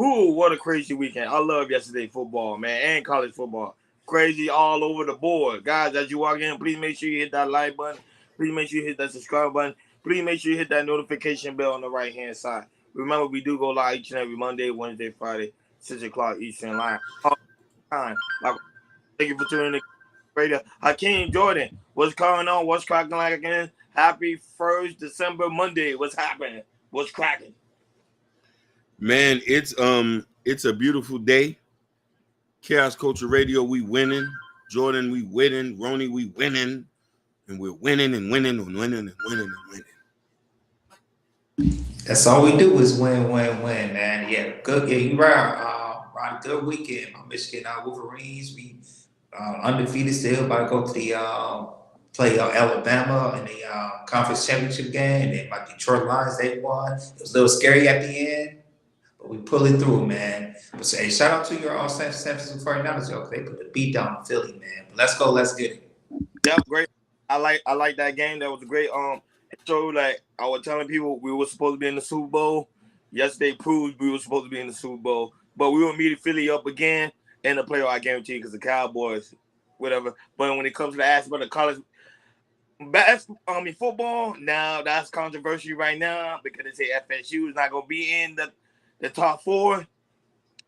Whoo, what a crazy weekend. I love yesterday football, man, and college football. Crazy all over the board. Guys, as you walk in, please make sure you hit that like button. Please make sure you hit that subscribe button. Please make sure you hit that notification bell on the right hand side. Remember, we do go live each and every Monday, Wednesday, Friday, 6 o'clock Eastern line. All the time. Like, thank you for tuning in. Radio. Hakeem Jordan, what's going on? What's cracking like again? Happy 1st December Monday. What's happening? What's cracking? Man, it's a beautiful day. Chaos Culture Radio, we winning. Jordan, we winning. Ronnie, we winning. And we're winning and winning and winning and winning and winning. That's all we do is win, win, win, man. Yeah, good. Yeah, you right. Right, good weekend. My Michigan Wolverines, we undefeated still. About to go to the play Alabama in the conference championship game. And then my Detroit Lions, they won. It was a little scary at the end, but we pulled it through, man. But hey, shout out to your San Francisco 49ers, yo, 'cause they put the beat down on Philly, man. But let's go, let's get it. Yep, great. I like that game. That was a great show. Like I was telling people, we were supposed to be in the Super Bowl. Yesterday proved we were supposed to be in the Super Bowl, but we will meet Philly up again in the playoff. I guarantee, because the Cowboys, whatever. But when it comes to the aspect of college football, now that's controversial right now because they say FSU is not going to be in the top 4.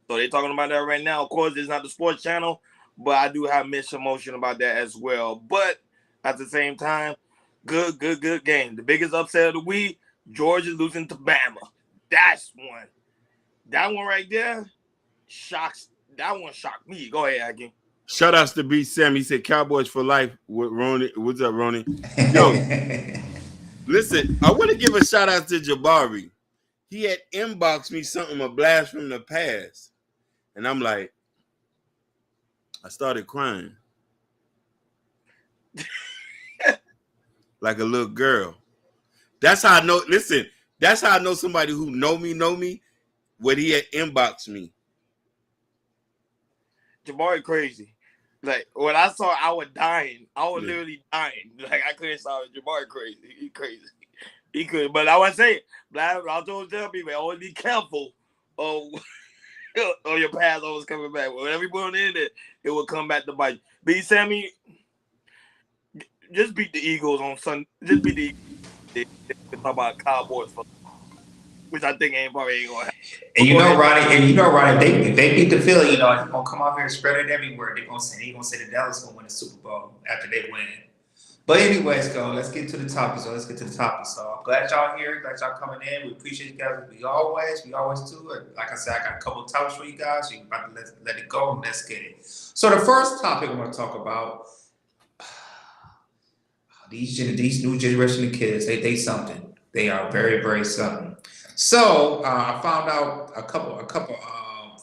So they're talking about that right now. Of course, it's not the sports channel, but I do have mixed emotion about that as well. But at the same time, good game. The biggest upset of the week, Georgia losing to Bama. That's one. That one right there shocks. That one shocked me. Go ahead, Hakeem. Shout outs to B Sam. He said Cowboys for life with Ronnie. What's up, Ronnie? Yo, listen, I want to give a shout out to Jabari. He had inboxed me something, a blast from the past. And I'm like, I started crying. Like a little girl. That's how I know, listen, that's how I know somebody who know me, when he had inboxed me. Jabari crazy. Like, when I saw I was dying. I was literally dying. Like, I couldn't stop it. Jabari crazy. He crazy. He could. But I want to say, I told people, always be careful of your past always coming back. Whenever you put on the internet, it will come back to bite you. B. Sammy, just beat the Eagles on Sunday. Just beat the Eagles. They talk about Cowboys, which I think probably ain't gonna happen. And you know, Ronnie, if they beat the Philly, he's gonna come out here and spread it everywhere. He gonna say the Dallas gonna win the Super Bowl after they win. But anyways, let's get to the topic. So I'm glad y'all here. Glad y'all coming in. We appreciate you guys. We always do. Like I said, I got a couple of topics for you guys. So you about to let it go and let's get it. So the first topic I want to talk about, these new generation of kids, they something. They are very, very something. So I found out a couple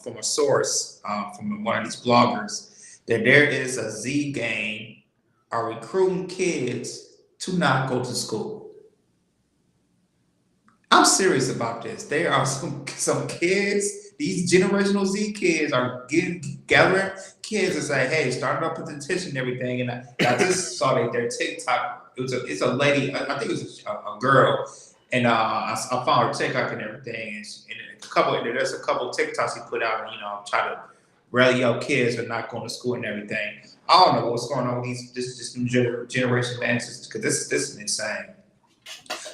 from a source from one of these bloggers that there is a Z gang are recruiting kids to not go to school. I'm serious about this. There are some kids, these generational Z kids are gathering kids and say, hey, starting up a petition and everything. And I just saw their TikTok. It's a lady, I think it was a girl. And I found her TikTok and everything. And there's a couple of TikToks he put out, try to rally up kids for not going to school and everything. I don't know what's going on with this new generation of answers, because this is insane.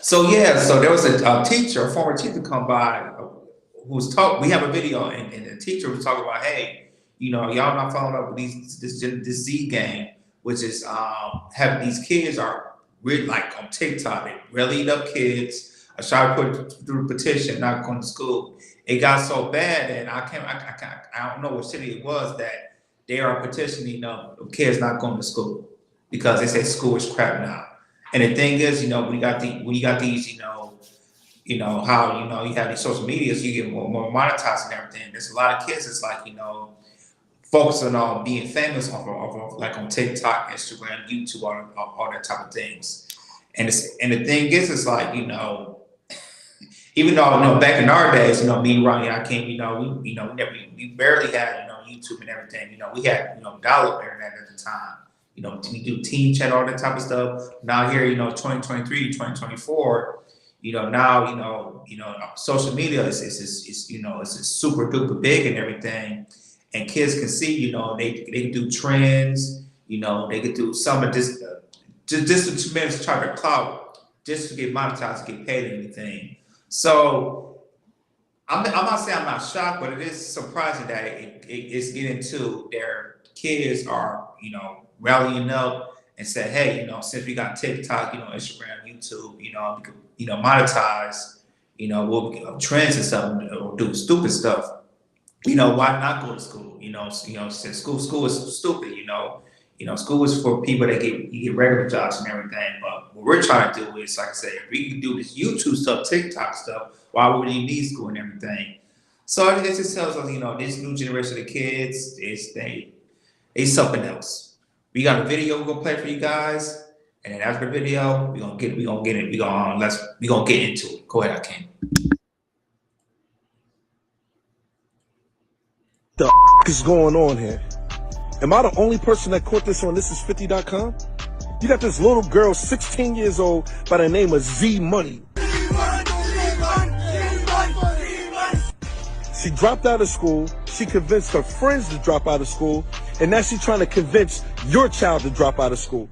So there was a teacher, a former teacher come by who was talking. We have a video, and the teacher was talking about, hey, y'all not following up with this Z gang, which is having these kids are really like on TikTok, they rallied up kids. I tried to put through a petition, not going to school. It got so bad that I don't know what city it was that they are petitioning kids not going to school because they say school is crap now. And the thing is, when you got these, how you have these social medias, you get more monetized and everything. There's a lot of kids that's like, focusing on being famous off of like on TikTok, Instagram, YouTube, all that type of things. And the thing is, it's like, even though back in our days, me and Ronnie, I came, we barely had YouTube and everything. We had dial-up internet at the time. We do team chat, all that type of stuff. Now here, 2023, 2024, Now, social media is it's super duper big and everything, and kids can see, they can do trends, they can do some of this, just to manage to try to clout, just to get monetized, to get paid or anything. So I'm not saying I'm not shocked, but it is surprising that it's getting to their kids are, rallying up and say, hey, since we got TikTok, Instagram, YouTube, we could, monetize, trends and stuff, or do stupid stuff. Why not go to school? Since school is stupid. School is for people that get regular jobs and everything. But what we're trying to do is, like I said, if we can do this YouTube stuff, TikTok stuff, why would we need school and everything? So it just tells us, this new generation of kids, they something else. We got a video we're gonna play for you guys, and then after the video, we gonna get it. We gonna get into it. Go ahead, Ken. The is going on here? Am I the only person that caught this on thisis50.com? You got this little girl, 16 years old, by the name of Z Money. She dropped out of school. She convinced her friends to drop out of school. And now she's trying to convince your child to drop out of school.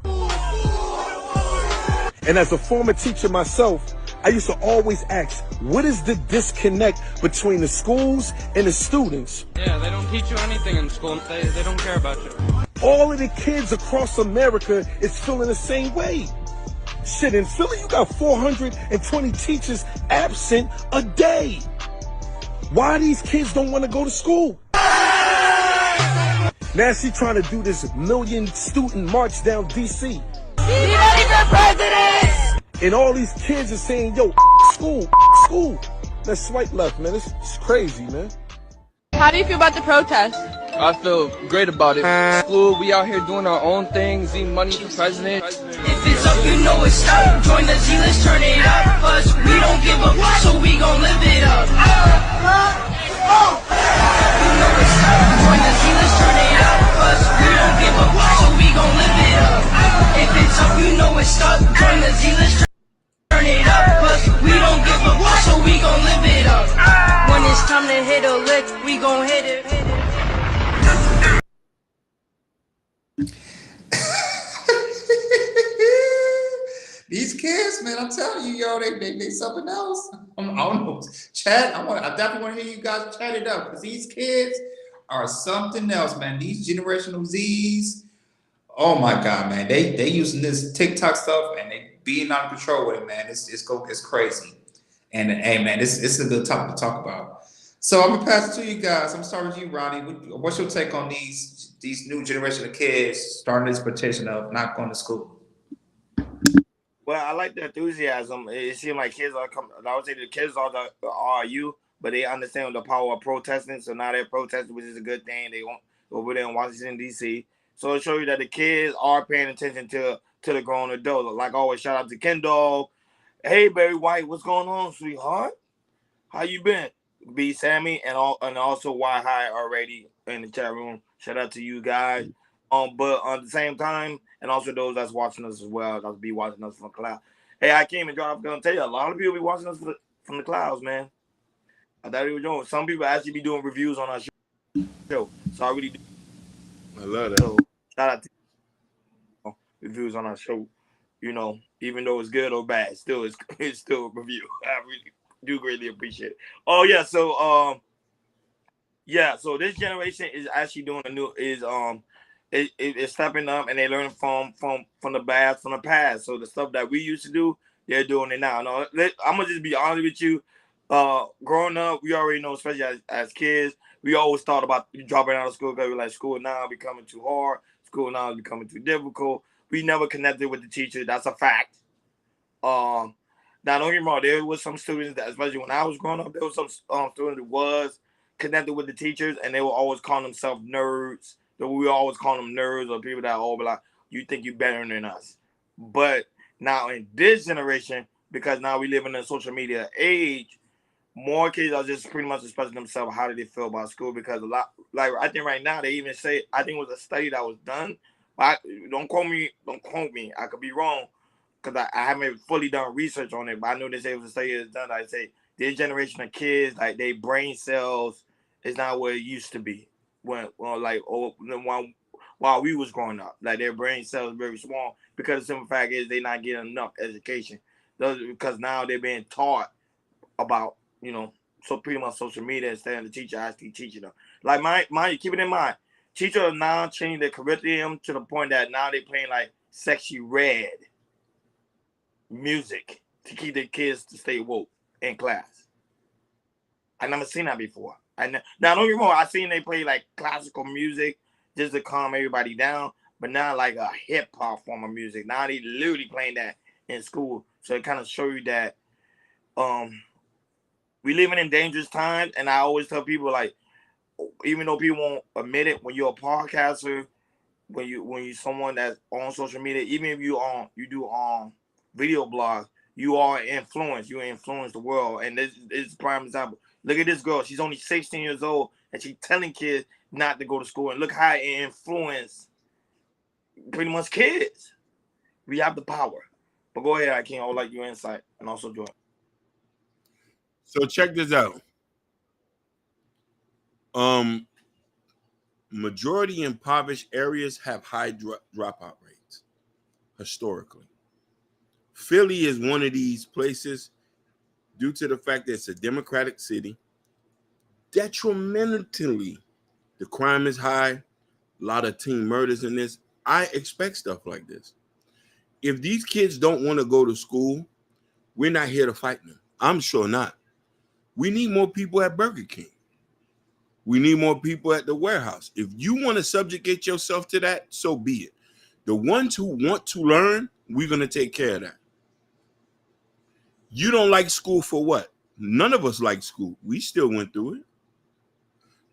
And as a former teacher myself, I used to always ask, what is the disconnect between the schools and the students? Yeah, they don't teach you anything in school. They don't care about you. All of the kids across America is feeling the same way. Shit, in Philly, you got 420 teachers absent a day. Why these kids don't want to go to school? Now she trying to do this million student march down DC. And all these kids are saying, yo, school. Let's swipe left, man. It's crazy, man. How do you feel about the protest? I feel great about it. School, we out here doing our own thing. Z Money for president. If it's up, you know it's up. Join the Z, let's turn it up. Us, we don't give up, so we gon' live it up. You know it's up. Join the Z, let's turn it up. Us, we don't give up, so we gon' live it up. If it's up, you know it's up. Join the Z, let's turn it up. Us, we don't give up, so we gon' live it up. When it's time to hit a lick, we gon' hit it. These kids, man, I'm telling you, yo, they something else. I don't know. Chat, I definitely want to hear you guys chat it up, because these kids are something else, man. These generational Z's, oh my God, man, they using this TikTok stuff and they being out of control with it, man. It's crazy. And hey, man, this is a good topic to talk about. So I'm gonna pass it to you guys. I'm starting with you, Ronnie. What's your take on these new generation of kids starting this petition of not going to school? Well, I like the enthusiasm. It seems like kids are coming. I would say the kids are you, but they understand the power of protesting. So now they're protesting, which is a good thing. They want over there in Washington D.C. So it shows you that the kids are paying attention to the grown adult. Like always, shout out to Kendall. Hey, Barry White, what's going on, sweetheart? How you been? B Sammy and also Y High already in the chat room. Shout out to you guys. But at the same time, and also those that's watching us as well, that's be watching us from the cloud. Hey, I came and I'm gonna tell you, a lot of people be watching us from the clouds, man. I thought we were doing. Some people actually be doing reviews on our show. So I really do. I love that. So shout out to reviews on our show. Even though it's good or bad, it's still a review. I really do greatly appreciate it. Oh yeah, so so this generation is actually doing it's stepping up, and they learn from the past. So the stuff that we used to do, they're doing it now. No, I'm gonna just be honest with you. Growing up, we already know, especially as kids, we always thought about dropping out of school because we're like, school now becoming too hard, school now is becoming too difficult. We never connected with the teacher. That's a fact. Now don't get me wrong, there was some students that, especially when I was growing up, there was some students that was connected with the teachers, and they will always call themselves nerds. So we always call them nerds, or people that all be like, you think you're better than us. But now in this generation, because now we live in a social media age, more kids are just pretty much expressing themselves how do they feel about school, because a lot, like I think right now they even say, I think it was a study that was done, but don't quote me, I could be wrong. because I haven't fully done research on it, but I know they say it was a study is done. I say this generation of kids, like their brain cells is not what it used to be while we was growing up. Like their brain cells are very small because the simple fact is they not getting enough education. Because now they're being taught about, so pretty much social media instead of the teacher actually teaching them. Like keep it in mind, teachers are now changing their curriculum to the point that now they're playing like sexy red music to keep their kids to stay woke in class. I never seen that before. Now don't get me wrong, I seen they play like classical music just to calm everybody down, but now like a hip hop form of music. Now they literally playing that in school, so it kind of show you that we living in dangerous times. And I always tell people, like, even though people won't admit it, when you're a podcaster, when you someone that's on social media, even if you do video blogs, you are influence. You influence the world, and this is a prime example. Look at this girl; she's only 16 years old, and she's telling kids not to go to school. And look how it influenced pretty much kids. We have the power. But go ahead, Akeem. I would like your insight, and also Joy. So check this out. Majority impoverished areas have high dropout rates historically. Philly is one of these places due to the fact that it's a democratic city. Detrimentally, the crime is high, a lot of teen murders in this. I expect stuff like this. If these kids don't want to go to school, we're not here to fight them. I'm sure not. We need more people at Burger King. We need more people at the warehouse. If you want to subjugate yourself to that, so be it. The ones who want to learn, we're going to take care of that. You don't like school for what? None of us like school. We still went through it.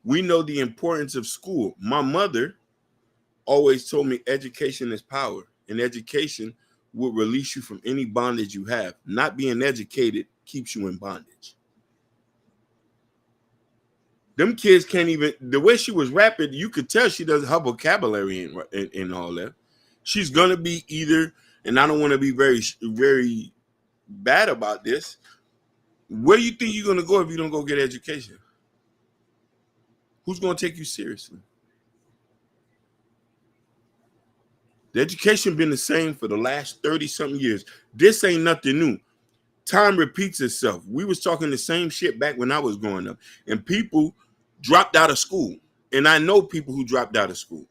We know the importance of school. My mother always told me education is power, and education will release you from any bondage you have. Not being educated keeps you in bondage. Them kids can't even, the way she was rapping, you could tell she doesn't have vocabulary in all that. She's going to be either, and I don't want to be very, very bad about this, where you think you're going to go if you don't go get education? Who's going to take you seriously? The education been the same for the last 30-something years. This ain't nothing new. Time repeats itself. We was talking the same shit back when I was growing up, and people dropped out of school. And I know people who dropped out of school,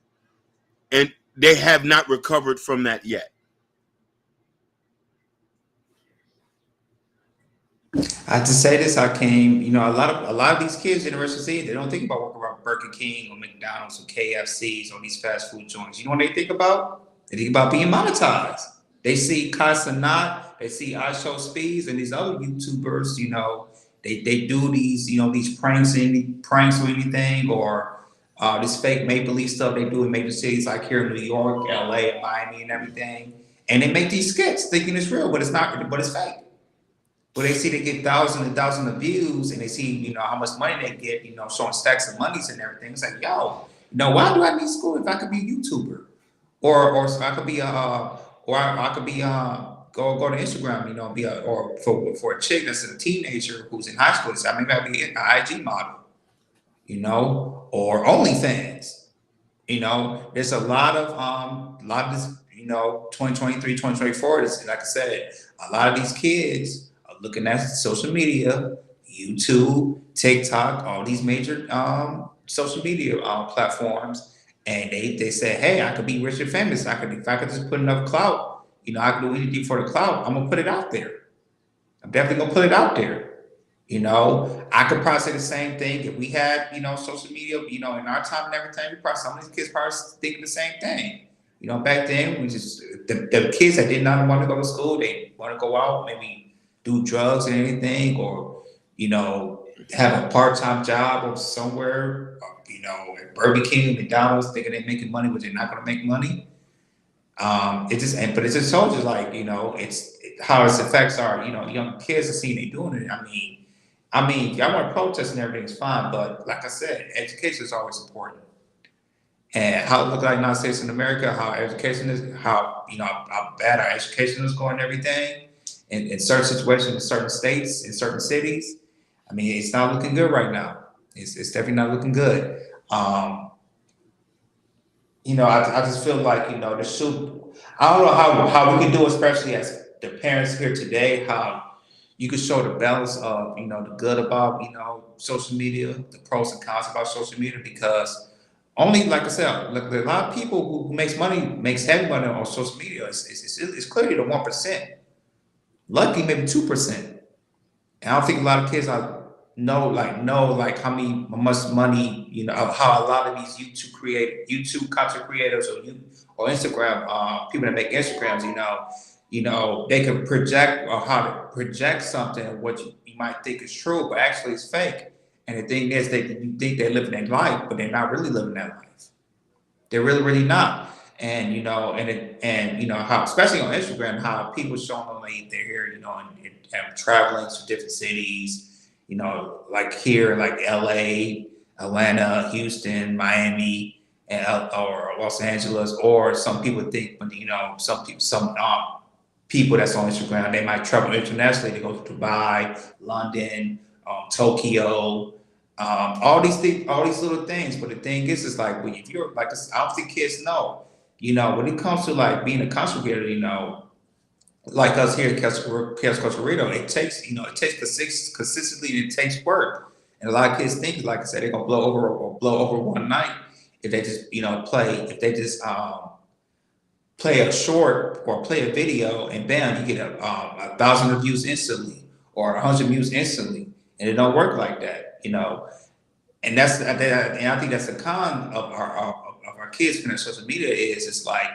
and they have not recovered from that yet. I have to say this, I came, a lot of these kids, University C, they don't think about working around Burger King or McDonald's or KFCs or these fast food joints. You know what they think about? They think about being monetized. They see Kai Cenat, they see I Show Speeds and these other YouTubers, they do these, these pranks or anything, or this fake make believe stuff they do in major cities like here in New York, LA, and Miami and everything. And they make these skits thinking it's real, but it's not, but it's fake. But they see they get thousands and thousands of views, and they see, how much money they get, showing stacks of monies and everything. It's like, yo, why do I need school if I could be a YouTuber, or so I could be I could be go to Instagram, be or for a chick that's a teenager who's in high school, so maybe I'd be an IG model, or OnlyFans. There's a lot of this, 2023, 2024. Like I said, a lot of these kids are looking at social media, YouTube, TikTok, all these major social media platforms, and they say, hey, I could be rich and famous. If I could just put enough clout, I can do anything for the clout. I'm gonna put it out there. I'm definitely gonna put it out there. I could probably say the same thing if we had, social media, in our time and everything. Some of these kids probably thinking the same thing. Back then we just the kids that did not want to go to school, they want to go out, maybe do drugs and anything, or have a part-time job or somewhere, at Burger King, McDonald's, thinking they're making money, but they're not going to make money. But it just shows you, like, it's how its effects are. Young kids are seeing they doing it. I mean, y'all want to protest and everything's fine, but like I said, education is always important. and how it look like United States in America, how education is, how how bad our education is going, and everything, in certain situations, in certain states, in certain cities. I mean, it's not looking good right now. It's definitely not looking good. Um, I just feel like the should. I don't know how we can do, especially as the parents here today, how you can show the balance of the good about social media, the pros and cons about social media, because only, like I said, look, there are a lot of people who makes heavy money on social media. It's clearly the 1%. Lucky maybe 2%. And I don't think a lot of kids know how much money, how a lot of these YouTube content creators, or Instagram people that make Instagrams, they can project, or how to project something what you might think is true, but actually it's fake. And the thing is that you think they're living their life, but they're not really living that life. They're really, really not. And how, especially on Instagram, how people showing them like they're here, and traveling to different cities, like here, like LA, Atlanta, Houston, Miami, or Los Angeles. Or some people think, when some people that's on Instagram, they might travel internationally. They go to Dubai, London, Tokyo, all these things, all these little things. But the thing is like, if you're like, I don't think kids know, when it comes to like being a content creator, like us here at Costa Rica, it takes consistently, and it takes work. And a lot of kids think, like I said, they're gonna blow over one night if they just, play a short or play a video, and bam, you get 1,000 reviews instantly, or 100 views instantly. And it don't work like that. And I think that's the con of our kids from social media, is it's like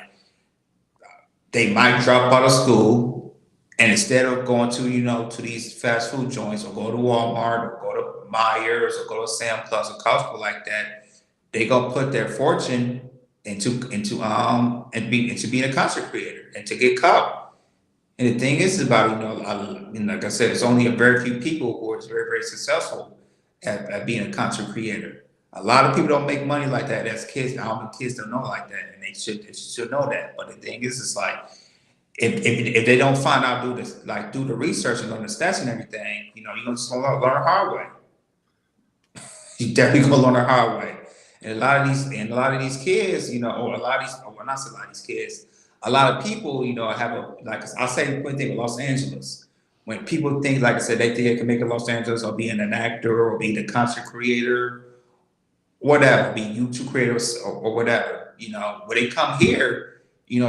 they might drop out of school, and instead of going to to these fast food joints, or go to Walmart, or go to Myers, or go to Sam Plus, or Costco, like that, they gonna put their fortune into being a content creator, and to get caught. And the thing is about, like I said, it's only a very few people who are very, very successful at being a content creator. A lot of people don't make money like that as kids. I don't think kids don't know like that, and they should know that. But the thing is, it's like, if they don't find out, do the research and learn the stats and everything, you're just gonna learn the hard way. You definitely gonna learn the hard way. And a lot of these kids, or a lot of these, well, not a lot of these kids, a lot of people, have I'll say one thing with Los Angeles. When people think, like I said, they think they can make it Los Angeles, or being an actor, or being a content creator, whatever, be YouTube creators, or whatever. When they come here, when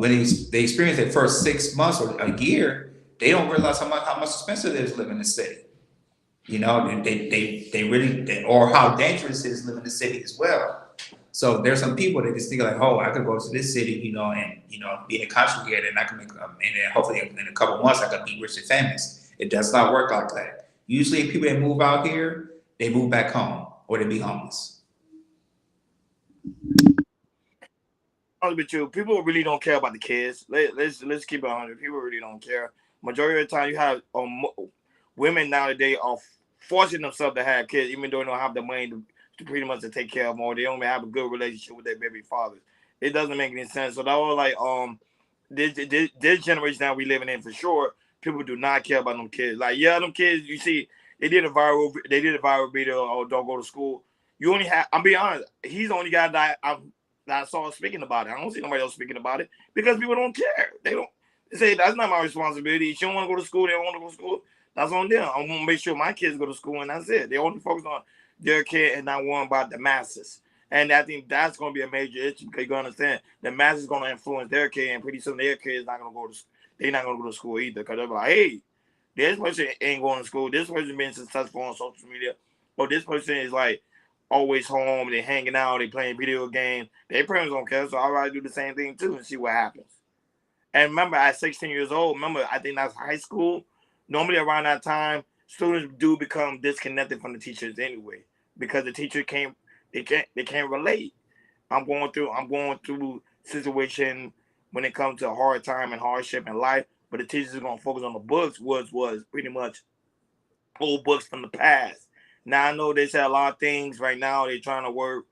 they experience their first 6 months or a year, they don't realize how much expensive it is to live in the city. They really, or how dangerous it is to live in the city as well. So there's some people that just think like, oh, I could go to this city, and be a content creator, and I can make, and then hopefully in a couple of months I can be rich and famous. It does not work like that. Usually, people that move out here, they move back home, or they be homeless. Honestly with you, people really don't care about the kids. Let's keep it 100. People really don't care. Majority of the time, you have women nowadays are forcing themselves to have kids, even though they don't have the money to pretty much to take care of them, or they don't even have a good relationship with their baby fathers. It doesn't make any sense. So that was like this generation that we living in, for sure, people do not care about them kids. Like, yeah, them kids, you see, they did a viral video, or don't go to school. You only have, I'm being honest, he's the only guy that I saw speaking about it. I don't see nobody else speaking about it, because people don't care. They say that's not my responsibility. If you don't want to go to school, they don't want to go to school. That's on them. I'm gonna make sure my kids go to school, and that's it. They only focus on their kid and not worrying about the masses. And I think that's gonna be a major issue, because you gotta understand the masses is gonna influence their kid, and pretty soon their kid is not gonna go to. They're not gonna go to school either, because they're like, hey, this person ain't going to school. This person been successful on social media, or this person is like always home. They hanging out. They playing video games. Their parents don't care, so I'd rather do the same thing too and see what happens. And remember, at 16 years old, I think that's high school. Normally around that time, students do become disconnected from the teachers anyway, because the teacher they can't relate. I'm going through situation when it comes to hard time and hardship in life, but the teachers are gonna focus on the books, was pretty much old books from the past. Now I know they say a lot of things right now. They're trying to work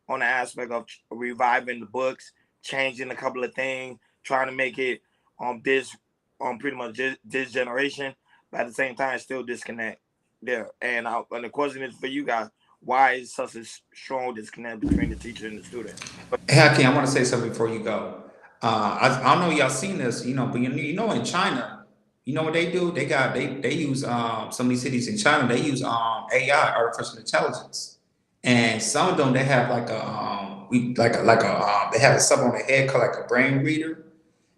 on the aspect of reviving the books, changing a couple of things, trying to make it on this on pretty much this generation, but at the same time still disconnect there. And the question is for you guys, why is such a strong disconnect between the teacher and the student? Hey, Hakeem, I want to say something before you go. I don't know y'all seen this, but in China, you know what they do? They use some of these cities in China. They use AI, artificial intelligence, and some of them they have like a they have something on their head called like a brain reader,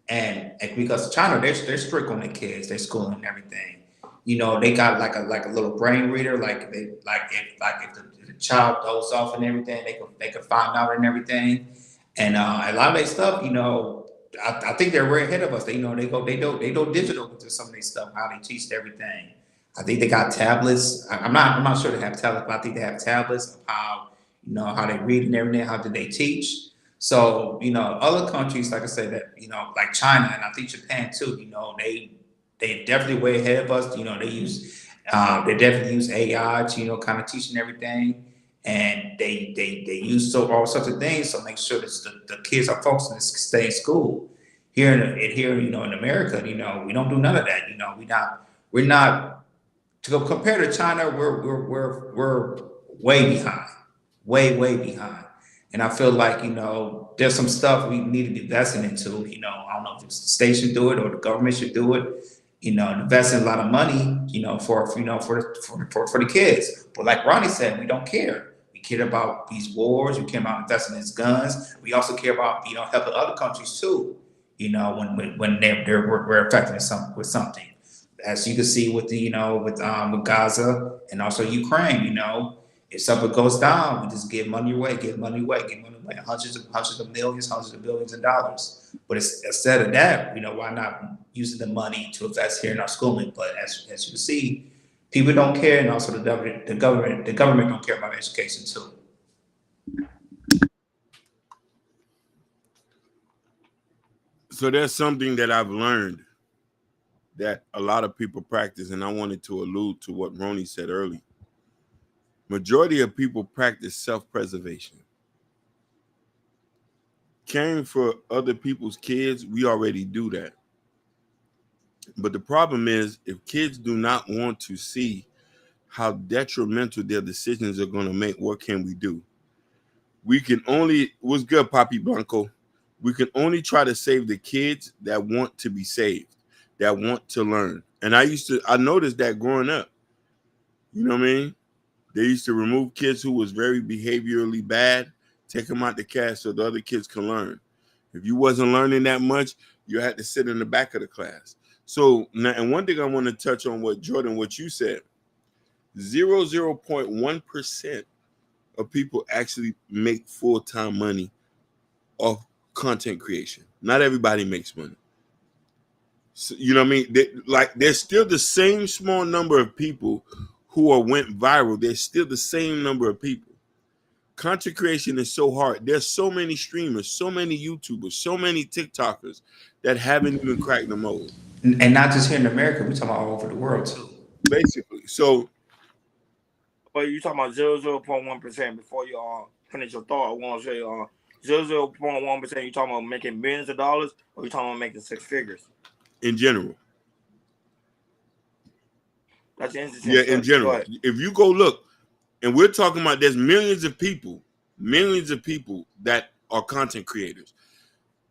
and because China, they're strict on the kids, their schooling and everything. They got like a little brain reader, if the child goes off and everything, they could find out and everything. And a lot of their stuff, I think they're way ahead of us. They go digital with some of their stuff, how they teach everything. I think they got tablets. I'm not sure they have tablets, but I think they have tablets of how they read and everything, how do they teach. So, other countries, like I said, that, like China and I think Japan too, they definitely way ahead of us. They definitely use AI to, kind of teaching everything. And they use all sorts of things to make sure that the kids are focused and stay in school. Here, in America, we don't do none of that. We're not to go compare to China, we're way behind, way behind. And I feel like there's some stuff we need to be investing into. I don't know if it's the state should do it or the government should do it. Investing a lot of money, for the kids. But like Ronnie said, we don't care. We care about these wars. We care about investing in these guns. We also care about helping other countries too. When we're affected with something, as you can see with with Gaza and also Ukraine. If something goes down, we just give money away, give money away, give money away, hundreds of millions, hundreds of billions of dollars. But instead of that, why not using the money to invest here in our schooling? But as you can see, people don't care, and also the government don't care about education too. So there's something that I've learned that a lot of people practice, and I wanted to allude to what Ronnie said earlier. Majority of people practice self-preservation. Caring for other people's kids, we already do that. But the problem is, if kids do not want to see how detrimental their decisions are going to make, what can we do? We can only, what's good, Papi Blanco? We can only try to save the kids that want to be saved, that want to learn. And I noticed that growing up. You know what I mean? They used to remove kids who was very behaviorally bad, take them out the class so the other kids can learn. If you wasn't learning that much, you had to sit in the back of the class. So now, and one thing I want to touch on what you said, 0.1% of people actually make full-time money off content creation. Not everybody makes money. So, you know what I mean? There's still the same small number of people who went viral. There's still the same number of people. Content creation is so hard. There's so many streamers, so many YouTubers, so many TikTokers that haven't even cracked the mold. And not just here in America, we're talking about all over the world too. Basically. So, but you talking about 0.1% before you finish your thought. I want to say 0.1%. You talking about making millions of dollars, or you talking about making six figures? In general. That's interesting. Yeah, in general. If you go look, and we're talking about there's millions of people that are content creators.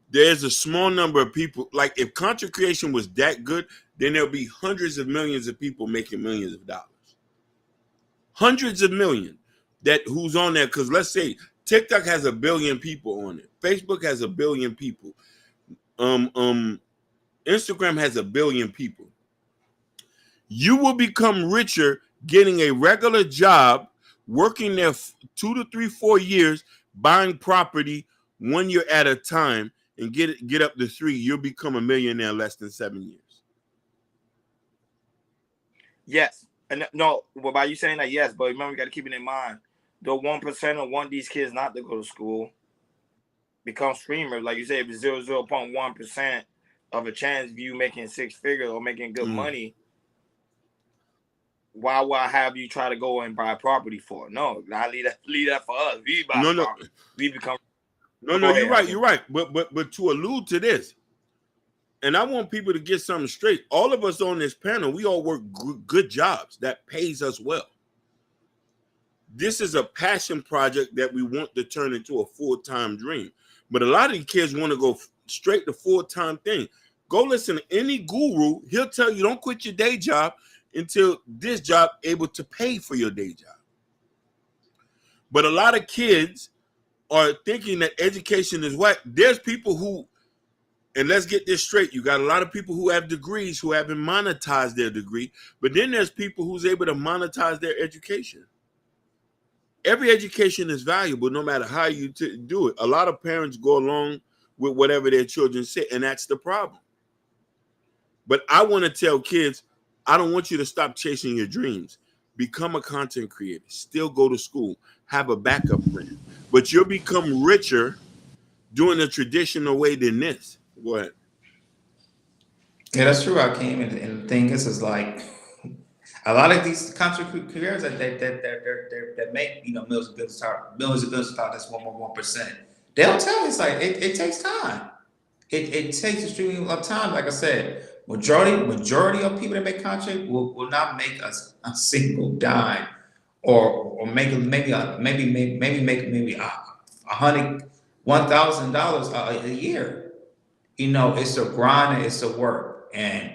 There's a small number of people, like if content creation was that good, then there'll be hundreds of millions of people making millions of dollars. Hundreds of millions who's on there, because let's say TikTok has 1 billion people on it. Facebook has 1 billion people. Instagram has 1 billion people. You will become richer getting a regular job, working there 2 to 3, 4 years, buying property 1 year at a time, and get up to 3. You'll become a millionaire in less than 7 years. Yes. And no, well, by you saying that, yes, but remember, you got to keep it in mind. The 1% want these kids not to go to school, become streamers. Like you said, if it's 0.1% of a chance of you making 6 figures or making good money, why would I have you try to go and buy property for? No, I leave that for us. We buy No, the no, property. We become. no. Go You're ahead, right. Hakeem. You're right. But to allude to this, and I want people to get something straight. All of us on this panel, we all work good jobs that pays us well. This is a passion project that we want to turn into a full-time dream. But a lot of these kids want to go straight to full-time thing. Go listen to any guru. He'll tell you don't quit your day job until this job able to pay for your day job. But a lot of kids are thinking that education is what. There's people who, and let's get this straight, you got a lot of people who have degrees who haven't monetized their degree, but then there's people who's able to monetize their education. Every education is valuable no matter how you do it. A lot of parents go along with whatever their children say, and that's the problem. But I want to tell kids, I don't want you to stop chasing your dreams. Become a content creator. Still go to school. Have a backup plan. But you'll become richer doing the traditional way than this. Go ahead. Yeah, that's true. I came and the thing is like a lot of these content creators that make millions of billions of dollars. That's 1%. They'll tell you it's like it takes time. It takes extremely lot of time. Like I said, majority of people that make content will not make a single dime, or make maybe make $100,000 a year. You know, it's a grind and it's a work. And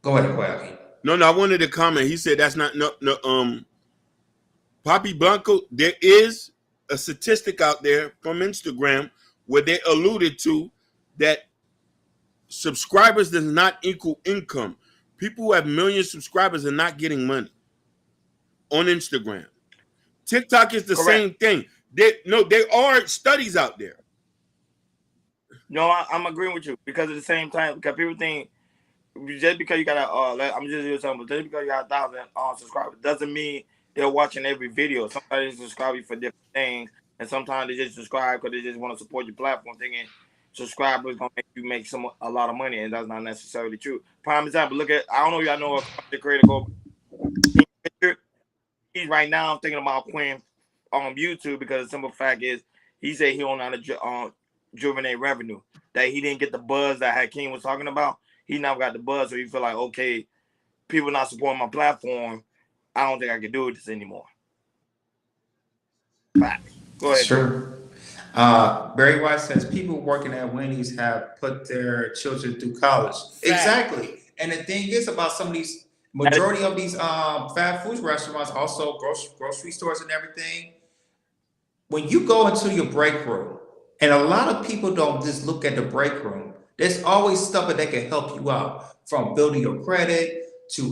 go ahead, Quacky. No, I wanted to comment. He said that's not Papi Blanco. There is a statistic out there from Instagram where they alluded to that subscribers does not equal income. People who have million subscribers are not getting money on Instagram. TikTok is the Correct. same thing. There are studies out there. No, I'm agreeing with you because at the same time, because people think just because you got I'm just doing something. Just because you got 1,000 subscribers doesn't mean they're watching every video. Sometimes they subscribe you for different things, and sometimes they just subscribe because they just want to support your platform, thinking subscribers gonna make you make a lot of money, and that's not necessarily true. Prime example. Look at I don't know if y'all know a content creator called Richard. He's right now thinking about Quinn on YouTube because the simple fact is he said he don't know how to juvenate revenue. That he didn't get the buzz that Hakeem was talking about. He now got the buzz, so he feel like, okay, people not supporting my platform. I don't think I can do this anymore. Facts. Go ahead. Sure. Barry White says people working at Wendy's have put their children through college. Fact. Exactly. And the thing is about some of these majority of these fast food restaurants, also grocery stores and everything. When you go into your break room, and a lot of people don't just look at the break room, there's always stuff that can help you out, from building your credit to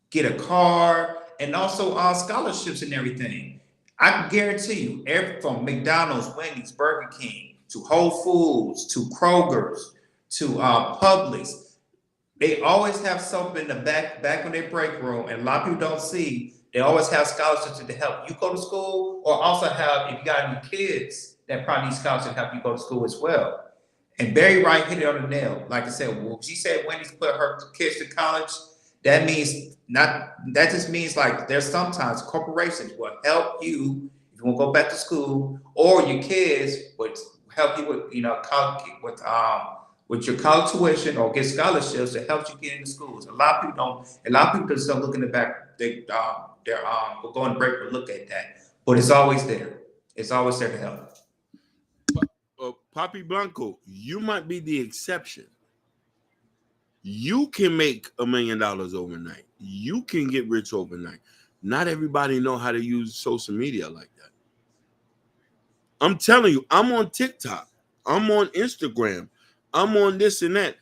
get a car, and also scholarships and everything. I can guarantee you, from McDonald's, Wendy's, Burger King, to Whole Foods, to Kroger's, to Publix, they always have something in the back of their break room, and a lot of people don't see. They always have scholarships to help you go to school, or also have, if you got any kids that probably need scholarships to help you go to school as well. And Barry Wright hit it on the nail. Like I said, well, she said Wendy's put her kids to college. That just means like there's sometimes corporations will help you if you want to go back to school, or your kids would help you with college, with your college tuition, or get scholarships to help you get into schools. A lot of people just don't look in the back. Will go on break and look at that, but it's always there. It's always there to help. Papi Blanco, you might be the exception. You can make $1 million overnight. You can get rich overnight. Not everybody know how to use social media like that. I'm telling you, I'm on TikTok. I'm on Instagram. I'm on this and that.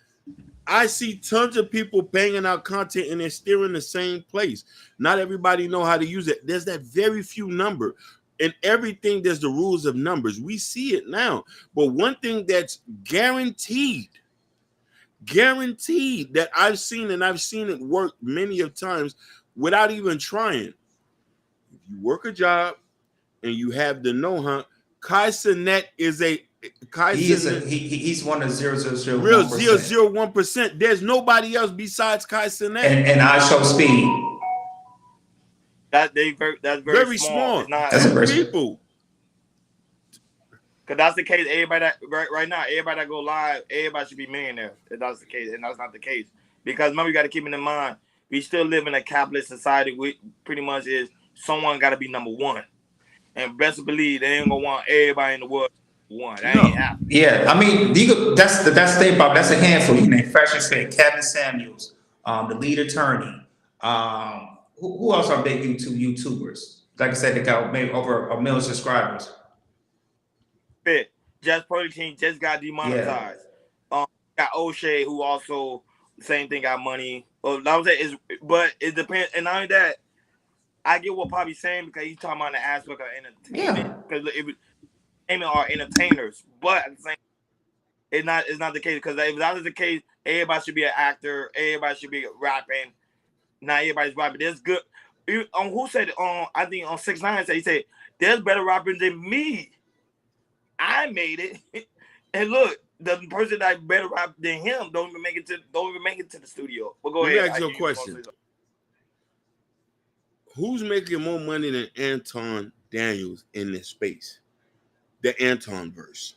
I see tons of people banging out content and they're still in the same place. Not everybody know how to use it. There's that very few number. And everything, there's the rules of numbers. We see it now. But one thing that's guaranteed that I've seen, and I've seen it work many of times without even trying. If you work a job and you have the know-how, Kai Cenat is a Kai He's Cenat, one of real 0.001%. 0.001%. There's nobody else besides Kai Cenat. And I show speed. That's very Very small. small. It's not. That's a Two person. people. Cause that's the case. Everybody that right now, everybody that go live, everybody should be millionaires. If that's the case, and that's not the case. Because remember, you got to keep in mind, we still live in a capitalist society. Which pretty much is someone got to be number one, and best believe they ain't gonna want everybody in the world one. That ain't No. happening. Yeah, I mean, that's the thing, Bob. That's a handful. You name Fashion State, Kevin Samuels, the lead attorney. Who else are big YouTubers? Like I said, they got maybe over 1 million subscribers. Fit. Just Protein just got Yeah. demonetized. Got O'Shea who also same thing got money. Well, I was saying but it depends. And not only that, I get what Poppy's saying because he's talking about the aspect of entertainment. Because entertainment are entertainers, but at the same, it's not the case. Because if that is the case, everybody should be an actor. Everybody should be rapping. Not everybody's rapping. There's good. Who said? I think on 6ix9ine said he said there's better rappers than me. I made it, and look, the person that better rap than him don't even make it to the studio. But go Let ahead. me ask you a question. Who's making more money than Anton Daniels in this space? The Anton verse.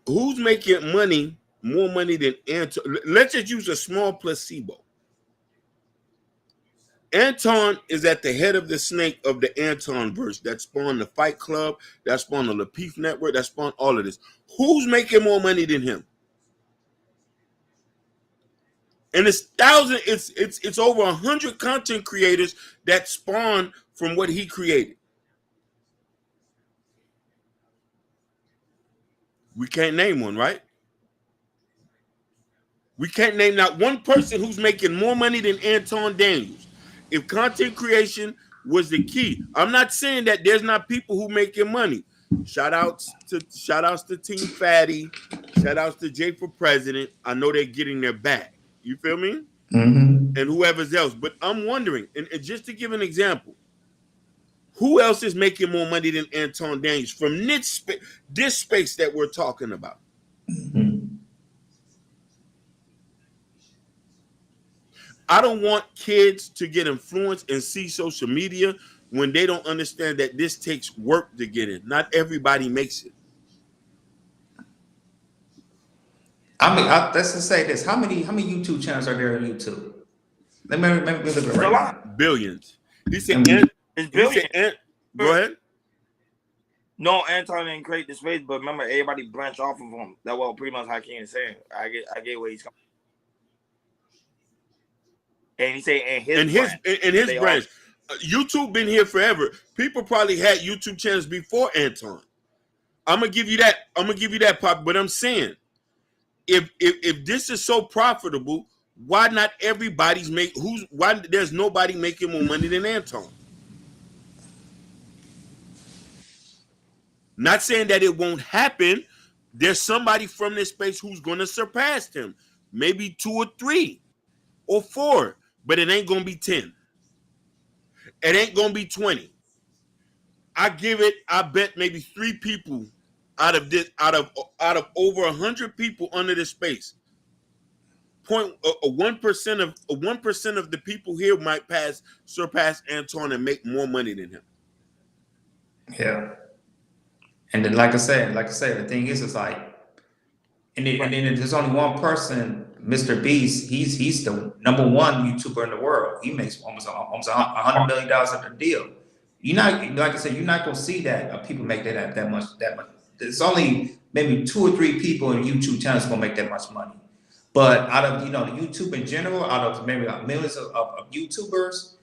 Who's making more money than Anton? Let's just use a small placebo. Anton is at the head of the snake of the Anton verse that spawned the Fight Club, that spawned the Lapeef Network, that spawned all of this. Who's making more money than him? And it's over 100 content creators that spawn from what he created. We can't name one, right? We can't name not one person who's making more money than Anton Daniels. If content creation was the key, I'm not saying that there's not people who making money. Shout outs to Team Fatty. Shout outs to Jay for President. I know they're getting their bag. You feel me? Mm-hmm. And whoever's else. But I'm wondering, and just to give an example, who else is making more money than Anton Daniels from this space that we're talking about? Mm-hmm. I don't want kids to get influenced and see social media when they don't understand that this takes work to get in. Not everybody makes it. I mean, let's just say this: how many YouTube channels are there on YouTube? Let me look at it right now. Billions. He said, it's billions. Go ahead. No, Anton didn't create this space, but remember, everybody branched off of him. That's what pretty much Hakeem is saying. I get where he's coming. And he said, and his branch. YouTube been here forever. People probably had YouTube channels before Anton. I'm gonna give you that, Pop. But I'm saying, if this is so profitable, why not everybody's why there's nobody making more money than Anton? Not saying that it won't happen. There's somebody from this space who's gonna surpass him. Maybe 2 or 3 or 4, but it ain't gonna be 10. It ain't gonna be 20. I bet maybe 3 people out of over 100 people under this space. 1% of the people here might surpass Anton and make more money than him. Yeah. And then, like I said, the thing is, it's like, and then there's only one person, Mr. Beast. He's the #1 YouTuber in the world. He makes almost $100 million of the deal. You're not, like I said, you're not gonna see that people make that much. There's only maybe 2 or 3 people in YouTube channels gonna make that much money. But out of the YouTube in general, out of maybe millions of YouTubers,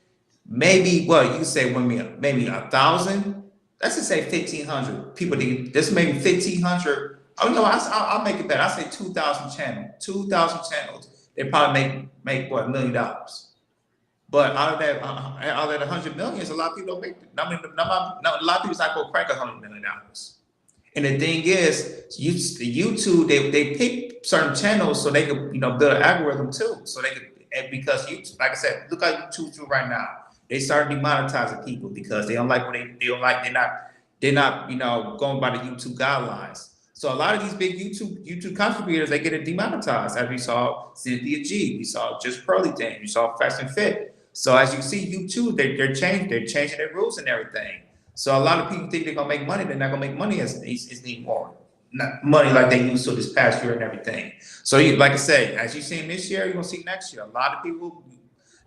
maybe what you say maybe 1,000. Let's just say 1,500 people. This maybe 1,500. Oh no, I'll make it better. I say 2,000 channels. 2,000 channels. They probably make what, $1 million. But out of that 100 million, a lot of people don't make it. I mean, a lot of people's not gonna crack $100 million. And the thing is, YouTube they pick certain channels so they could build an algorithm too. So they could, because YouTube, like I said, look at YouTube right now. they started demonetizing people because they don't like what they don't like. They're not going by the YouTube guidelines. So a lot of these big YouTube contributors, they get it demonetized. As we saw Cynthia G, we saw Just Pearly Thing, we saw Fast and Fit. So as you see, YouTube, they're changing their rules and everything. So a lot of people think they're gonna make money. They're not gonna make money as anymore. Not money like they used to this past year and everything. So like I say, as you seen this year, you're gonna see next year. A lot of people,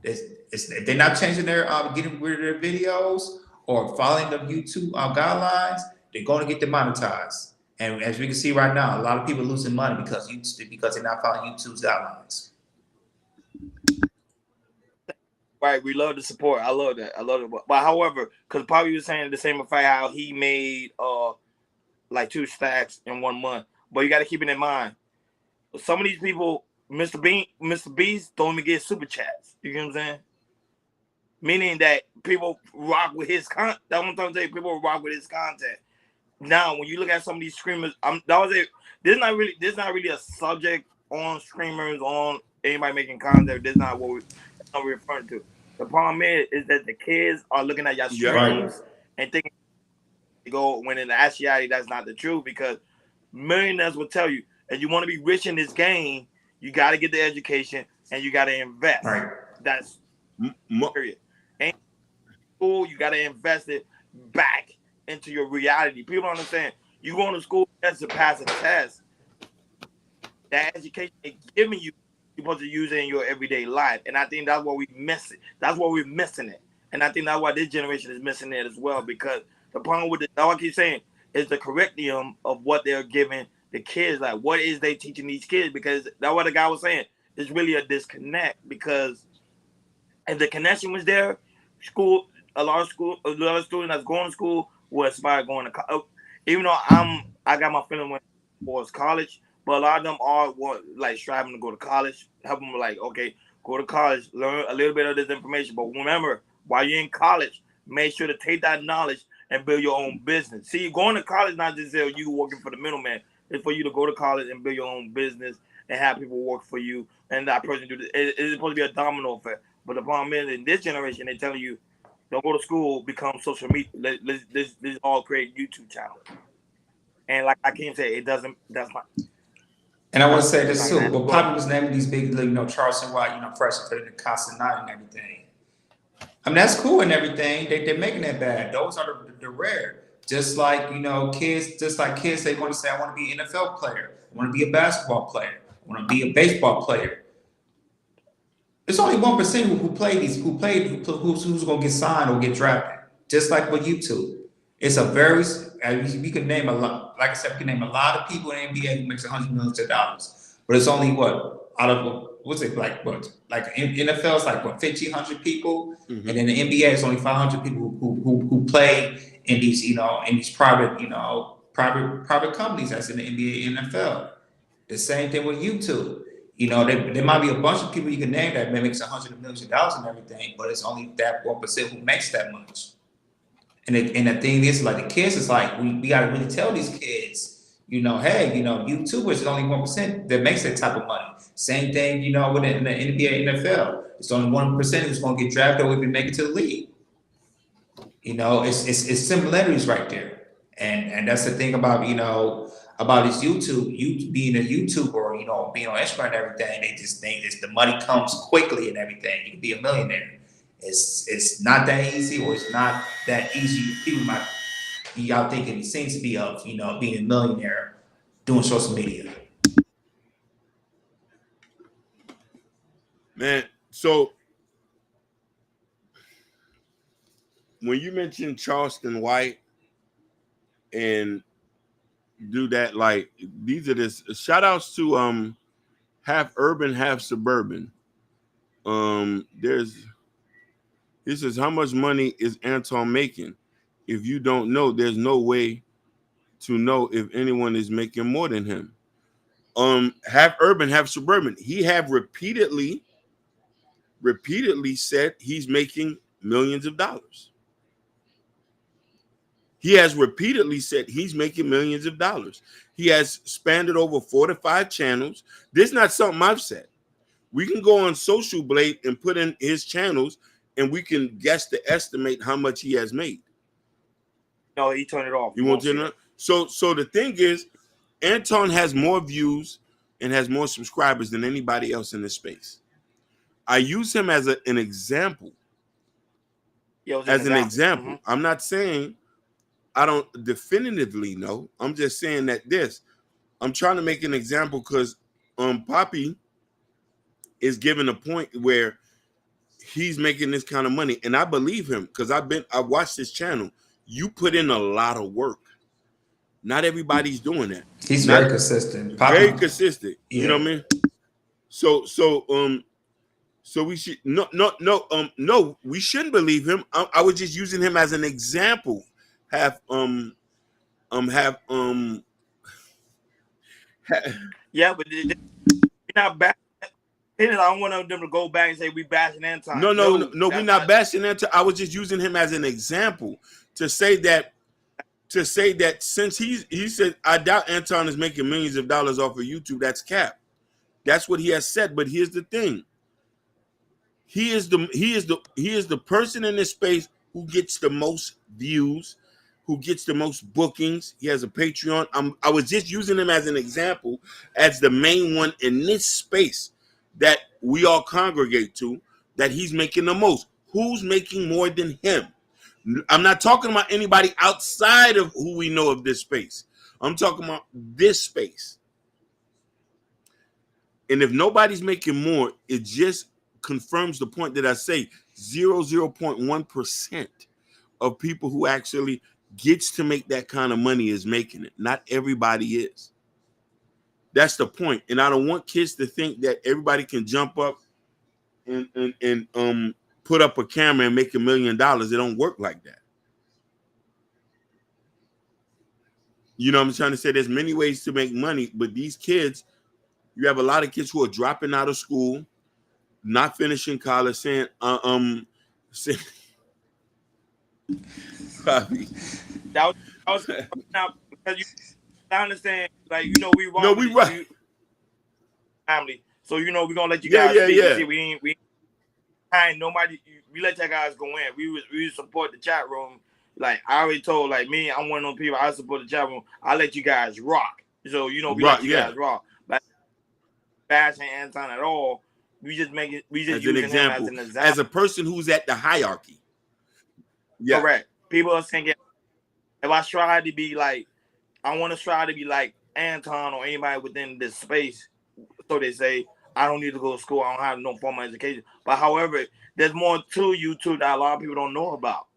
if they're not changing their getting rid of their videos or following the YouTube guidelines, they're going to get demonetized. And as we can see right now, a lot of people are losing money because they're not following YouTube's guidelines. Right, we love the support. I love that. I love it. But however, because Poppy was saying the same effect how he made like 2 stacks in 1 month. But you got to keep it in mind. Some of these people, Mr. Beast don't even get super chats. You get what I'm saying? Meaning that people rock with his content. That's what I'm trying to say. People rock with his content. Now, when you look at some of these streamers, this is not really a subject on streamers, on anybody making content. This is not what we're referring to. The problem is that the kids are looking at your streams and thinking they go when in actuality that's not the truth, because millionaires will tell you, if you want to be rich in this game, you got to get the education and you got to invest. Right. That's period. And school, you got to invest it back into your reality. People don't understand. You going to school just to pass a test. That education is giving you, you're supposed to use it in your everyday life. And I think that's what we miss it. That's what we're missing it. And I think that's why this generation is missing it as well. Because the problem with it, all I keep saying, is the curriculum of what they're giving the kids. Like, what is they teaching these kids? Because that's what the guy was saying. It's really a disconnect. Because if the connection was there, a lot of students that's going to school will aspire going to college. Even though I got my feeling when towards college, but a lot of them are like striving to go to college. Help them like, okay, go to college, learn a little bit of this information. But remember, while you're in college, make sure to take that knowledge and build your own business. See, going to college not just you working for the middleman. It's for you to go to college and build your own business and have people work for you. And that person do this. It's supposed to be a domino effect. But the problem is, in this generation, they're telling you, don't go to school, become social media. Let's all create YouTube channels. And like I can't say, it doesn't. That's not. And I want to say this too. Well, Poppy was naming these big, Charleston White, fresh and putting the constant night and everything. I mean, that's cool and everything. They're making that bad. Those are the rare. Just like, kids, they want to say, I want to be an NFL player. I want to be a basketball player. I want to be a baseball player. It's only 1% who's going to get signed or get drafted. Just like with YouTube. It's we could name a lot, like I said, we can name a lot of people in the NBA who makes $100 million. But it's only in NFL it's like 1,500 people, and in the NBA it's only 500 people who play in these in these private companies that's in the NBA and NFL. The same thing with YouTube. There might be a bunch of people you can name that makes $100 million and everything, but it's only that 1% who makes that much. And the thing is, like, the kids is like, we got to really tell these kids, hey, YouTubers is only 1% that makes that type of money. Same thing, with in the NBA, NFL. It's only 1% who's going to get drafted or even make it to the league. It's similarities right there. And that's the thing about, about this YouTube, you being a YouTuber, or, being on Instagram and everything. They just think the money comes quickly and everything. You can be a millionaire. It's not that easy, or it's not that easy. People might be out thinking it seems to be of, being a millionaire doing social media. Man, so when you mentioned Charleston White and do that, like, these are this shout outs to half urban, half suburban. This is how much money is Anton making? If you don't know, there's no way to know if anyone is making more than him. Half urban, half suburban. He have repeatedly said he's making millions of dollars. He has repeatedly said he's making millions of dollars. He has expanded over 4 to 5 channels. This is not something I've said. We can go on Social Blade and put in his channels, and we can guess to estimate how much he has made. No, he turned it off. You won't turn it off? So the thing is, Anton has more views and has more subscribers than anybody else in this space. I use him as an example. Yeah, As an example. I'm not saying I don't definitively know. I'm just saying that I'm trying to make an example because Poppy is given a point where he's making this kind of money, and I believe him because I watched his channel. You put in a lot of work. Not everybody's doing that. He's very consistent. Poppy, very consistent. Yeah. You know what I mean? So we should no, we shouldn't believe him. I was just using him as an example. Yeah, but you're not back. I don't want them to go back and say we bashing Anton. No, we're not bashing Anton. I was just using him as an example to say that since he said I doubt Anton is making millions of dollars off of YouTube. That's cap. That's what he has said. But here's the thing. He is the person in this space who gets the most views, who gets the most bookings. He has a Patreon. I was just using him as an example, as the main one in this space that we all congregate to, that he's making the most. Who's making more than him? I'm not talking about anybody outside of who we know of this space. I'm talking about this space. And if nobody's making more, it just confirms the point that I say 0.1% of people who actually gets to make that kind of money is making it. Not everybody is. That's the point. And I don't want kids to think that everybody can jump up and put up a camera and make $1 million. It don't work like that. You know what I'm trying to say? There's many ways to make money, but these kids, you have a lot of kids who are dropping out of school, not finishing college, saying, saying that was now because I understand, like we wrong. No, we right. Family, so we're gonna let you guys speak. Yeah. See, we ain't nobody. We let you guys go in. We support the chat room. Like I already told, like me, I'm one of those people. I support the chat room. I let you guys rock. So we let you guys rock. Like bashing Anton at all. We just make it. We just use him as an example. As a person who's at the hierarchy. Yeah. Correct. People are saying if I try to be like, I want to try to be like Anton or anybody within this space. So they say I don't need to go to school. I don't have no formal education. But however, there's more to YouTube that a lot of people don't know about.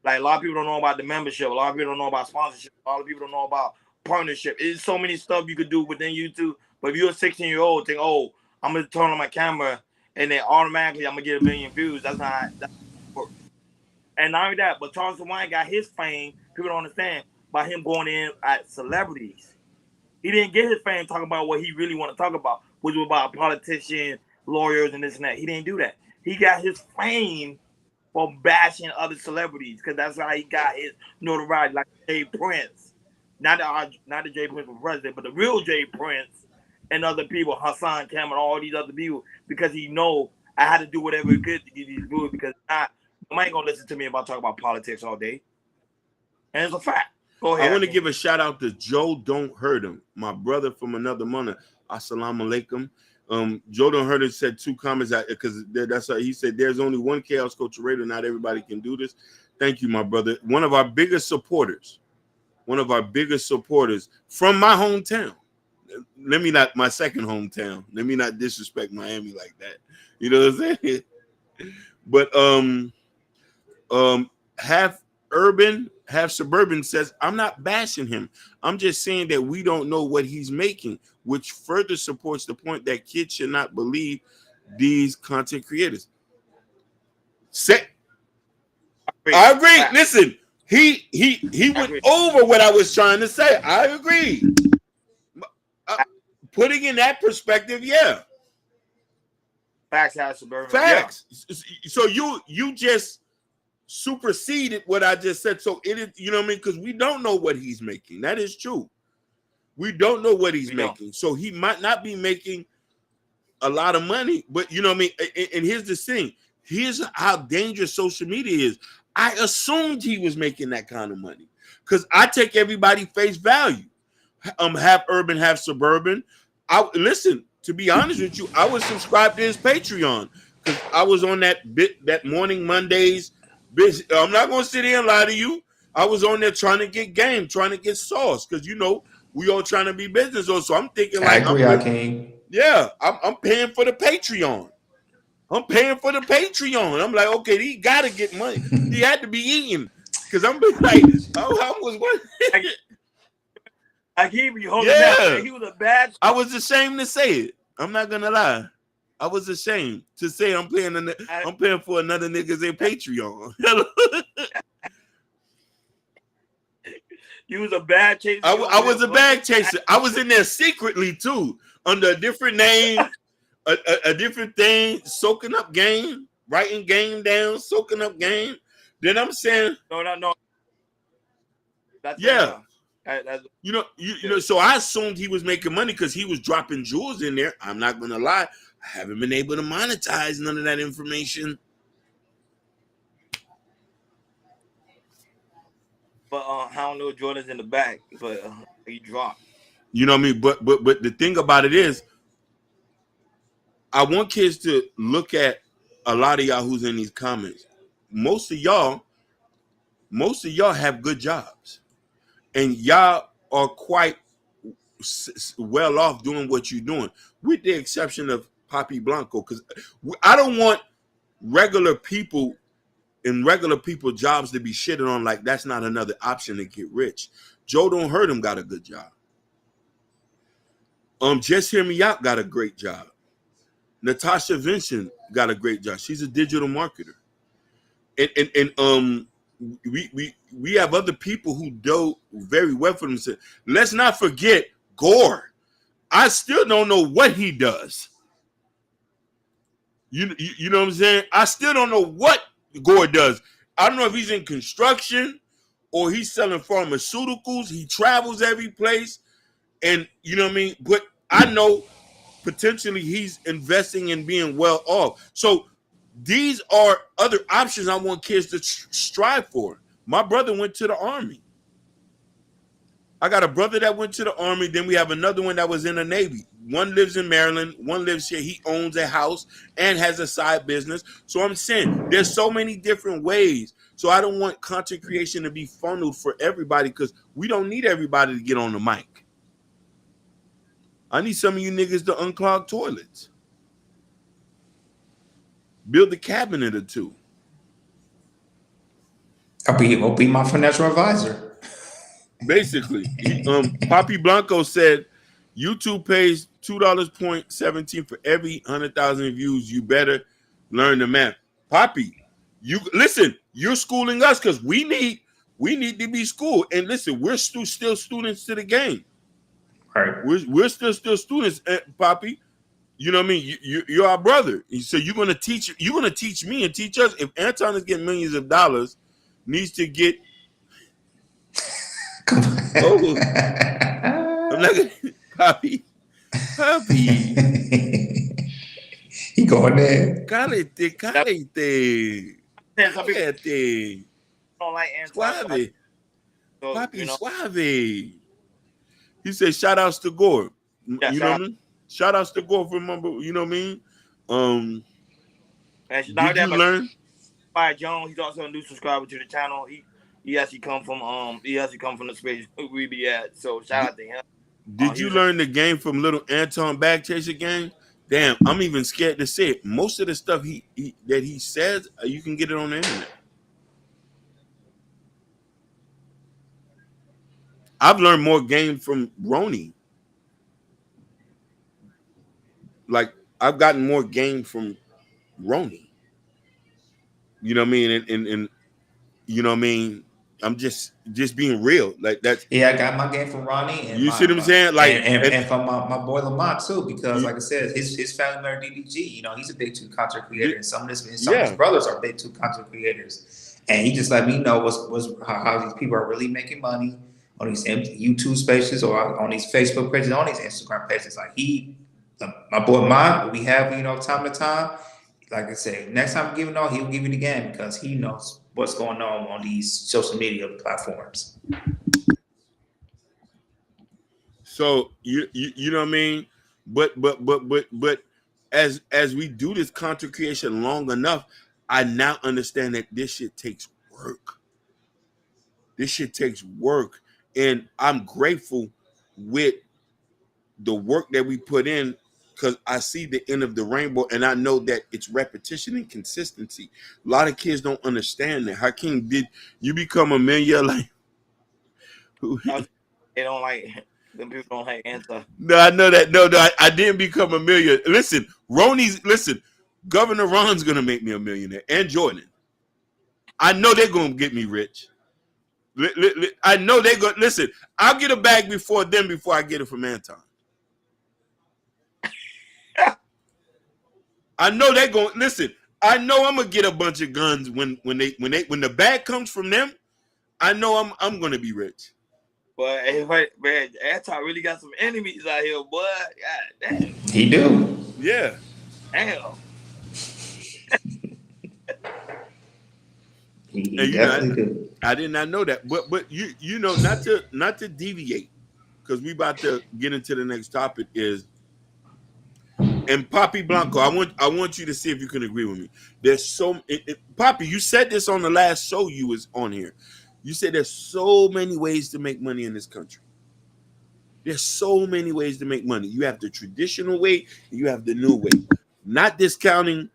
Like a lot of people don't know about the membership. A lot of people don't know about sponsorship. A lot of people don't know about partnership. It's so many stuff you could do within YouTube. But if you're a 16-year-old, think, oh, I'm gonna turn on my camera and then automatically I'm gonna get 1 million views. That's not work. And not only that, but Charles Wine got his fame. People don't understand by him going in at celebrities. He didn't get his fame talking about what he really want to talk about, which was about politicians, lawyers, and this and that. He didn't do that. He got his fame for bashing other celebrities because that's how he got his notoriety, like Jay Prince. Not the Jay Prince for president, but the real Jay Prince and other people, Hassan Cameron, all these other people, because he know I had to do whatever it could to get these views because I ain't gonna listen to me about talking about politics all day. And it's a fact. Go ahead. I want to give a shout out to Joe Don't Hurt Him, my brother from another mother. Assalamu alaikum. Joe Don't Hurt Him said 2 comments because that's how he said there's only one Chaos Culture Radio. Not everybody can do this. Thank you, my brother. One of our biggest supporters from my hometown. My second hometown. Let me not disrespect Miami like that. You know what I'm saying? But half urban, half suburban says, I'm not bashing him. I'm just saying that we don't know what he's making, which further supports the point that kids should not believe these content creators. I agree. Listen, he went over what I was trying to say. I agree. Putting in that perspective, yeah. Facts have suburban. Facts. Yeah. So you just superseded what I just said. So it is, you know what I mean? Because we don't know what he's making. That is true. We don't know what he's making. So he might not be making a lot of money, but you know what I mean? And here's the thing. Here's how dangerous social media is. I assumed he was making that kind of money because I take everybody face value. Half urban, half suburban. Listen, to be honest with you, I was subscribed to his Patreon because I was on that morning Mondays. I'm not gonna sit here and lie to you. I was on there trying to get game, trying to get sauce, because we all trying to be business owners. So I'm thinking I like agree, King. yeah, I'm paying for the Patreon. I'm paying for the Patreon. I'm like, okay, he gotta get money. He had to be eating. Cause I'm like, I was what? Like he be holding out, man. He was a bad. I was ashamed to say it. I'm not gonna lie. I was ashamed to say I'm paying for another nigga's Patreon. You was a bad chaser. I was a bag chaser. I was in there secretly too, under a different name, a different thing, soaking up game, writing game down, soaking up game. Then I'm saying, no. That's yeah. That's, So I assumed he was making money because he was dropping jewels in there. I'm not gonna lie, I haven't been able to monetize none of that information. But I don't know Jordan's in the back, but he dropped. You know what I mean? But the thing about it is, I want kids to look at a lot of y'all who's in these comments. Most of y'all have good jobs, and y'all are quite well off doing what you're doing, with the exception of Papi Blanco. Because I don't want regular people in regular people jobs to be shitted on like that's not another option to get rich. Joe Don't Hurt Him got a good job. Just Hear Me Out got a great job. Natasha Vincent got a great job. She's a digital marketer. And we have other people who do very well for themselves. Let's not forget Gore. I still don't know what he does. You know what I'm saying? I still don't know what Gore does. I don't know if he's in construction or he's selling pharmaceuticals. He travels every place, and you know what I mean? But I know potentially he's investing in being well off. So these are other options I want kids to strive for. My brother went to the Army. I got a brother that went to the Army. Then we have another one that was in the Navy. One lives in Maryland. One lives here. He owns a house and has a side business. So I'm saying there's so many different ways. So I don't want content creation to be funneled for everybody, because we don't need everybody to get on the mic. I need some of you niggas to unclog toilets. Build a cabinet or two. I'll be my financial advisor. Basically, Papi Blanco said YouTube pays $2.17 for every 100,000 views. You better learn the math. Papi, you listen. You're schooling us because we need to be schooled. And listen, we're still students to the game. Right. We're still students, Papi. You know what I mean? You're our brother. So you're gonna teach me and teach us. If Anton is getting millions of dollars, needs to get. Oh, I'm not gonna, Papi. He going there. Cállate. Don't like Anton. Suave. So, Papi, suave. He said, shout outs to Gore. Yeah, you know what I mean? Shout outs to Gore for remember, you know what I mean? Did you learn? By Jones, he's also a new subscriber to the channel. He actually come from the space we be at. So shout out to him. Did you learn the game from little Anton Bag Chaser game? Damn, I'm even scared to say it. Most of the stuff that he says, you can get it on the internet. I've learned more game from Roni. Like, I've gotten more game from Roni. You know what I mean? And you know what I mean? I'm just being real. Like, that's. Yeah, I got my game from Ronnie. And you see what I'm saying? Like, and from my boy Lamont too, because like I said, his family member DDG, you know, he's a big two content creator, and some of his brothers are big two content creators. And he just let me know how these people are really making money on these YouTube spaces or on these Facebook pages, on these Instagram pages. Like my boy Mont, we have, you know, time to time, like I said, next time I'm giving all, he'll give you the game because he knows what's going on these social media platforms. So you know what I mean? But as we do this content creation long enough, I now understand that this shit takes work. This shit takes work. And I'm grateful with the work that we put in because I see the end of the rainbow and I know that it's repetition and consistency. A lot of kids don't understand that. Hakeem, did you become a millionaire like They don't like them people don't like answer. No, I know that. No, I didn't become a millionaire. Listen, Governor Ron's gonna make me a millionaire, and Jordan. I know they're gonna get me rich. I know they're gonna listen. I'll get a bag before them before I get it from Anton. I know they're gonna listen. I know I'm gonna get a bunch of guns when the bag comes from them. I know I'm gonna be rich. But man, Anton really got some enemies out here, boy. God damn. He do. Yeah. Damn. He definitely do. I did not know that. But you know, not to deviate, because we about to get into the next topic is and Poppy Blanco, I want you to see if you can agree with me. There's Poppy, you said this on the last show you was on here. You said there's so many ways to make money in this country. There's so many ways to make money. You have the traditional way, and you have the new way. Not discounting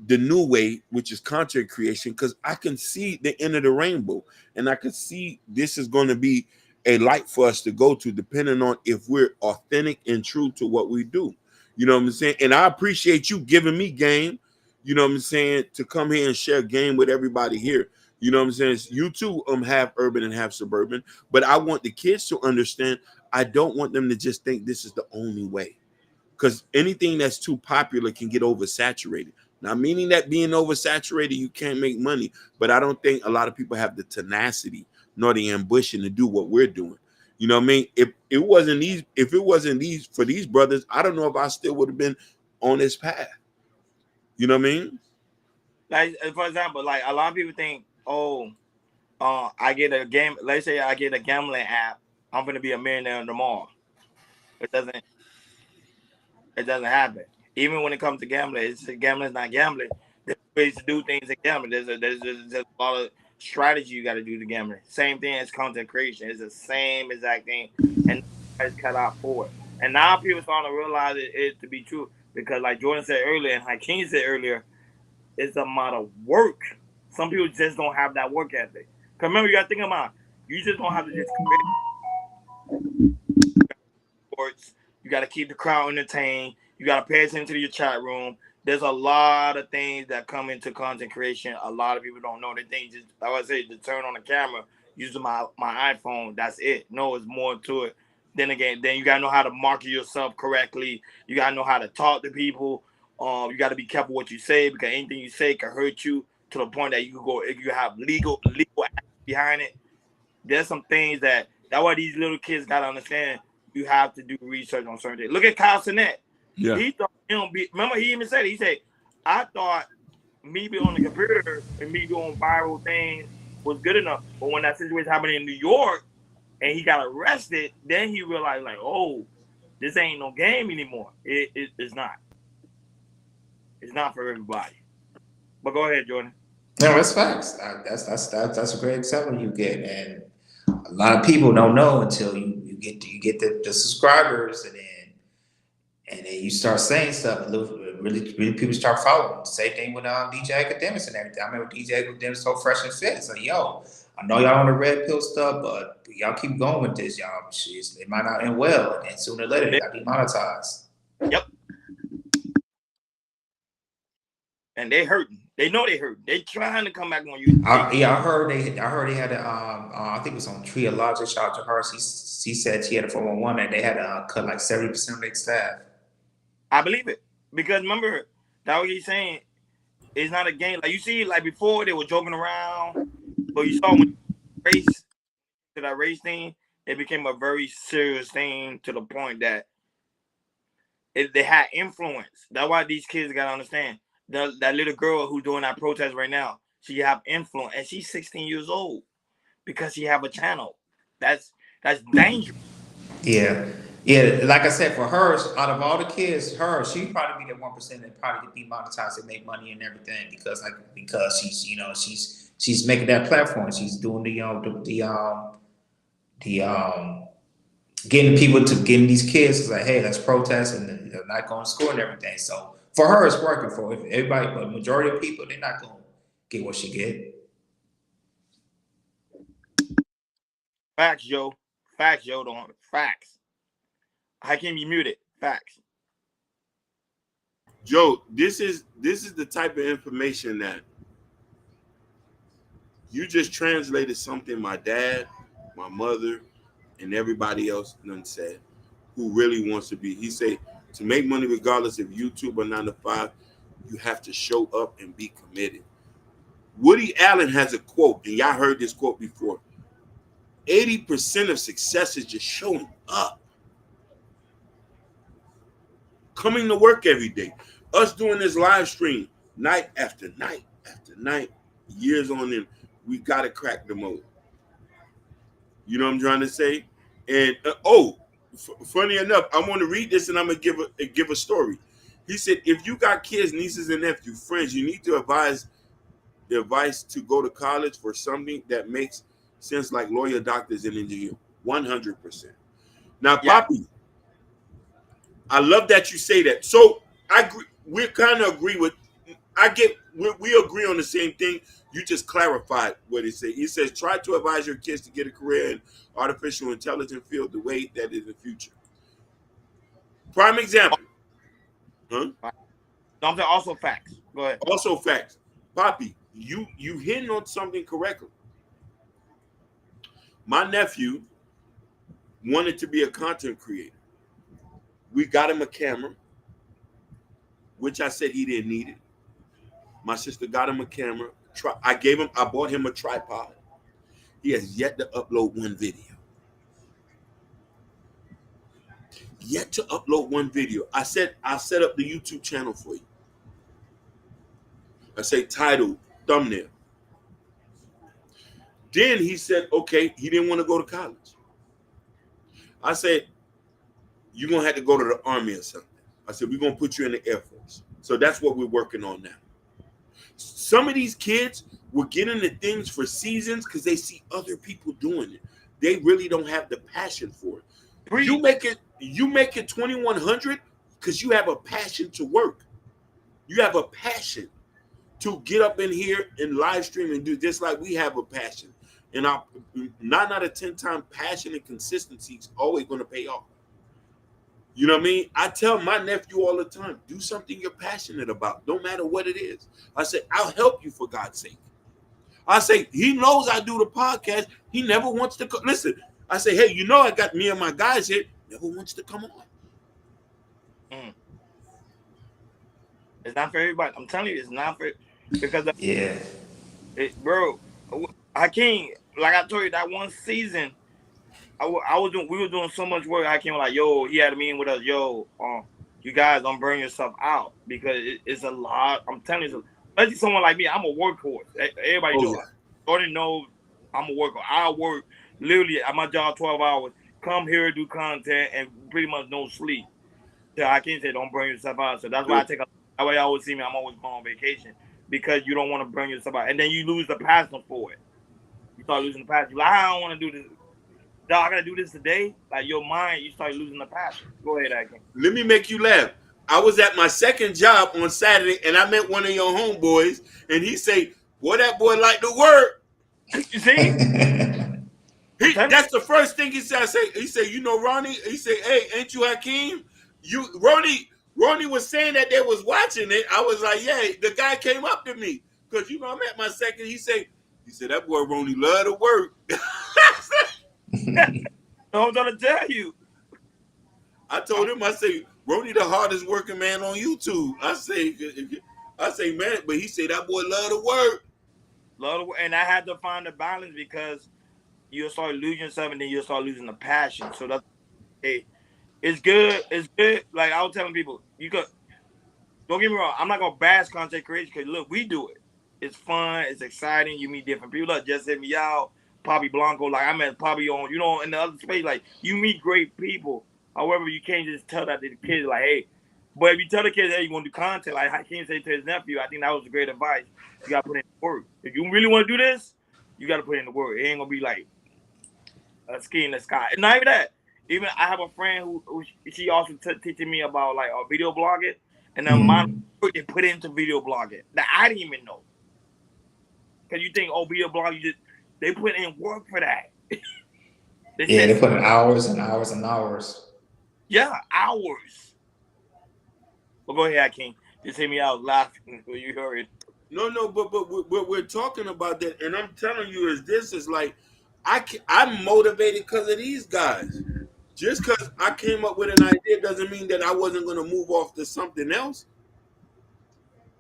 the new way, which is content creation, because I can see the end of the rainbow, and I can see this is going to be a light for us to go to, depending on if we're authentic and true to what we do. You know what I'm saying? And I appreciate you giving me game, you know what I'm saying, to come here and share game with everybody here. You know what I'm saying? You too have urban and have suburban, but I want the kids to understand. I don't want them to just think this is the only way, because anything that's too popular can get oversaturated. Now, meaning that being oversaturated, you can't make money, but I don't think a lot of people have the tenacity nor the ambition to do what we're doing. You know what I mean? If it wasn't these for these brothers, I don't know if I still would have been on this path. You know what I mean? Like for example, like a lot of people think, oh, I get a game. Let's say I get a gambling app. I'm gonna be a millionaire tomorrow. It doesn't. It doesn't happen. Even when it comes to gambling, gambling is not gambling. There's ways to do things in gambling. There's a lot of strategy you got to do to gambling. Same thing as content creation. It's the same exact thing, and it's cut out for it. And now people starting to realize it to be true because, like Jordan said earlier, and like King said earlier, it's a lot of work. Some people just don't have that work ethic. Cause remember, you got to think about you just don't have to just commit sports. You got to keep the crowd entertained. You got to pay attention to your chat room. There's a lot of things that come into content creation. A lot of people don't know. They think just, like I say, to turn on the camera using my iPhone. That's it. No, it's more to it. Then again, then you gotta know how to market yourself correctly. You gotta know how to talk to people. You got to be careful what you say because anything you say can hurt you to the point that you could go if you have legal behind it. There's some things that's why these little kids gotta understand. You have to do research on certain things. Look at Kyle Sinet. Yeah. He thought remember he even said it. He said, I thought me being on the computer and me doing viral things was good enough. But when that situation happened in New York and he got arrested, then he realized like, oh, this ain't no game anymore. It's not. It's not for everybody. But go ahead, Jordan. No, that's facts. That's a great example you get, and a lot of people don't know until you get the subscribers, and then you start saying stuff. And really people start following. Same thing with DJ Academics and everything. I remember DJ Academics so fresh and fit. So yo, I know y'all on the red pill stuff, but y'all keep going with this, y'all. It might not end well, and then sooner or later they got demonetized. Yep. And they hurting. They know they hurting. They trying to come back on you. I heard they had a I think it was on Triologic. Shout out to her. She said she had a 411 and they had to cut like 70% of their staff. I believe it because remember that what he's saying. It's not a game like you see. Like before, they were joking around, but you saw when race to that race thing, it became a very serious thing to the point that they had influence. That's why these kids gotta understand. that little girl who's doing that protest right now, she have influence, and she's 16 years old because she have a channel. That's dangerous. Yeah. Yeah, like I said, for her, out of all the kids, she probably be the 1% that probably could be monetized and make money and everything because she's she's making that platform. She's doing the getting people to getting these kids it's like, hey, let's protest and they're not going to school and everything. So for her, it's working. For everybody, but majority of people, they're not going to get what she get. Facts, Joe. Facts, Joe. Don't facts. How can you mute it? Facts. Joe, this is the type of information that you just translated something my dad, my mother, and everybody else done said who really wants to be. He say to make money regardless of YouTube or 9 to 5, you have to show up and be committed. Woody Allen has a quote, and y'all heard this quote before. 80% of success is just showing up, coming to work every day. Us doing this live stream night after night after night, years on end, we gotta crack the mode. You know what I'm trying to say? And funny enough, I want to read this, and I'm gonna give a story. He said, if you got kids, nieces, and nephews, friends, you need to advise the advice to go to college for something that makes sense, like lawyer, doctors, and engineer. 100%. Now, Yeah. Poppy, I love that you say that. So I agree. We kind of agree with. We agree on the same thing. You just clarified what he said. He says, try to advise your kids to get a career in artificial intelligence field the way that is the future. Prime example. Huh? Something also facts. Go ahead. Also facts. Poppy, you hitting on something correctly. My nephew wanted to be a content creator. We got him a camera, which I said he didn't need it. My sister got him a camera. I bought him a tripod. He has yet to upload one video. Yet to upload one video. I said, I'll set up the YouTube channel for you. I say title, thumbnail. Then he said, okay, he didn't want to go to college. I said, you're going to have to go to the Army or something. I said, we're going to put you in the Air Force. So that's what we're working on now. Some of these kids will get into things for seasons because they see other people doing it. They really don't have the passion for it. You make it 2100 because you have a passion to work. You have a passion to get up in here and live stream and do just like we have a passion. And our 9 out of 10 times passion and consistency is always going to pay off. You know what I mean? I tell my nephew all the time, do something you're passionate about, no matter what it is. I say, I'll help you for God's sake. I say, he knows I do the podcast. He never wants to listen. I say, hey, I got me and my guys here. Never wants to come on. It's not for everybody. I'm telling you, it's not for because Yeah. bro, Hakeem, like I told you, that one season, we were doing so much work. Hakeem was like, yo, he had a meeting with us, yo, you guys don't burn yourself out because it's a lot. I'm telling you, especially someone like me, I'm a workhorse. Everybody knows. Jordan knows I'm a workhorse. I work literally at my job 12 hours, come here, do content, and pretty much no sleep. So I can't say don't burn yourself out. So that's why that way you always see me, I'm always going on vacation because you don't want to burn yourself out. And then you lose the passion for it. You start losing the passion. You're like, I don't want to do this. Dog, I got to do this today. Like your mind, you start losing the passion. Go ahead, Akin. Let me make you laugh. I was at my second job on Saturday, and I met one of your homeboys, and he say, boy, that boy like to work. You see? That's the first thing he said. He said, Ronnie, he said, hey, ain't you Hakeem? Ronnie was saying that they was watching it. I was like, yeah, the guy came up to me. Because, I'm at my second. He said, that boy Ronnie love to work. I'm going to tell you. I told him, I say, Ronnie the hardest working man on YouTube. I say, man, but he said that boy love to work. And I had to find the balance because you'll start losing yourself and then you'll start losing the passion. So that's it's good. It's good. Like I was telling people, Don't get me wrong. I'm not gonna bash content creation because look, we do it. It's fun. It's exciting. You meet different people. Look, just hit me out. Poppy Blanco, like I met Poppy on, in the other space, like you meet great people. However, you can't just tell that to the kids, like, hey. But if you tell the kids, hey, you want to do content, like I can't say to his nephew, I think that was a great advice. You got to put in the work. If you really want to do this, you got to put in the work. It ain't gonna be like a ski in the sky. And not even that. Even I have a friend who she also teaching me about like video blogging and the amount of work they put into video blogging that I didn't even know. Cause you think video blogging, they put in work for that. They put in hours and hours and hours. Yeah, hours. Well, go ahead, King. Just hear me out laughing when you heard it. No, but we're talking about that, and I'm telling you, this is like I'm motivated because of these guys. Just because I came up with an idea doesn't mean that I wasn't going to move off to something else.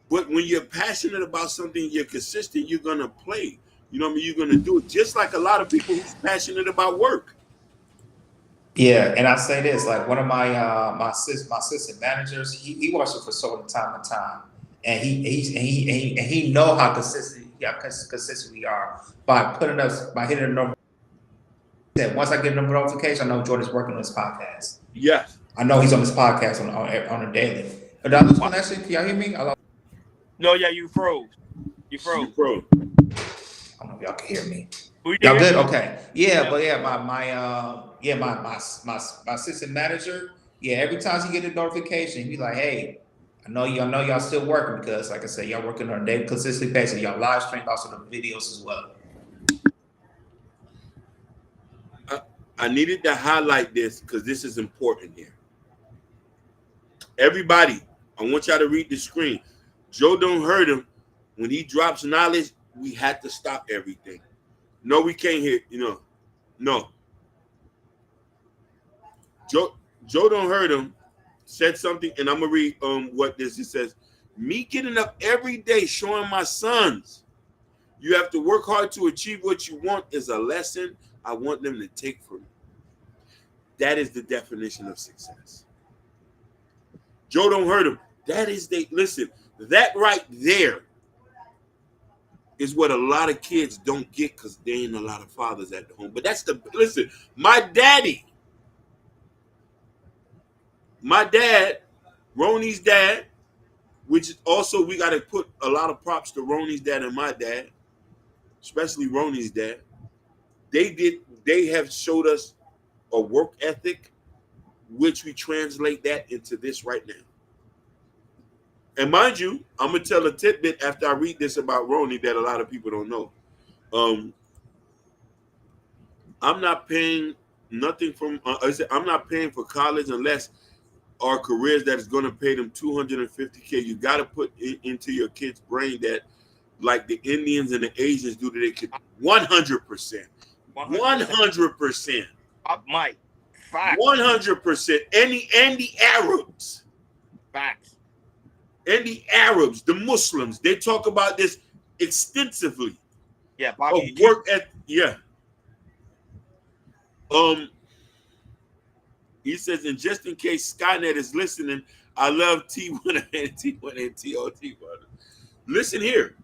But when you're passionate about something, you're consistent, you're going to play. You know what I mean? You're going to do it. Just like a lot of people who's passionate about work. Yeah, and I say this, like one of my assistant managers, he works with for so time to time, and he know how consistent we are by hitting a number. That once I get a notification, I know Jordan's working on this podcast. Yes, I know he's on this podcast on a daily. Did I lose connection? Can y'all hear me? No, yeah, you froze. You froze. I don't know if y'all can hear me. Y'all good? Okay. Yeah, but yeah, my assistant manager. Yeah, every time he get a notification, he be like, "Hey, I know y'all still working because, like I said, y'all working on a daily consistent basis. Y'all live stream also the videos as well." I needed to highlight this because this is important here. Everybody, I want y'all to read the screen. Joe don't hurt him. When he drops knowledge, we had to stop everything. No, we can't hear, no. Joe don't hurt him said something, and I'm gonna read what this. It says, me getting up every day showing my sons you have to work hard to achieve what you want is a lesson I want them to take from me. That is the definition of success. Joe don't hurt him. Listen, that right there is what a lot of kids don't get because there ain't a lot of fathers at the home. But listen, my dad, Ronnie's dad, which is also, we got to put a lot of props to Ronnie's dad and my dad, especially Ronnie's dad. They have showed us a work ethic, which we translate that into this right now. And mind you, I'm gonna tell a tidbit after I read this about Ronnie that a lot of people don't know. I'm not paying nothing from. I'm not paying for college unless our careers that is going to pay them $250K. You got to put into your kid's brain that, like the Indians and the Asians do, that they could 100%. 100%. Mike. Facts. 100%. And the Arabs. Facts. And the Arabs, the Muslims, they talk about this extensively. Yeah, Bobby. Work at He says, and just in case Skynet is listening, I love T1 and T1 and TOT. Listen here.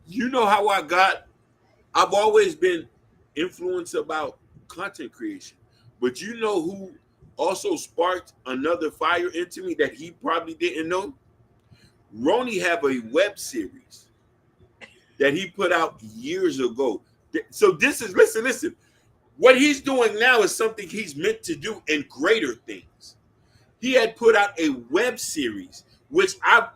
You know how I've always been influenced about content creation. But you know who also sparked another fire into me that he probably didn't know? Ronnie have a web series that he put out years ago. So this is, listen. What he's doing now is something he's meant to do in greater things. He had put out a web series, which I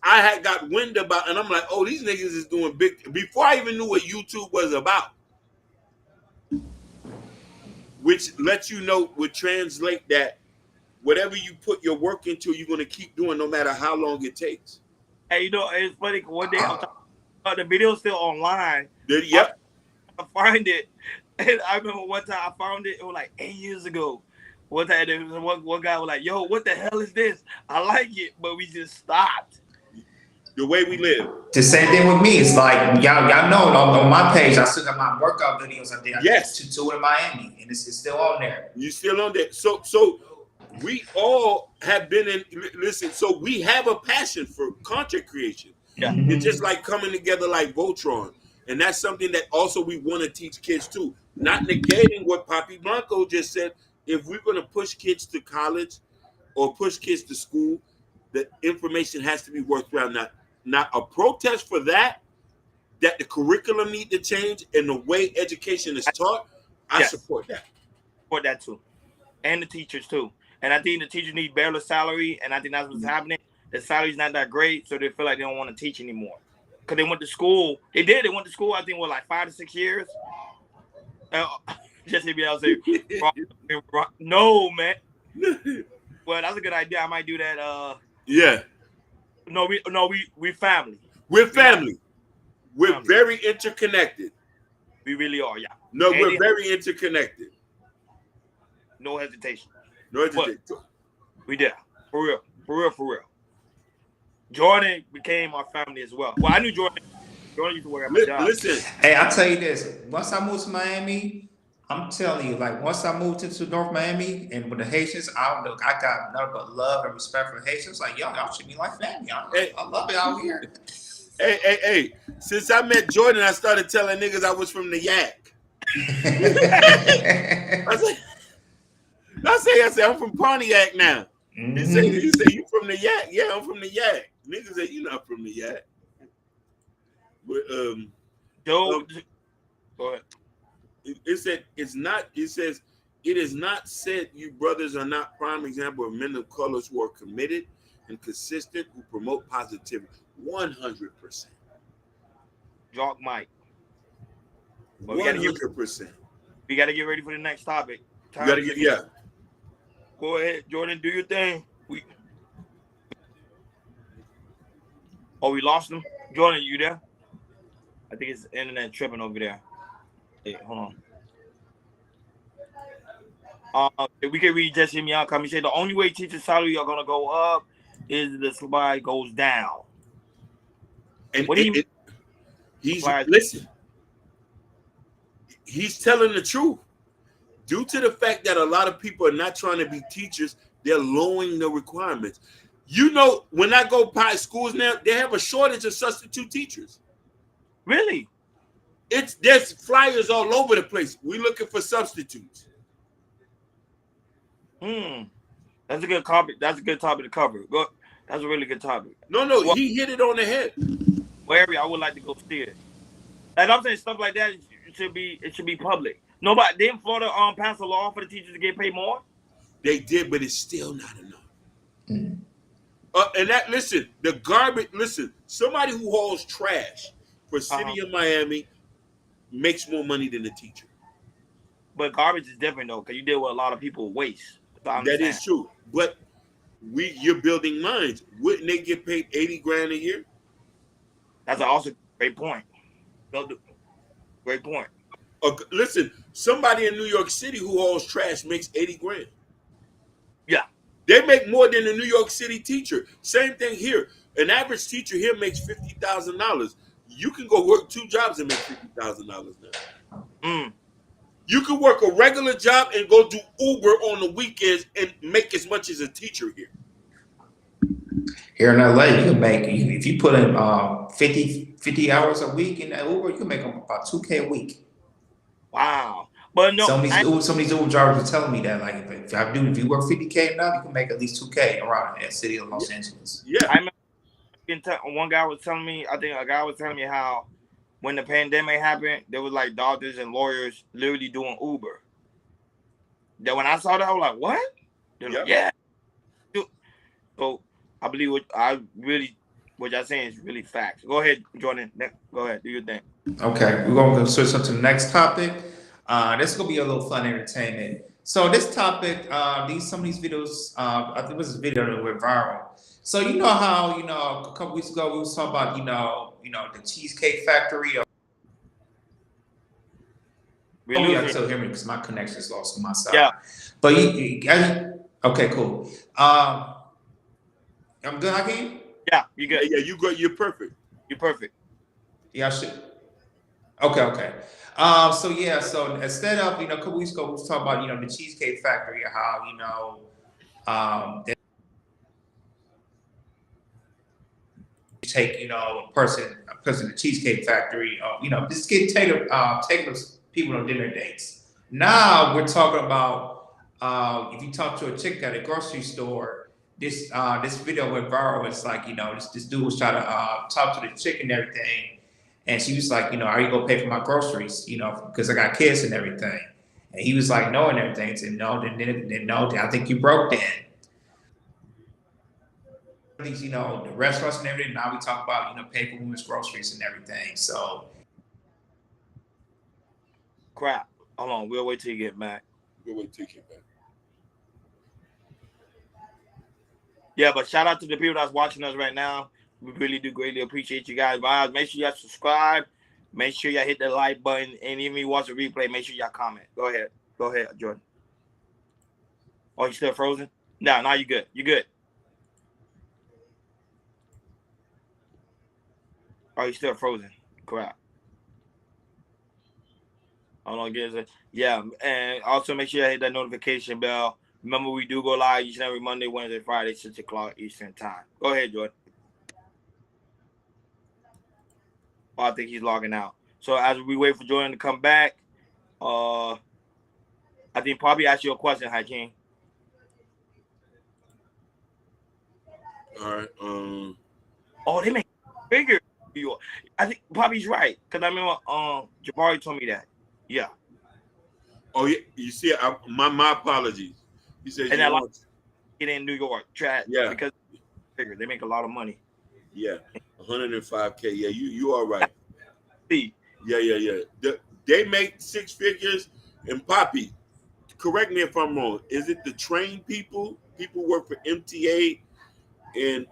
had got wind about, and I'm like, oh, these niggas is doing big. Before I even knew what YouTube was about, which lets you know, would translate that whatever you put your work into, you're going to keep doing no matter how long it takes. Hey, it's funny. One day I'm talking about the video's still online. Yep. I find it. And I remember one time I found it. It was like 8 years ago. One time, one guy was like, "Yo, what the hell is this? I like it," but we just stopped. The way we live. The same thing with me. It's like y'all know on my page, I still got my workout videos up there. Yes. To in Miami, and it's still on there. You still on there? So we all have been in. Listen, so we have a passion for content creation. Yeah. It's just like coming together like Voltron. And that's something that also we want to teach kids too. Not negating what Papi Blanco just said. If we're going to push kids to college or push kids to school, the information has to be worthwhile. Not a protest for that the curriculum need to change and the way education is taught. I Yes. support that. Support that too. And the teachers too. And I think the teachers need better salary, and I think that's what's happening. The salary's not that great, so they feel like they don't want to teach anymore. Because they went to school. They went to school, I think, like 5 to 6 years. Just to be able to say, no, man. Well, that's a good idea. I might do that. Yeah. No, we family. We're family. We're very interconnected. We really are, yeah. No, we're very interconnected. No hesitation. No hesitation. We did. For real. Jordan became our family as well. Well, I knew Jordan. Jordan used to work at my job. Listen. Hey, I'll tell you this. Once I moved to Miami, I'm telling you, like once I moved into North Miami and with the Haitians, I got nothing but love and respect for the Haitians. Like, y'all should be like family. I love it out here. Hey. Since I met Jordan, I started telling niggas I was from the Yak. I say I'm from Pontiac now. You say you from the Yak? Yeah, I'm from the Yak. Niggas say you not from the Yak. But Go ahead. It says it is not said you brothers are not prime example of men of colors who are committed and consistent, who promote positivity. 100%. Jock Mike. 100%. We gotta get ready for the next topic. Yeah. Go ahead, Jordan. Do your thing. We lost him. Jordan, you there? I think it's internet tripping over there. Hey, hold on. We can read Jesse Young come. He said the only way teacher salary are gonna go up is the supply goes down. And what do you mean? Listen. He's telling the truth. Due to the fact that a lot of people are not trying to be teachers, they're lowering the requirements. You know, when I go by schools now, they have a shortage of substitute teachers. Really? There's flyers all over the place. We're looking for substitutes. That's a good topic. That's a good topic to cover. That's a really good topic. No, he hit it on the head. Well, area I would like to go see it. And I'm saying stuff like that. It should be public. Nobody didn't Florida pass a law for the teachers to get paid more? They did, but it's still not enough. And that the garbage. Listen, somebody who hauls trash for city of Miami makes more money than a teacher. But garbage is different though, because you deal with a lot of people waste. That is true. But you're building mines. Wouldn't they get paid $80,000 a year? That's also a great point. Great point. Listen, somebody in New York City who hauls trash makes $80,000. Yeah. They make more than a New York City teacher. Same thing here. An average teacher here makes $50,000. You can go work 2 jobs and make $50,000 now. You can work a regular job and go do Uber on the weekends and make as much as a teacher here. Here in LA, you can make, if you put in 50 hours a week in that Uber, you can make about $2,000 a week. Wow. But no, some of these Uber drivers are telling me that, like, if you work $50,000 enough, you can make at least $2,000 around the city of Los Angeles. Yeah. I remember one guy was telling me, I think a guy was telling me how when the pandemic happened, there was like doctors and lawyers literally doing Uber. That when I saw that, I was like, what? They're like, yeah. So I believe what y'all saying is really facts. Go ahead, Jordan. Go ahead, do your thing. Okay, we're gonna switch up to the next topic. This is gonna be a little fun entertainment. So this topic, some of these videos, I think it was a video that went viral. So you know how a couple weeks ago we was talking about the Cheesecake Factory. Y'all still hear me because my connection is lost on my side. Yeah. But okay, cool. I'm good, Hakeem? Yeah, you good. Yeah, you good. You're perfect. You're perfect. Yeah, I should. Okay. So instead of a couple weeks ago we was talking about the Cheesecake Factory, how They take a person to Cheesecake Factory, just get take those people on dinner dates. Now we're talking about if you talk to a chick at a grocery store. This video went viral. It's like this dude was trying to talk to the chick and everything, and she was like, are you gonna pay for my groceries? Because I got kids and everything. And he was like, no, and everything. He said, no, then no, I think you broke then. These, the restaurants and everything. Now we talk about, pay for women's groceries and everything. So Crap. Hold on. We'll wait till you get back. Yeah, but shout out to the people that's watching us right now. We really do greatly appreciate you guys. Make sure y'all subscribe. Make sure y'all hit the like button. And even if you watch the replay, make sure y'all comment. Go ahead, Jordan. Oh, you still frozen? No, now you good. You good. Oh, you still frozen. Crap. Hold on, get it. Yeah, and also make sure you hit that notification bell. Remember, we do go live each and every Monday, Wednesday, Friday, 6 o'clock Eastern time. Go ahead, Jordan. Oh, I think he's logging out. So as we wait for Jordan to come back, I think probably ask you a question, Hakeem. All right. Oh, they make it bigger. I think Bobby's right because I remember Jabari told me that. Yeah. Oh yeah, you see, my apologies. He said and you get in New York, yeah, because bigger. They make a lot of money. Yeah, 105K. Yeah, you are right. See. Yeah. They make 6 figures. And Poppy, correct me if I'm wrong. Is it the trained people? People work for MTA, and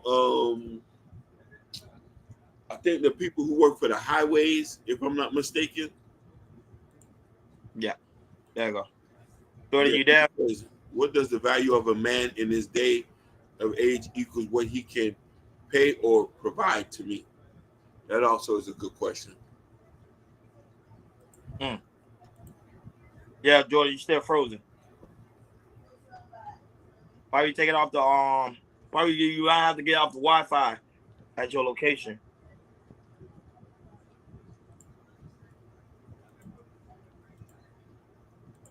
I think the people who work for the highways, if I'm not mistaken. Yeah, there you go. Jordan, you there? What does the value of a man in his day of age equals what he can pay or provide to me? That also is a good question. Yeah, Jordan, you still frozen. Probably take it off the Probably you have to get off the Wi-Fi at your location.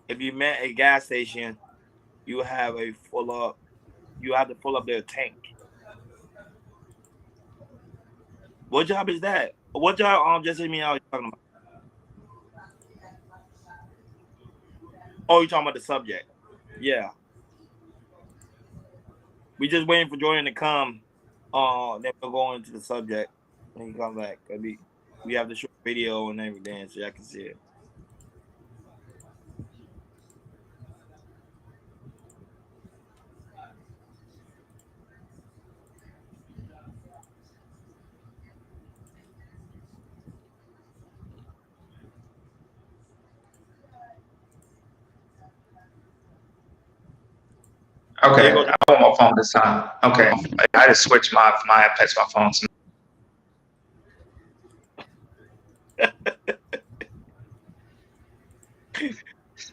If you met a gas station, you have to fill up their tank. What job is that? What job just hit me out talking about? Oh, you're talking about the subject. Yeah. We just waiting for Jordan to come. Then we'll go into the subject when he comes back. We have the short video and everything, so y'all can see it. Okay, I'm on my phone this time. Okay, I just switched my iPad to my phone.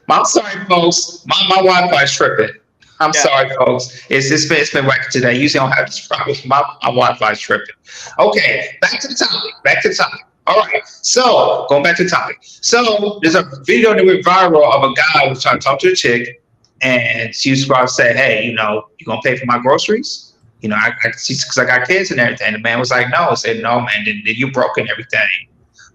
I'm sorry, folks. My Wi-Fi's tripping. I'm sorry, folks. It's been wacky today. Usually I don't have this problem. My Wi-Fi's tripping. Okay, back to the topic. All right. So going back to the topic. So there's a video that went viral of a guy who was trying to talk to a chick, and she was about to say, "Hey, you gonna pay for my groceries? Because I got kids and everything." And the man was like, "No." I said, "No, man. Then you broke and everything."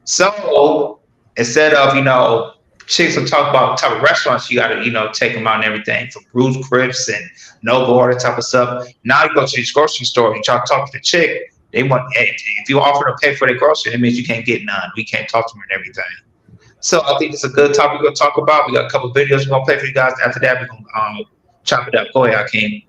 So instead of chicks will talk about the type of restaurants you got to, take them out and everything from Ruth Crips and Noble, all that type of stuff. Now you go to these grocery stores, you try to talk to the chick. They want, hey, if you offer to pay for their groceries, it means you can't get none. We can't talk to them and everything. So I think it's a good topic we're going to talk about. We got a couple of videos we're going to play for you guys. After that, we're going to chop it up. Go ahead, Hakeem.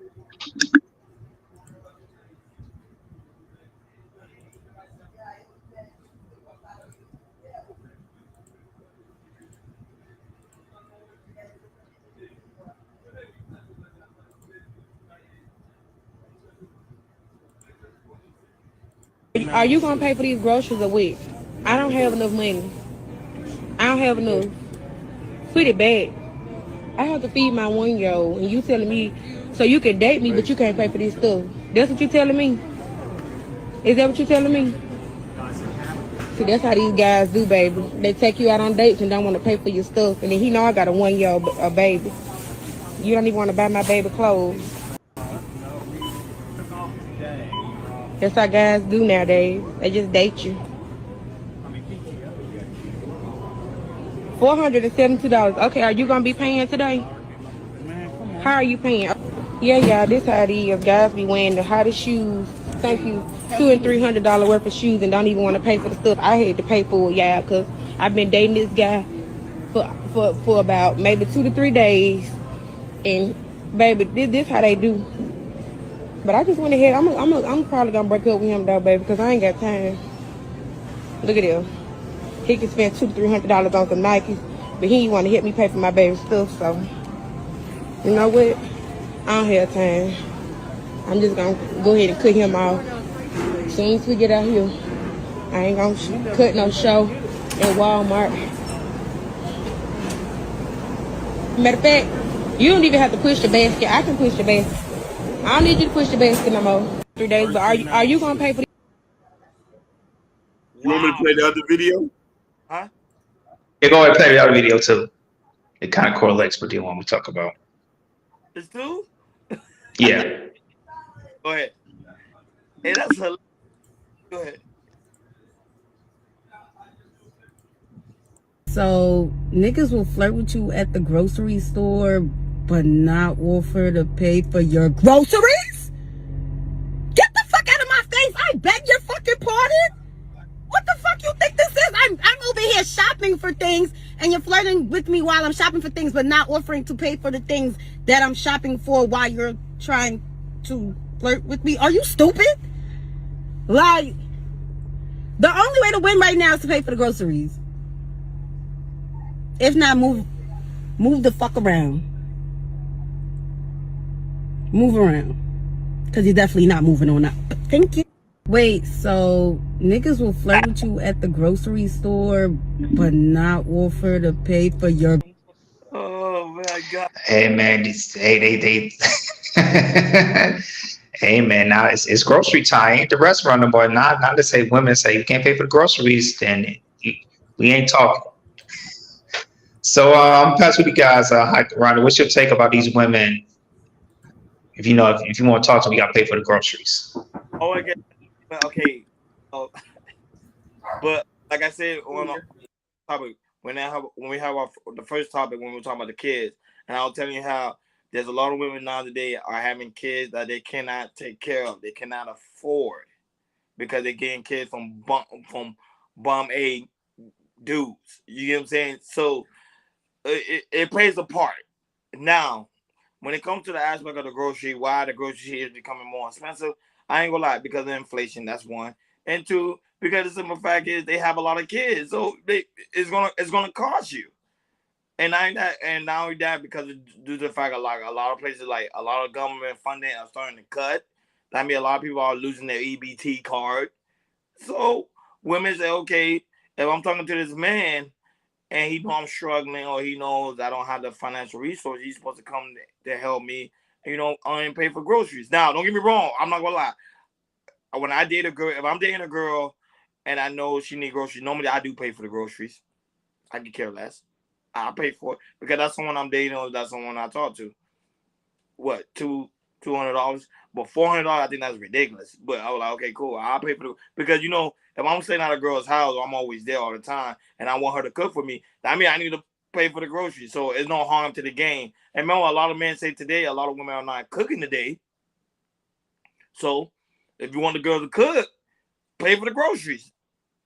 Are you gonna pay for these groceries a week? I don't have enough money. I don't have enough. Put it back. I have to feed my 1-year-old, and you telling me So you can date me, but you can't pay for this stuff. That's what you telling me? Is that what you telling me? See, that's how these guys do, baby. They take you out on dates and don't want to pay for your stuff. And then he know I got a 1-year-old baby. You don't even want to buy my baby clothes. That's how guys do nowadays. They just date you. $472. Okay, are you gonna be paying today? How are you paying? Yeah, this how it is. Guys be wearing the hottest shoes. Thank you. $200 and $300 worth of shoes and don't even want to pay for the stuff I had to pay for, yeah, because I've been dating this guy for about maybe 2 to 3 days. And baby, this how they do. But I just went ahead. I'm probably gonna break up with him though, baby, because I ain't got time. Look at him. He can spend $200 to $300 on some Nikes, but he ain't want to help me pay for my baby stuff. So you know what? I don't have time. I'm just gonna go ahead and cut him off. As soon as we get out here, I ain't gonna cut no show in Walmart. Matter of fact, you don't even have to push the basket. I can push the basket. I don't need you to push the basket no more. 3 days, but are you gonna pay for? You want me to play the other video? Huh? Yeah, go ahead and play the other video too. It kind of correlates with the one we talk about. It's two? Yeah. Go ahead. Hey, that's hilarious. Go ahead. So niggas will flirt with you at the grocery store, but not offer to pay for your groceries? Get the fuck out of my face! I beg your fucking pardon. What the fuck you think this is? I'm over here shopping for things, and you're flirting with me while I'm shopping for things, but not offering to pay for the things that I'm shopping for while you're trying to flirt with me. Are you stupid? Like, the only way to win right now is to pay for the groceries. If not, move the fuck around. Move around. Because you're definitely not moving on up. Thank you. Wait, so niggas will flirt with you at the grocery store, but not offer to pay for your... Oh my God. Hey man, they hey man, now it's grocery time. Ain't the restaurant no more. Not to say women say you can't pay for the groceries, then we ain't talking. So I'm passing with you guys, Rhonda. What's your take about these women? If you know, if you want to talk to me, you got to pay for the groceries. Oh, I get. Okay. Oh, but like I said on the topic, when we have the first topic when we were talking about the kids, and I was telling you how there's a lot of women now today are having kids that they cannot take care of, they cannot afford because they're getting kids from bum A dudes. You get what I'm saying? So it plays a part. Now, when it comes to the aspect of the grocery, why the grocery is becoming more expensive, I ain't gonna lie, because of inflation, that's one. And two, because the simple fact is they have a lot of kids. So it's gonna cost you. And not only that, because due to the fact a lot of places, like a lot of government funding are starting to cut. That means a lot of people are losing their EBT card. So women say, okay, if I'm talking to this man and he know I'm struggling or he knows I don't have the financial resources, he's supposed to come to help me, and pay for groceries. Now, don't get me wrong, I'm not gonna lie. When I date a girl, if I'm dating a girl and I know she need groceries, normally I do pay for the groceries. I could care less. I pay for it because that's someone I'm dating or that's someone I talk to. What, $200? But $400, I think that's ridiculous. But I was like, okay, cool. I'll pay for the because if I'm staying at a girl's house, I'm always there all the time, and I want her to cook for me. I mean, I need to pay for the groceries, so it's no harm to the game. And remember, a lot of men say today, a lot of women are not cooking today. So if you want the girl to cook, pay for the groceries.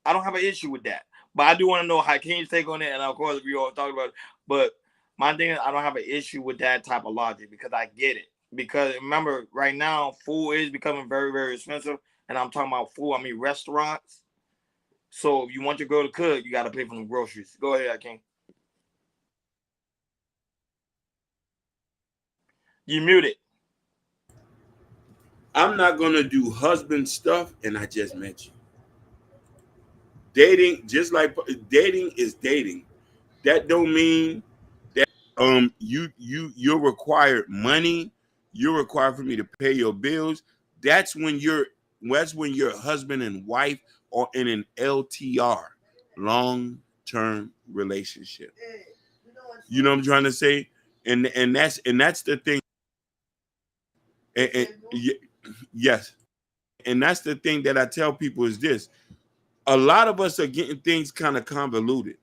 I don't have an issue with that. But I do want to know how can you take on it, and of course we all talk about it. But my thing is I don't have an issue with that type of logic because I get it. Because remember, right now food is becoming very, very expensive, and I'm talking about food. I mean restaurants. So if you want your girl to cook, you got to pay for the groceries. Go ahead, King. You muted. I'm not gonna do husband stuff, and I just met you. Dating, just like dating is dating. That don't mean that you're required money you're required for me to pay your bills. That's when you're husband and wife are in an LTR, long-term relationship. You know what I'm trying to say? And that's the thing. Yes. And that's the thing that I tell people is this. A lot of us are getting things kind of convoluted.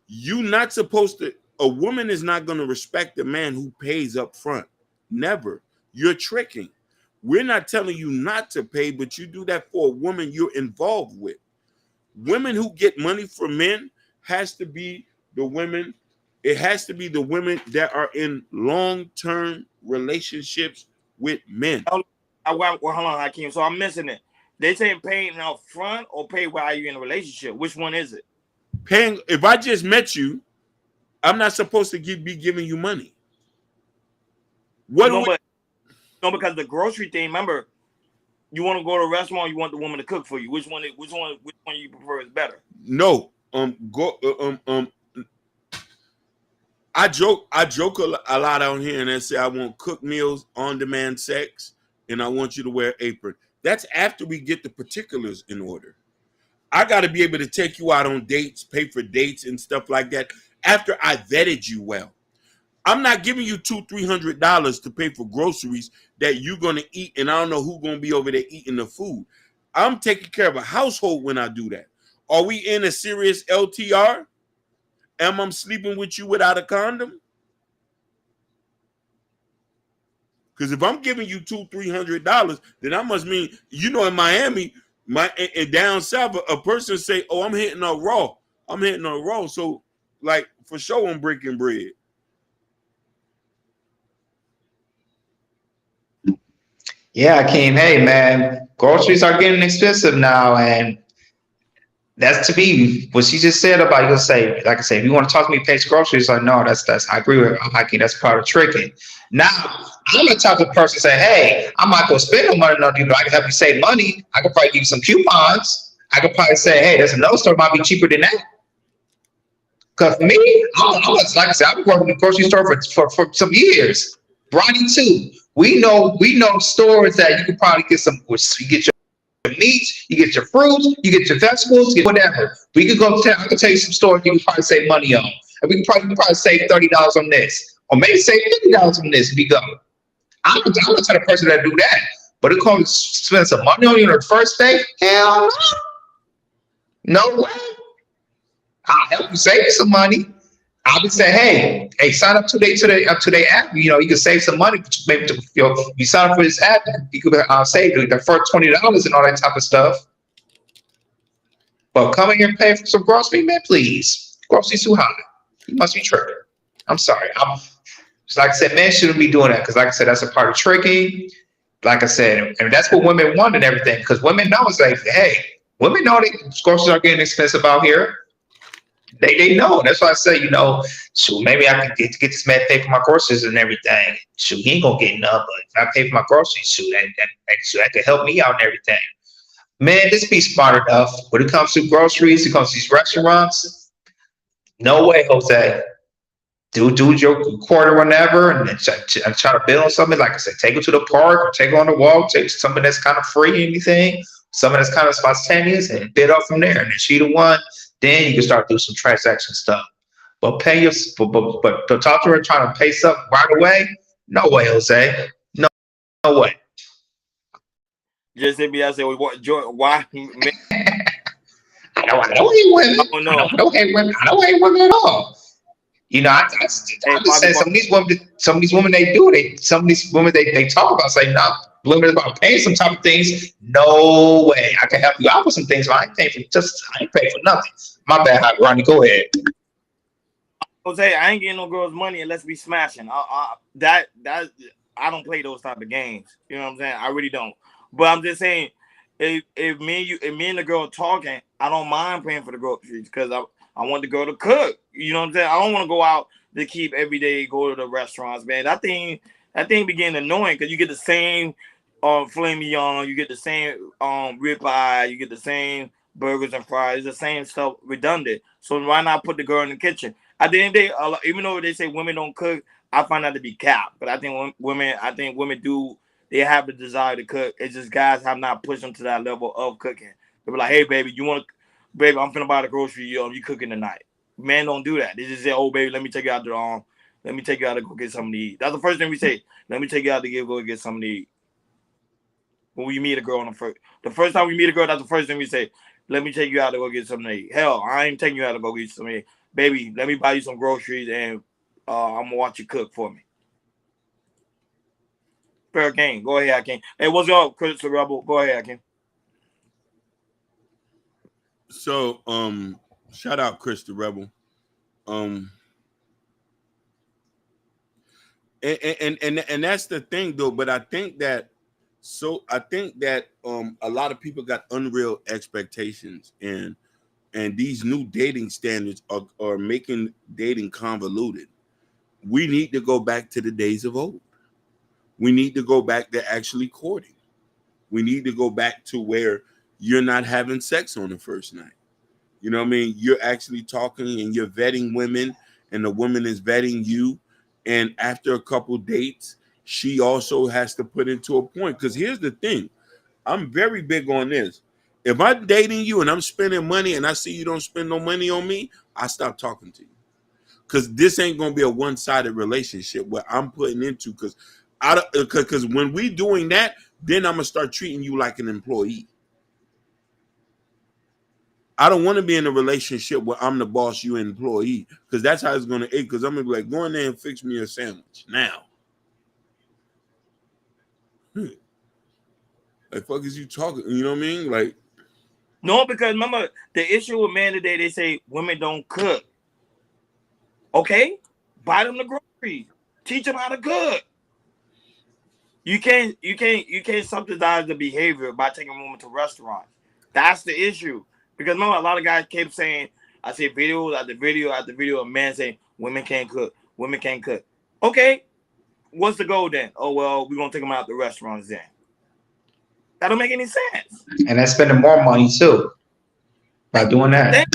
You not supposed to, a woman is not going to respect a man who pays up front. Never. You're tricking. We're not telling you not to pay, but you do that for a woman you're involved with. Women who get money from men has to be the women. It has to be the women that are in long-term relationships with men. Well, hold on, Hakeem. So I'm missing it. They saying paying out front or pay while you're in a relationship. Which one is it? Paying. If I just met you, I'm not supposed to be giving you money. What? No, because the grocery thing. Remember, you want to go to a restaurant. You want the woman to cook for you. Which one you prefer is better? No. I joke a lot out here and I say I want cooked meals, on-demand sex, and I want you to wear an apron. That's after we get the particulars in order. I got to be able to take you out on dates, pay for dates and stuff like that after I vetted you well. I'm not giving you $200-$300 to pay for groceries that you're going to eat, and I don't know who's going to be over there eating the food. I'm taking care of a household when I do that. Are we in a serious LTR? Am I sleeping with you without a condom? Because if I'm giving you $200-$300, then I must mean, in Miami, and down south, a person say, "Oh, I'm hitting a raw. I'm hitting a raw." So, like, for sure, I'm breaking bread. Yeah, Akeem. Hey, man, groceries are getting expensive now, and that's to me what she just said about you'll say, like I said, if you want to talk to me, pay groceries, like no, that's I agree with Hakeem. That's part of tricking. Now I'm gonna talk to the person and say, hey, I'm not gonna spend no money on you, but I can help you save money. I can probably give you some coupons. I could probably say, hey, there's another store might be cheaper than that. Because for me, like I said, I've been working in the grocery store for some years. Bronny too. We know stores that you can probably get you get your meats, you get your fruits, you get your vegetables, you get whatever. We could go I can tell you some stores you can probably save money on. And we can probably save $30 on this. Or maybe save $50 on this if we go. I'm not the type of person that do that. But it comes spend some money on you on the first day? Hell no. No way. I'll help you save some money. I'll be saying, hey, sign up today app. You can save some money. Maybe you sign up for this app, you could save the first $20 and all that type of stuff. But come in here and pay for some groceries, man, please. Groceries too high. You must be tripping. I'm sorry. Like I said, men shouldn't be doing that because, like I said, that's a part of tricking. Like I said, and that's what women want and everything. Because women know it's like, hey, women know groceries are getting expensive out here. They know. That's why I say, shoot, maybe I can get this man pay for my groceries and everything. Shoot, he ain't gonna get none, but if I pay for my groceries, shoot, that could help me out and everything. Man, just be smart enough. When it comes to groceries, it comes to these restaurants. No way, Jose. Do your quarter whenever and try to build something. Like I said, take it to the park or take it on the walk, take something that's kind of free, anything, something that's kind of spontaneous, and bid up from there. And then she the one. Then you can start doing some transaction stuff. But but to talk to her trying to pay something right away, no way, Jose. No way. Just hit me. I said, why? I don't hate women. Oh, no. I don't hate women. I don't hate women at all. I just say some of these women they do it. Some of these women they talk about say women about paying some type of things. No way. I can help you out with some things, but I ain't paying for nothing. My bad, Ronnie. Go ahead. Jose, I ain't getting no girls' money unless we smashing. I don't play those type of games. You know what I'm saying? I really don't. But I'm just saying, if me and the girl talking, I don't mind paying for the groceries because I want the girl to cook. You know what I'm saying? I don't want to go out to keep every day go to the restaurants, man. That thing be getting annoying because you get the same filet mignon, you get the same ribeye, you get the same burgers and fries, the same stuff redundant. So why not put the girl in the kitchen? At the end of the day, even though they say women don't cook, I find that to be cap. But I think women do. They have the desire to cook. It's just guys have not pushed them to that level of cooking. They be like, "Hey, baby, you want to, baby? I'm finna buy the grocery. You cooking tonight?" Men don't do that. They just say, "Oh, baby, let me take you out to let me take you out to go get something to eat." That's the first thing we say. Let me take you out to go get something to eat. When we meet a girl on the first time we meet a girl, that's the first thing we say. Let me take you out to go get something to eat. Hell, I ain't taking you out to go get something to eat. Baby, let me buy you some groceries and I'm gonna watch you cook for me. Fair game. Go ahead, Hakeem. Hey, what's up, Chris the Rebel? Go ahead, Hakeem. So, shout out Chris the Rebel. And that's the thing though. But I think that a lot of people got unreal expectations, and these new dating standards are making dating convoluted. We need to go back to the days of old. We need to go back to actually courting. We need to go back to where you're not having sex on the first night. You know what I mean? You're actually talking and you're vetting women, and the woman is vetting you. And after a couple dates, she also has to put into a point. Because here's the thing, I'm very big on this. If I'm dating you and I'm spending money and I see you don't spend no money on me, I stop talking to you. Because this ain't gonna be a one-sided relationship where I'm putting into. Because when we doing that, then I'm gonna start treating you like an employee. I don't want to be in a relationship where I'm the boss, you an employee, because that's how it's gonna end. Because I'm gonna be like, go in there and fix me a sandwich now. Like, fuck is you talking? You know what I mean? Like, no, because remember the issue with men today, they say women don't cook. Okay, buy them the groceries, teach them how to cook. You can't subsidize the behavior by taking women to restaurants. That's the issue. Because remember, a lot of guys kept saying, I see video after video after video of men saying women can't cook, women can't cook. Okay, what's the goal then? Oh well, we're gonna take them out to restaurants then. That don't make any sense. And they're spending more money too by doing that.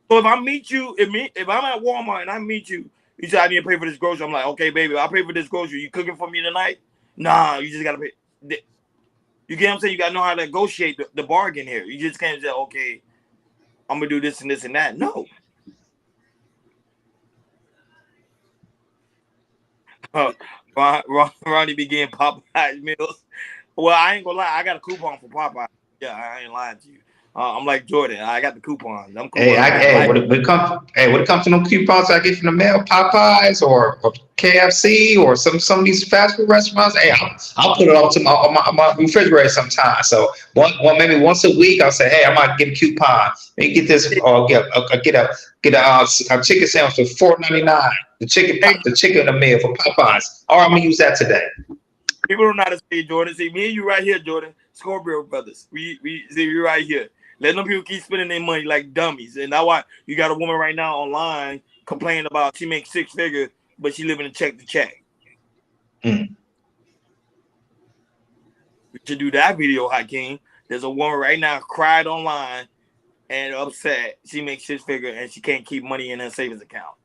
So if I meet you, if I'm at Walmart and I meet you, you say I need to pay for this grocery. I'm like, okay, baby, I'll pay for this grocery. You cooking for me tonight? Nah, you just gotta pay. You get what I'm saying? You gotta know how to negotiate the bargain here. You just can't say, okay, I'm gonna do this and this and that. No. Ronnie be getting Popeyes meals. Well, I ain't gonna lie. I got a coupon for Popeyes. Yeah, I ain't lying to you. I'm like Jordan. I got the coupons. I'm cool. When it comes to them coupons I get from the mail, Popeyes or KFC or some of these fast food restaurants, hey, I'll put it up to my refrigerator sometimes. So maybe once a week, I'll say, hey, I might get a coupon. Maybe get this or get a chicken sandwich for $4.99. The chicken in the meal for Popeyes. Or I'm gonna use that today. People don't know how to say Jordan. See, me and you right here, Jordan. Scorpio brothers. We see you right here. Let them people keep spending their money like dummies. And that's why you got a woman right now online complaining about she makes 6 figures, but she living a check to check. We should do that video, Hakeem. There's a woman right now cried online and upset. She makes 6 figures and she can't keep money in her savings account.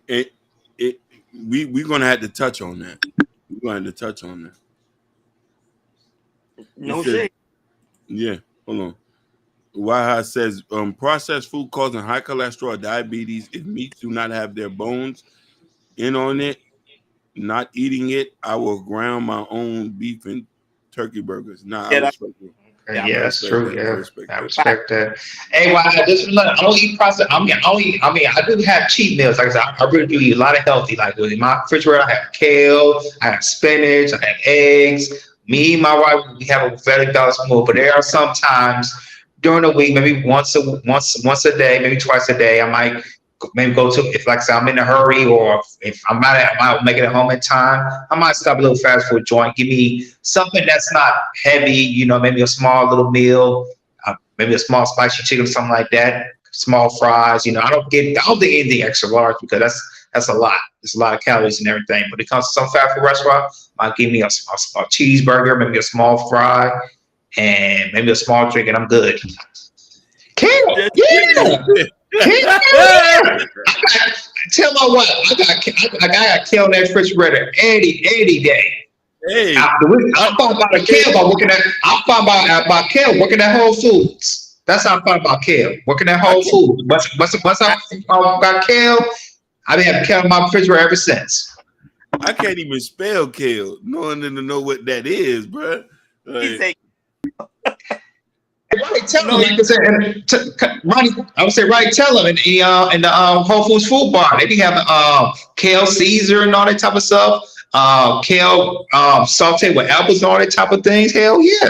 We're gonna have to touch on that. We're going to touch on that. No shit. Yeah, hold on. Waha says processed food causing high cholesterol, diabetes. If meats do not have their bones in on it, not eating it, I will ground my own beef and turkey burgers. Nah, I respect it. Yeah, that's true. I respect that. Hey, well, I don't eat processed. I do have cheat meals. Like I said, I really do eat a lot of healthy. Like in my refrigerator, I have kale, I have spinach, I have eggs. Me and my wife, we have a very balanced meal. But there are some times during the week, maybe once a day, maybe twice a day, I might maybe go to, if like I said, I'm in a hurry, or if I'm not make it at home in time, I might stop a little fast food joint. Give me something that's not heavy, maybe a small little meal, maybe a small spicy chicken, something like that. Small fries, I don't think anything extra large, because that's a lot. There's a lot of calories and everything. But it comes to some fast food restaurant, might give me a cheeseburger, maybe a small fry, and maybe a small drink, and I'm good. Kale, yeah. Tell my wife I got kale in that refrigerator any day. Hey, I found about a kale by working at. I found about kale working at Whole Foods. That's how I found about kale working at I Whole can't, Foods. Once I got kale, I've been having kale in my refrigerator ever since. I can't even spell kale, knowing them to know what that is, bro. He Like, say, Right, tell them no, like I said, Ronnie, I would say right, tell them in the Whole Foods food bar they be having kale Caesar and all that type of stuff. Kale sauteed with apples and all that type of things. Hell yeah.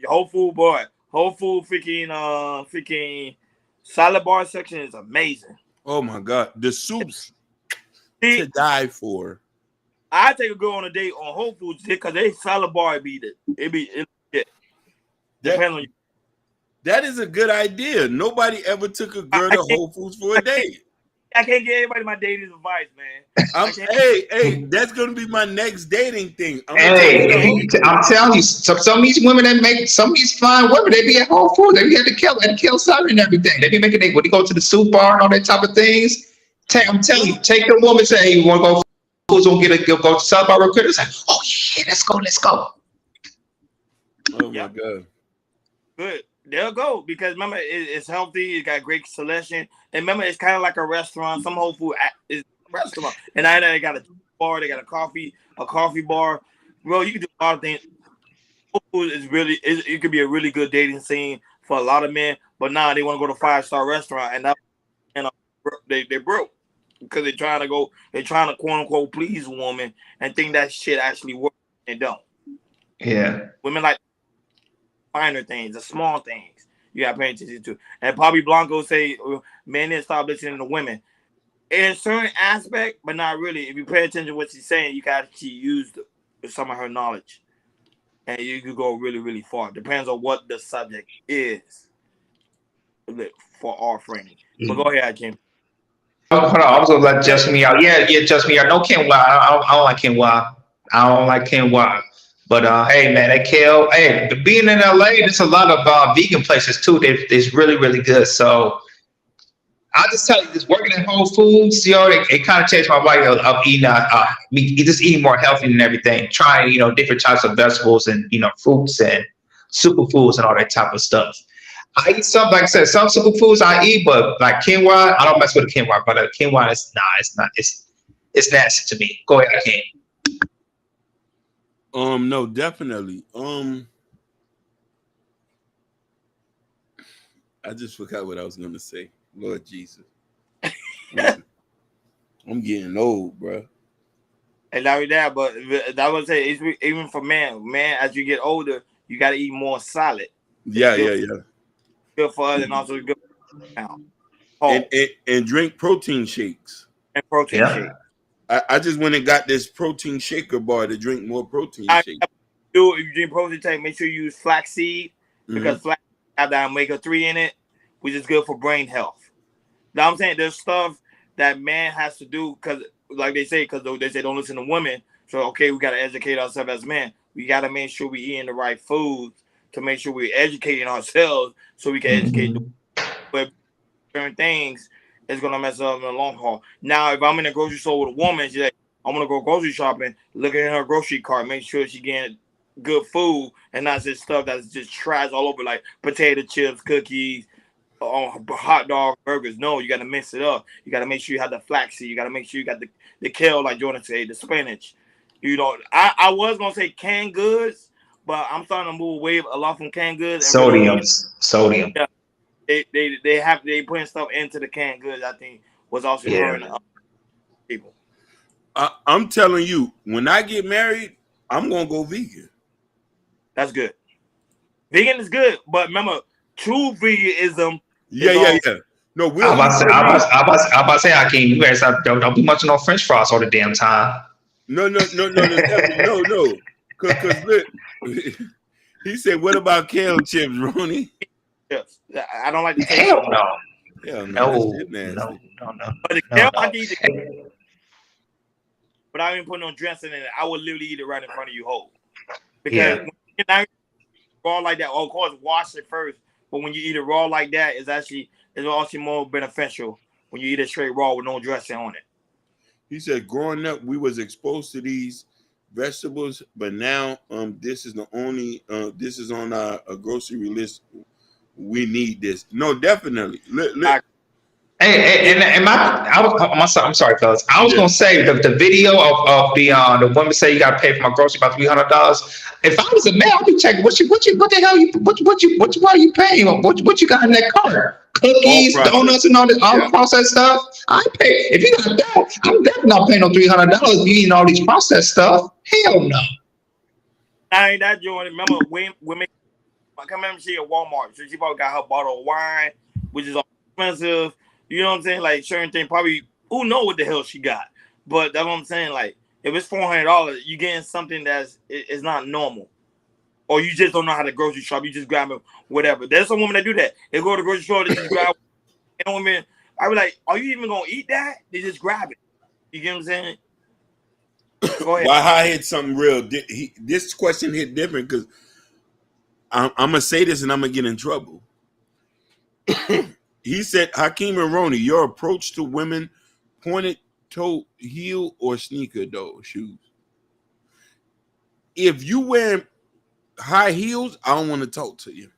Whole Food boy, Whole Food freaking salad bar section is amazing. oh my god, the soups See, to die for. I take a girl on a date on Whole Foods because they salad bar it depends on you. That is a good idea. Nobody ever took a girl to Whole Foods for a date. I can't give everybody my dating advice, man. Hey, that's gonna be my next dating thing. I'm gonna take you to Hey, Whole Foods. I'm telling you, some of these women that make some of these fine women, they be at Whole Foods, they be at the kale salad and everything. They be making it when they go to the soup bar and all that type of things. I'm telling you, take the woman, say, hey, you want to go Foods, go to salad bar real quick. It's like, oh yeah, let's go. Oh my Yep. god. Good. They'll go because remember it's healthy. It got great selection, and remember it's kind of like a restaurant. Some Whole Food is a restaurant, and I know they got a bar, they got a coffee bar. Bro, you can do a lot of things. Whole Food is really it could be a really good dating scene for a lot of men, but now they want to go to 5-star restaurant, and that they broke because they're trying to quote unquote please a woman and think that shit actually works and don't. Yeah. Women like finer things, the small things you got to pay attention to. And Bobby Blanco say men need to stop listening to women in a certain aspect, but not really. If you pay attention to what she's saying, you got to use some of her knowledge, and you could go really, really far. Depends on what the subject is for our framing. But go ahead, Kim. Hold on, I was gonna let just me out. Yeah, just me out. No Ken Y. I don't like Ken Y. I don't like Ken Y. But hey man, that kale. Hey, being in LA, there's a lot of vegan places too. It's really, really good. So I just tell you, just working at Whole Foods, it kind of changed my life of eating, just eating more healthy and everything. Trying, different types of vegetables and fruits and superfoods and all that type of stuff. I eat some, like I said, some superfoods I eat, but like quinoa, I don't mess with the quinoa. But quinoa is it's not, it's nasty to me. Go ahead, Ken. No, definitely. I just forgot what I was gonna say. Lord Jesus. I'm getting old, bro. And not only that, but I would say it's even for man, as you get older, you got to eat more solid. Yeah. Good for us and also good for now. And drink protein shakes. And protein shake. I just went and got this protein shaker bar to drink more protein shake. If you drink protein shake, make sure you use flaxseed because flax have that omega-3 in it, which is good for brain health. Now I'm saying there's stuff that man has to do because, like they say don't listen to women. So okay, we got to educate ourselves as men. We got to make sure we eating the right foods to make sure we're educating ourselves so we can educate but certain things is gonna mess up in the long haul. Now, if I'm in a grocery store with a woman, she's like, I'm gonna go grocery shopping, look at her grocery cart, make sure she getting good food and not just stuff that's just trash all over like potato chips, cookies, hot dog, burgers. No, you gotta mix it up. You gotta make sure you have the flaxseed, you gotta make sure you got the kale, like Jordan said, the spinach. I was gonna say canned goods, but I'm starting to move away a lot from canned goods. Sodium. Yeah, they putting stuff into the canned goods. I think was also hurting people. I'm telling you, when I get married, I'm gonna go vegan. That's good. Vegan is good, but remember, true veganism. Yeah. No, I'm about to say, I can't. You guys don't be munching on French fries all the damn time. No. Because look, he said, "What about kale chips, Ronnie?" Chips. I don't like the taste. Hell no. Hell No. But the kale, I can eat the kale without even putting no dressing in it. I would literally eat it right in front of you whole. Because when you're not raw like that, of course, wash it first. But when you eat it raw like that, it's actually more beneficial when you eat it straight raw with no dressing on it. He said, growing up, we was exposed to these vegetables, but now this is the only this is on our grocery list. We need this. No, definitely. I'm sorry, fellas. I was gonna say the video of the woman say you gotta pay for my grocery about $300. If I was a man, I'd be checking what the hell you what are you paying? What you got in that cart? Cookies, donuts, and all the processed stuff. I pay if you got that. I'm definitely not paying no $300. You eating all these processed stuff? Hell no. I ain't that joint. Remember women come and see at Walmart. So she probably got her bottle of wine, which is expensive. You know what I'm saying? Like certain thing, probably who know what the hell she got. But that's what I'm saying. Like if it's $400, you getting something that's it's not normal, or you just don't know how to grocery shop. You just grab it, whatever. There's some women that do that. They go to the grocery store, they just grab. And women, I be like, are you even gonna eat that? They just grab it. You get what I'm saying? Go ahead. Why I hit something real? This question hit different because I'm gonna say this and I'm gonna get in trouble. He said, Hakeem and Roni, your approach to women, pointed toe, heel, or sneaker though shoes. If you wear high heels, I don't want to talk to you.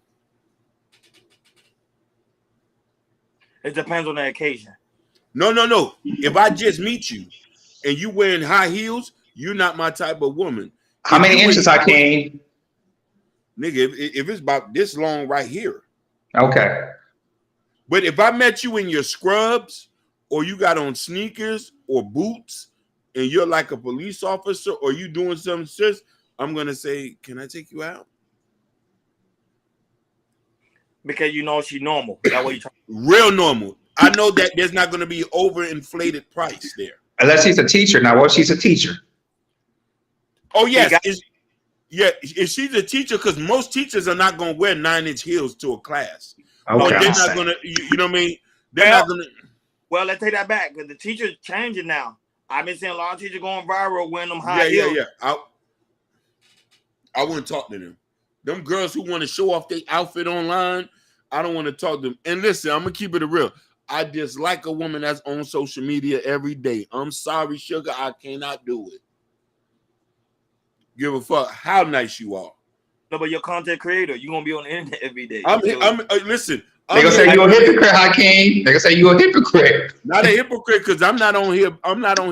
It depends on the occasion. No. If I just meet you and you wearing high heels, you're not my type of woman. How many inches, Hakeem? Nigga, if it's about this long right here. Okay. But if I met you in your scrubs or you got on sneakers or boots and you're like a police officer or you doing something sis, I'm going to say, can I take you out? Because you know she's normal. That way you try. Real normal. I know that there's not going to be overinflated price there. Unless she's a teacher. Now, what she's a teacher? Oh, yes. If she's a teacher, because most teachers are not going to wear 9-inch heels to a class. Okay, or they're not going to, you know what I mean? They're not going to. Well, let's take that back because the teachers changing now. I've been seeing a lot of teachers going viral wearing them high heels. Yeah. I wouldn't talk to them. Them girls who want to show off their outfit online, I don't want to talk to them. And listen, I'm going to keep it real. I dislike a woman that's on social media every day. I'm sorry, sugar. I cannot do it. Give a fuck how nice you are. No, but you're a content creator. You're going to be on the internet every day. Listen. They're going to say you're a hypocrite, Hakeem. They're going to say you're a hypocrite. Not a hypocrite because I'm not on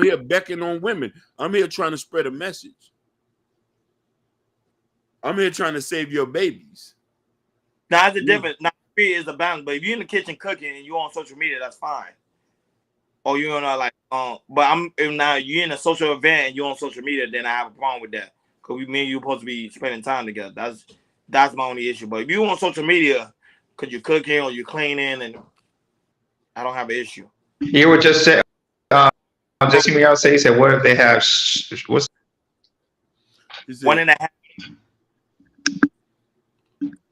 here becking on women. I'm here trying to spread a message. I'm here trying to save your babies. Now, it's a difference. Now, is a balance. But if you're in the kitchen cooking and you're on social media, that's fine. Or you're not if now you're in a social event and you're on social media, then I have a problem with that. Because me and you supposed to be spending time together. That's my only issue. But if you're on social media, because you're cooking or you're cleaning, and I don't have an issue. You were just saying, just hear me out say, he said, what if they have, what's 1.5?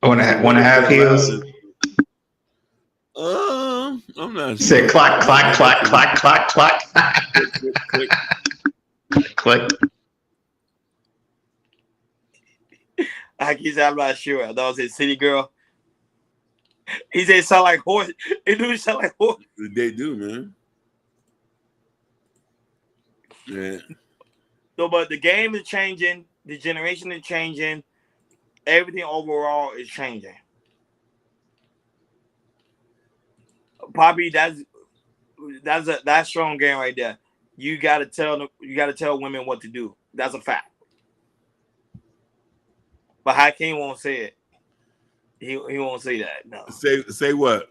1.5 heels? I'm not sure. Said clack, clack, clack, clack, clack, clack. Click. Click. He said, I'm not sure. I thought it was his city girl. He said, it sound like horse. It do sound like horse. They do, man. Yeah. So, but the game is changing. The generation is changing. Everything overall is changing. Poppy, that's strong game right there. You gotta tell women what to do. That's a fact. But Hakeem won't say it. He won't say that. No. Say what?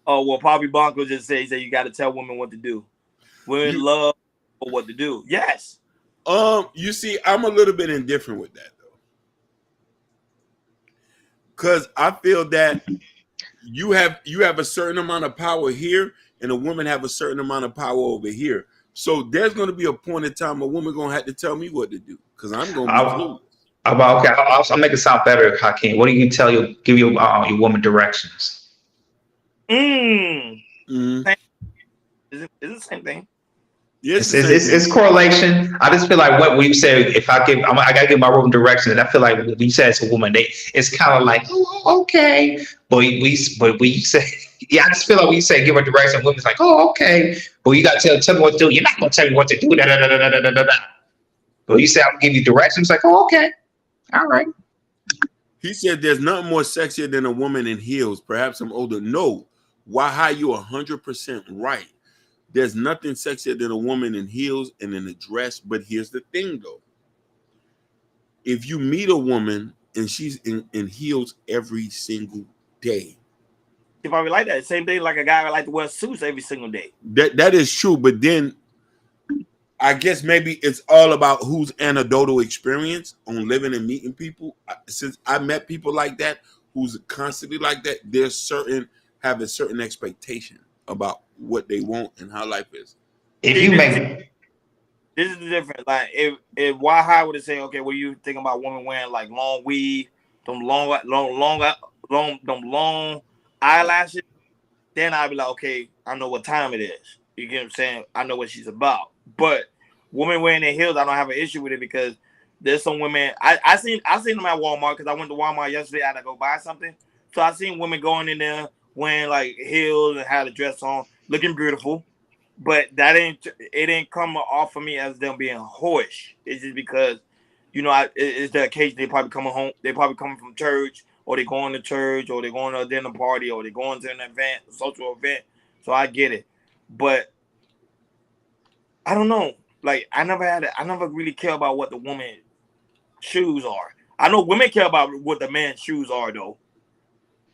Oh well, Poppy Blanco just said you got to tell women what to do. Women love what to do. Yes. You see, I'm a little bit indifferent with that though, because I feel that you have a certain amount of power here, and a woman have a certain amount of power over here. So there's going to be a point in time a woman going to have to tell me what to do because I'm going to be clueless. Okay, I'll make it sound better, Hakeem. What do you tell you? Give your woman directions. Is it the same thing? Yes, It's, it's correlation. I just feel like what we say. If I gotta give my room direction, and I feel like when you say it's a woman, it's kind of like, oh, okay. But we say, yeah, I just feel like when you say give her direction, women's like, oh, okay. But you gotta tell me what to do. You're not gonna tell me what to do. Da, da, da, da, da, da, da, da. But you say I'm gonna give you direction. It's like, oh, okay, all right. He said there's nothing more sexier than a woman in heels. Perhaps I'm older. No, why you're 100% right. There's nothing sexier than a woman in heels and in a dress. But here's the thing, though. If you meet a woman and she's in heels every single day, If I like that, same thing like a guy would like to wear suits every single day. that is true. But then I guess maybe it's all about whose anecdotal experience on living and meeting people. Since I met people like that, who's constantly like that, have a certain expectation about what they want and how life is. If you make This is the difference. Like if Waha would have said, okay, what do you think about women wearing like long weave, them long eyelashes? Then I'd be like, okay, I know what time it is. You get what I'm saying? I know what she's about. But women wearing their heels, I don't have an issue with it because there's some women. I seen them at Walmart because I went to Walmart yesterday. I had to go buy something. So I seen women going in there wearing like heels and had a dress on, looking beautiful. But it didn't come off of me as them being whorish. It's just because, it's the occasion they probably coming home. They probably coming from church, or they going to church, or they going to a dinner party, or they going to an event, a social event. So I get it, but I don't know. Like I never really care about what the woman shoes are. I know women care about what the man's shoes are though.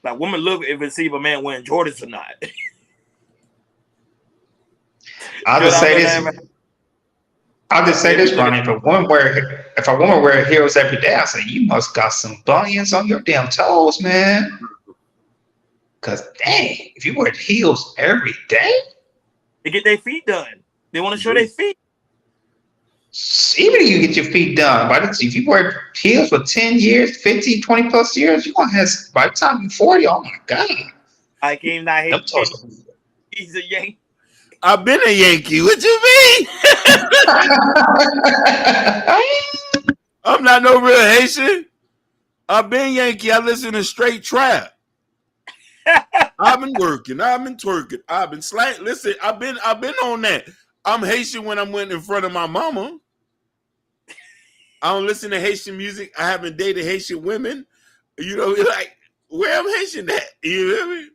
Like women look if they see if a man wearing Jordans or not. I'll just say this, Ronnie. If a woman wear heels every day, I say you must got some bunions on your damn toes, man. Cause dang, if you wear heels every day, they get their feet done. They want to show their feet. Even if you get your feet done, if you wear heels for 10 years, 15, 20 plus years, you're gonna have by the time you're 40, oh my God. I can't not hate he's a Yankee. I've been a Yankee. What you mean? I'm not no real Haitian. I've been Yankee. I listen to straight trap. I've been working. I've been twerking. I've been slang. Listen, I've been on that. I'm Haitian when I'm went in front of my mama. I don't listen to Haitian music. I haven't dated Haitian women. You know, like where I'm Haitian at. You know what I mean?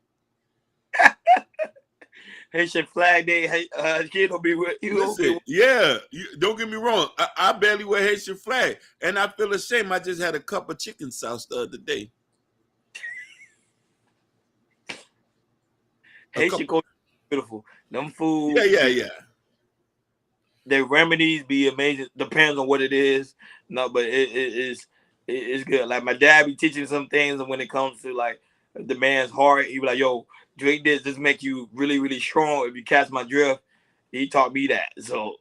Haitian flag day, kid will be with you. Listen, yeah, don't get me wrong. I barely wear Haitian flag, and I feel ashamed. I just had a cup of chicken sauce the other day. Haitian culture is beautiful. Them food. Yeah. Their remedies be amazing. Depends on what it is. No, but it's good. Like my dad be teaching some things, and when it comes to like the man's heart, he be like, "Yo, drink this. This make you really, really strong." If you catch my drift, he taught me that. So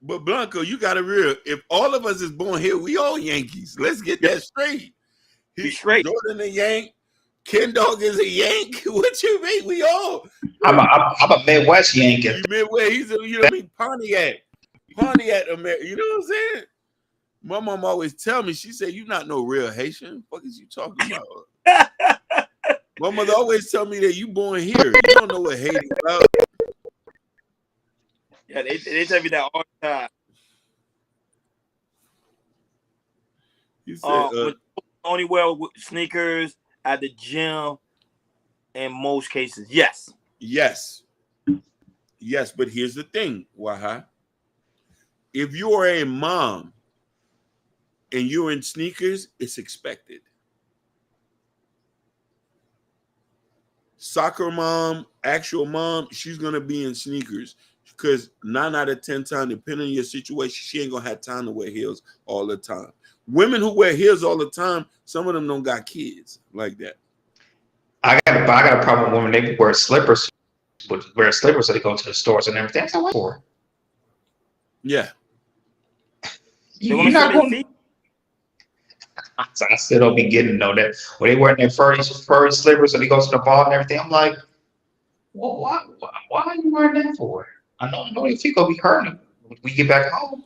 But Blanco, you got to real. If all of us is born here, we all Yankees. Let's get that straight. Be straight. Jordan a Yank. Ken Dog is a Yank. What you mean? We all. I'm a Midwest Yankee. Midwest. He's Pontiac, America. You know what I'm saying? My mom always tell me. She said, "You not no real Haitian. What is you talking about?" My mother always tell me that you born here. You don't know what Haiti about. Yeah, they tell me that all the time. You said only wear sneakers at the gym in most cases. Yes. But here's the thing, Waha. If you are a mom and you're in sneakers, it's expected. Soccer mom, actual mom, she's gonna be in sneakers because 9 out of 10 times, depending on your situation, she ain't gonna have time to wear heels all the time. Women who wear heels all the time, some of them don't got kids like that. I got a problem with women. They wear slippers, so they go to the stores and everything. That's what for. Yeah. You're not going. I still don't be getting know that when they wearing their furry slippers and they go to the ball and everything. I'm like, well, why are you wearing that for? I know your feet gonna be hurting when we get back home.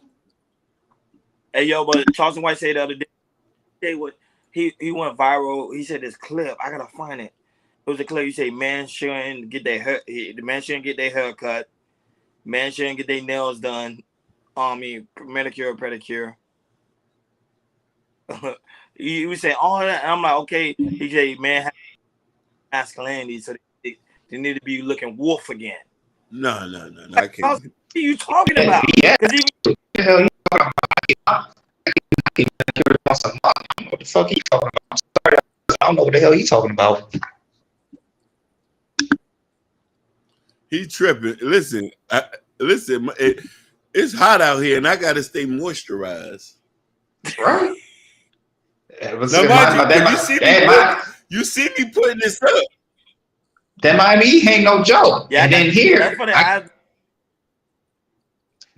Hey yo, but Charleston White said the other day what he went viral. He said this clip. I gotta find it. It was a clip. You say man shouldn't get their hair. The man shouldn't get their hair cut. Man shouldn't get their nails done. I mean manicure, pedicure. He was saying all that. And I'm like, okay. He said, man, has masculinity, so they need to be looking wolf again. No, Like, I can't. what are you talking about? Yeah. Because even What the hell you talking about? What the fuck he talking about? I'm sorry, I don't know what the hell he talking about. He tripping. Listen, it's hot out here, and I gotta stay moisturized. Right? Now, mind you, you see me putting this up. That Miami ain't no joke. yeah, And then here, that's for the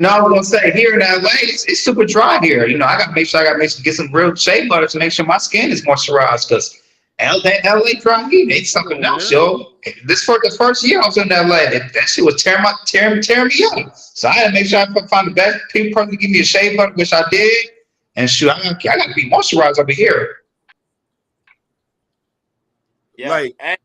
no, I was gonna say here in LA, it's super dry here. You know, I gotta make sure get some real shea butter to make sure my skin is moisturized because LA dry heat ain't something else, yo. This for the first year I was in LA, that shit was tearing me up. So I had to make sure I find the best person to give me a shea butter, which I did. And shoot, I gotta be moisturized over here. Yeah, like, and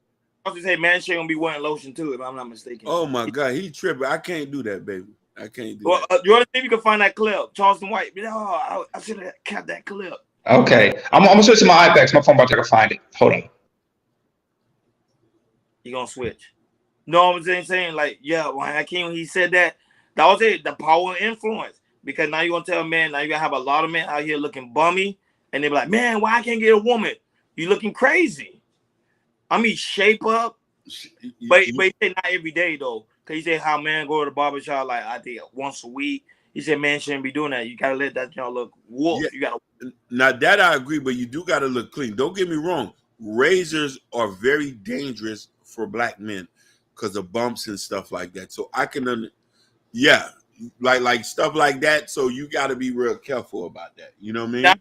I was to say, man, she gonna be wearing lotion too, if I'm not mistaken. Oh my God, he tripping! I can't do that, baby. I can't do that. You want to see if you can find that clip, Charleston White? Oh, I should have kept that clip. Okay, I'm gonna switch to my iPad. My phone about to find it. Hold on. You gonna switch? No, I'm saying like, yeah, when Hakeem he said that was it. The power of influence. Because now you're gonna tell a man, now you're gonna have a lot of men out here looking bummy, and they be like, man, why I can't get a woman? You looking crazy. I mean, shape up. But he said not every day though. Cause he said how man go to the barbershop like I think once a week. He said man shouldn't be doing that. You gotta let that look wolf. Yeah. You gotta now that I agree, but you do gotta look clean. Don't get me wrong. Razors are very dangerous for black men because of bumps and stuff like that. So I can yeah, like stuff like that. So you gotta be real careful about that. You know what I mean? Now,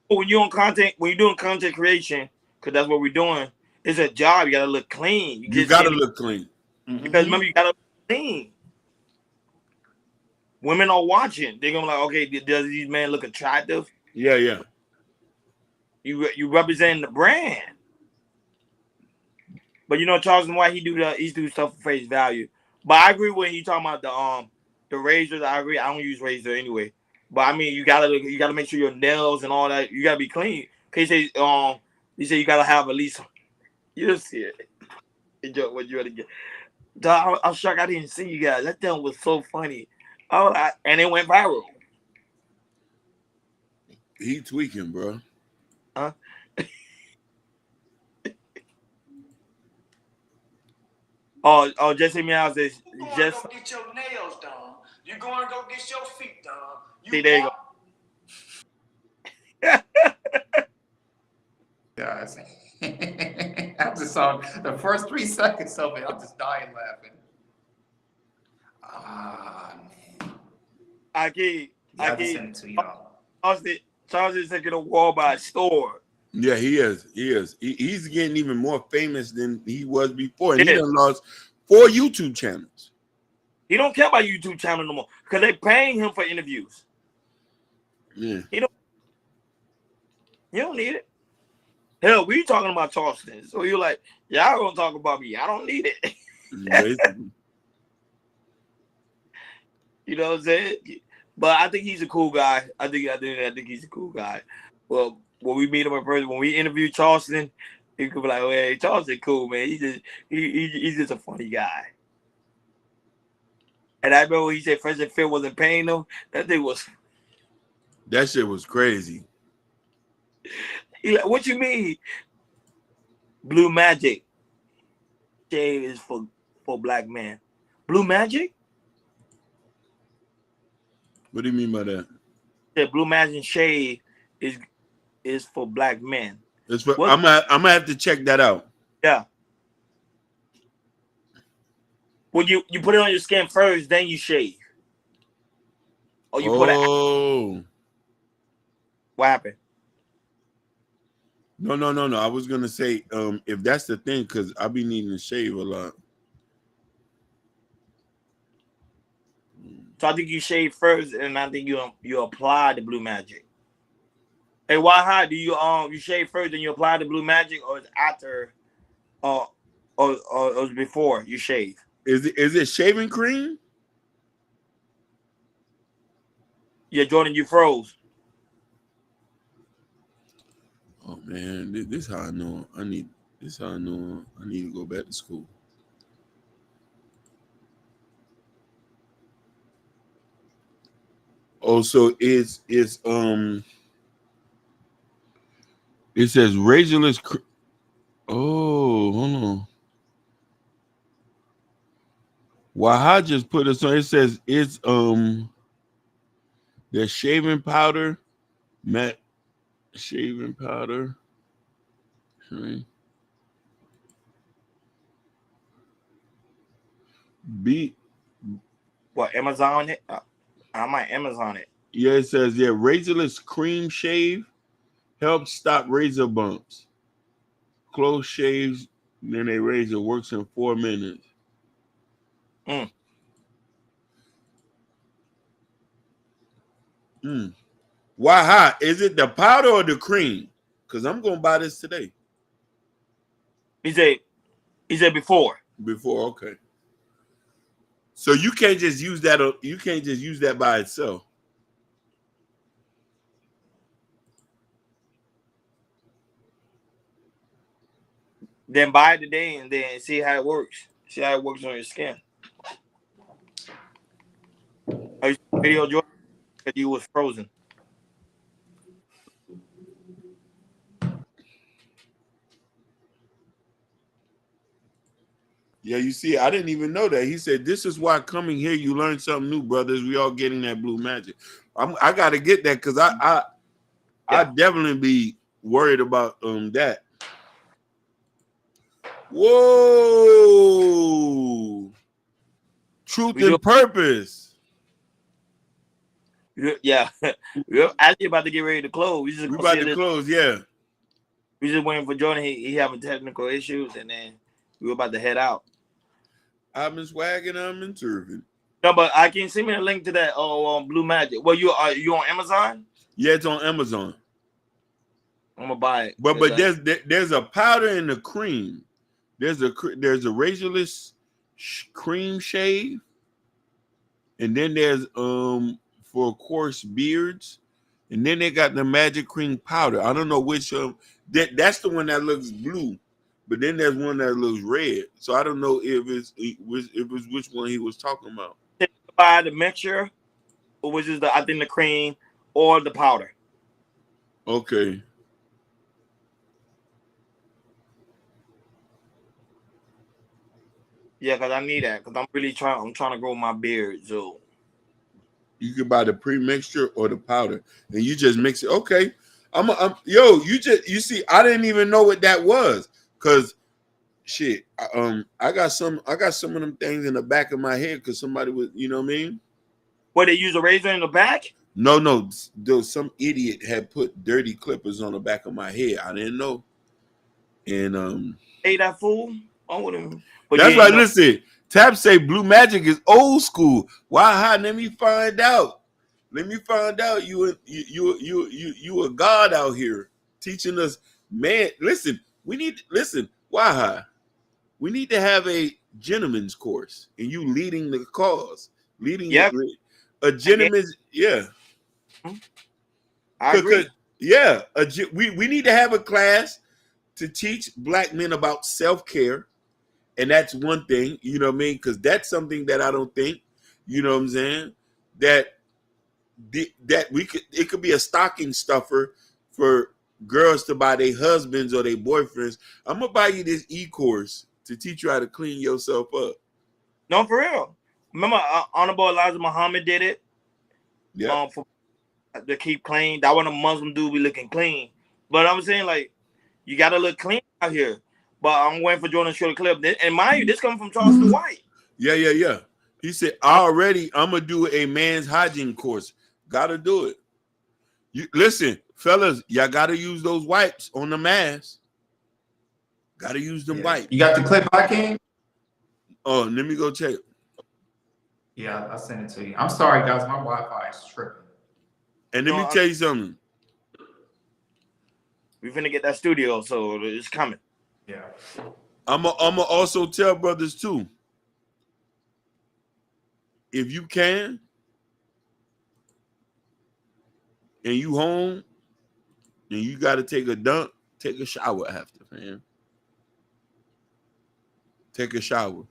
when you're doing content creation, because that's what we're doing, it's a job. You gotta look clean. You gotta look clean. Because remember, you gotta look clean. Women are watching. They're gonna be like, okay, does these men look attractive? Yeah. You representing the brand. But you know, Charleston White, he do stuff for face value. But I agree when he talking about the razors. I agree. I don't use razor anyway. But I mean, you gotta make sure your nails and all that. You gotta be clean. Cause he say you gotta have at least. You just see it. What you want to get? I'm shocked I didn't see you guys. That thing was so funny. And it went viral. He tweaking, bro. Huh? Just hit me out. Just go get your nails done. You going to go get your feet done. See, there you go. Guys, I just saw the first 3 seconds of it. I'm just dying laughing. Ah, man. I can't send it to y'all. Charles is taking a wall by store. Yeah, he is. He's getting even more famous than he was before. And he done lost 4 YouTube channels. He don't care about YouTube channel no more because they paying him for interviews. Yeah. You don't need it. Hell, we talking about Charleston. So you're like, y'all gonna talk about me. I don't need it. You know what I'm saying? But I think he's a cool guy. I think he's a cool guy. Well, when we meet him in person, when we interview Charleston, he could be like, "Hey, Charleston, cool man. He's just a funny guy." And I remember when he said Fresh and Fit wasn't paying him. That shit was crazy. He like, what you mean? Blue Magic shave is for black men. Blue Magic? What do you mean by that? Yeah, Blue Magic shave is for black men. I'm gonna have to check that out. Yeah. Well, you put it on your skin first, then you shave. Or you put it. What happened? No. I was gonna say, if that's the thing, because I be needing to shave a lot. So I think you shave first, and I think you apply the Blue Magic. Hey, why high? Do you shave first, then you apply the Blue Magic, or is after, or or before you shave? Is it shaving cream? Yeah, Jordan, you froze. Oh man, this how I know I need. This how I know I need to go back to school. Oh, so it says razorless. Oh, hold on. Waha just put us on. It says it's the shaving powder, matte shaving powder. Okay. B. What, Amazon it? I might Amazon it. Yeah, it says razorless cream shave helps stop razor bumps. Close shaves, then a razor works in 4 minutes. Mm. Waha, is it the powder or the cream? Because I'm gonna buy this today. He said before. Before, okay. So you can't just use that. You can't just use that by itself. Then buy it today and then see how it works. See how it works on your skin. Are you video Jordan? Because you was frozen. Yeah, you see, I didn't even know that. He said, "This is why coming here, you learn something new, brothers. We all getting that blue magic. I got to get that because I definitely be worried about that. Whoa, truth We do. and purpose. Yeah, we're actually about to get ready to close. We just We gonna about see to this. close. Yeah, We just waiting for Jordan. He having technical issues, and then we were about to head out. I've been swagging. I'm in turban. No, but I can send me a link to that. Blue Magic. Well, you on Amazon? Yeah, it's on Amazon. I'm gonna buy it. But there's a powder and a cream. There's a razorless cream shave, and then there's for coarse beards, and then they got the magic cream powder. I don't know which that's the one that looks blue, but then there's one that looks red. So I don't know if it's which one he was talking about. Buy the mixture, which is I think the cream or the powder. Okay. Yeah, because I need that because I'm trying to grow my beard. So You can buy the pre-mixture or the powder, and you just mix it. Okay. Yo, you see, I didn't even know what that was. Cause shit, I got some of them things in the back of my head because somebody was, you know what I mean? what, they use a razor in the back? No, some idiot had put dirty clippers on the back of my head. I didn't know. And Hey, that fool. I wouldn't. But that's yeah, why listen, Tab say Blue Magic is old school. Why hot? Let me find out. Let me find out you a god out here teaching us. Man, listen, we need listen, why high? We need to have a gentleman's course and you leading the cause. Leading yeah, a gentleman's I agree. Yeah, we need to have a class to teach black men about self-care. And that's one thing, you know what I mean? Because that's something that I don't think, you know what I'm saying, that it could be a stocking stuffer for girls to buy their husbands or their boyfriends. I'm gonna buy you this e-course to teach you how to clean yourself up. No, for real. Remember, Honorable Elijah Muhammad did it. Yeah. For to keep clean. That one a Muslim dude be looking clean. But I'm saying, like, you gotta look clean out here. But I'm waiting for Jordan to show the clip. And mind you, this comes from Charleston White. Yeah. He said, I'm gonna do a man's hygiene course. Gotta do it. You listen, fellas, y'all gotta use those wipes on the mask. Gotta use them wipes. You got the clip I can? Oh, let me go check. Yeah, I'll send it to you. I'm sorry, guys. My Wi-Fi is tripping. And let me tell you something. We finna get that studio, so it's coming. Yeah. I'm also tell brothers too. If you can, and you home, and you got to take a dump, take a shower after, man. Take a shower.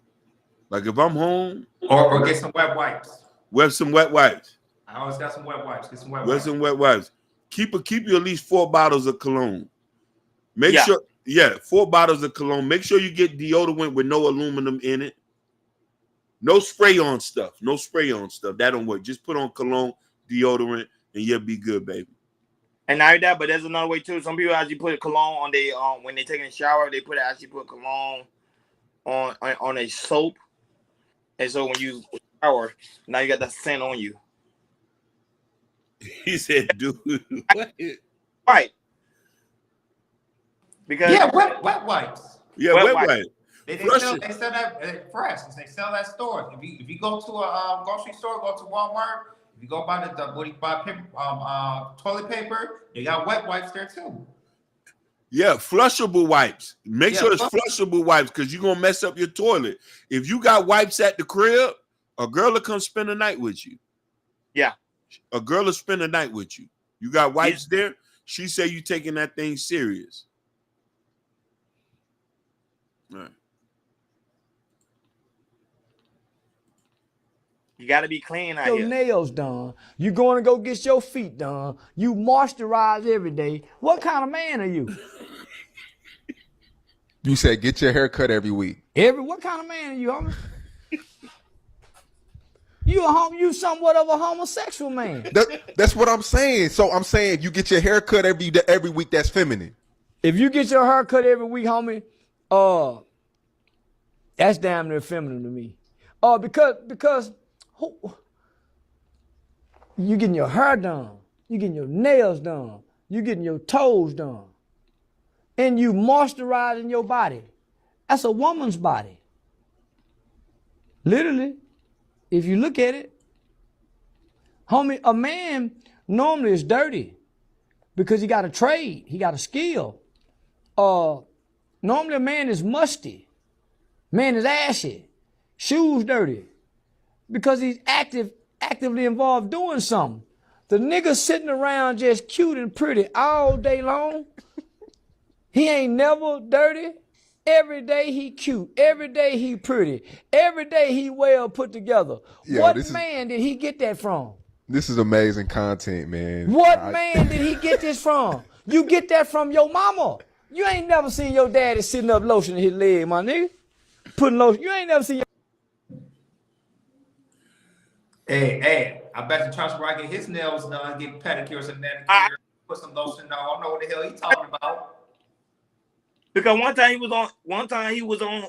Like if I'm home, Or get some wet wipes. wear some wet wipes. I always got some wet wipes. Get some wet Wear wipes. some wet wipes. Keep you at least 4 bottles of cologne. Make Yeah. sure, 4 bottles of cologne. Make sure you get deodorant with no aluminum in it. No spray on stuff. No spray on stuff. That don't work. Just put on cologne, deodorant, and you'll be good, baby. And not that, but there's another way too. Some people actually put cologne on they when they taking a shower, they put cologne on a soap. And so when you shower, now you got that scent on you. He said, dude, what? Right. Because wet wipes. Yeah, wet wipe. They Flush sell it. that fresh. They sell that store. If you go to a grocery store, go to Walmart. If you go buy toilet paper, they got wet wipes there too. Yeah, flushable wipes. Make sure it's flushable wipes because you're going to mess up your toilet. If you got wipes at the crib, a girl will come spend the night with you. Yeah. A girl will spend the night with you. You got wipes there? She say you taking that thing serious. All right. you got to be clean out Your here. nails done. You going to go get your feet done. You moisturize every day. What kind of man are you? You said get your hair cut every week. What kind of man are you, homie? You somewhat of a homosexual man. That's what I'm saying. So I'm saying you get your hair cut every week. That's feminine. If you get your hair cut every week, homie, that's damn near feminine to me. Because you getting your hair done, you getting your nails done, you getting your toes done, and you moisturizing your body. That's a woman's body. Literally, if you look at it, homie, a man normally is dirty because he got a trade, he got a skill. Normally a man is musty, man is ashy, shoes dirty, because he's actively involved doing something. The nigga sitting around just cute and pretty all day long, he ain't never dirty. Every day he cute. Every day he pretty. Every day he well put together. Yo, what man did he get that from? This is amazing content, man. What man did he get this from? You get that from your mama. You ain't never seen your daddy sitting up lotioning his leg, my nigga. Putting lotion. You ain't never seen your... Hey, I bet you Charles Rock get his nails done, get pedicures and manicures, put some lotion on. I don't know what the hell he talking about. Because one time he was on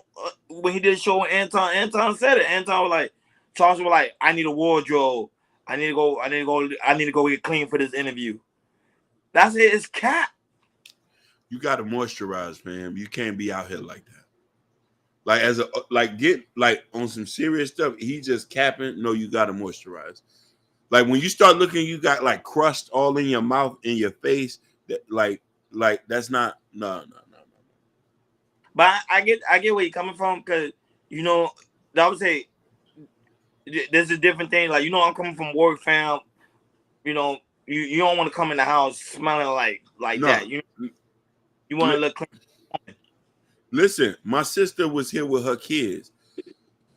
when he did a show with Anton. Anton said it. Anton was like, Charles was like, I need a wardrobe. I need to go get clean for this interview. That's it. It's cat. You got to moisturize, man. You can't be out here like that. Like on some serious stuff. He just capping. No, you got to moisturize. Like when you start looking, you got like crust all in your mouth, in your face. That like that's not no. But I get where you're coming from because I would say there's a different thing. Like I'm coming from work, fam. You don't want to come in the house smelling like no. that. You want to look clean. Listen, my sister was here with her kids.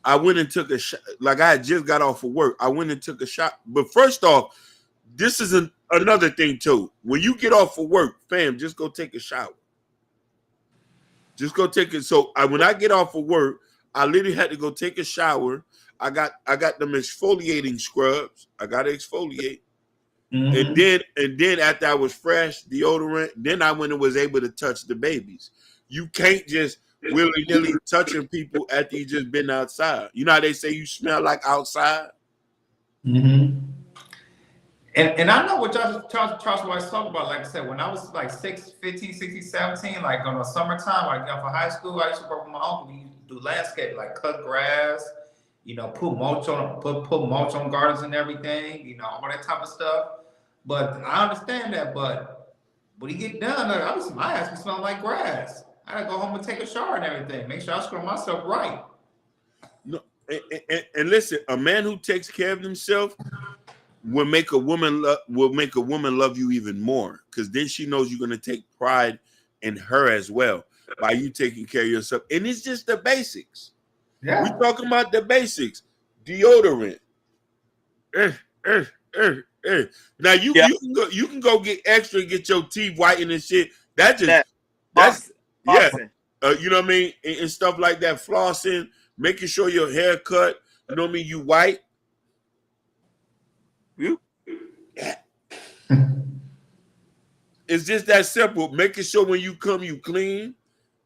I went and took a shot. Like I had just got off of work. I went and took a shot. But first off, this is another thing too. When you get off of work, fam, just go take a shower. Just go take it. So when I get off of work, I literally had to go take a shower. I got them exfoliating scrubs. I got to exfoliate. Mm-hmm. And then after I was fresh, deodorant, then I went and was able to touch the babies. You can't just willy-nilly touching people after you just been outside. You know how they say you smell like outside? Mm-hmm. And I know what Charles was talking about. Like I said, when I was like 15, 16, 17, like on the summertime, like for high school, I used to work with my uncle. We used to do landscape, like cut grass put mulch on gardens and everything, all that type of stuff. But I understand that. But when you get done, my ass be smelling like grass. I gotta go home and take a shower and everything. Make sure I scrub myself right. No, and listen, a man who takes care of himself will make a woman love you even more, because then she knows you're gonna take pride in her as well by you taking care of yourself. And it's just the basics. Yeah. We're talking about the basics. Deodorant. Eh, eh, eh. Now you can go get extra and get your teeth whitened and shit. That's yeah. Flossing. You know what I mean? And stuff like that. Flossing, making sure your hair cut. You know what I mean? You white. You. It's just that simple. Making sure when you come, you clean.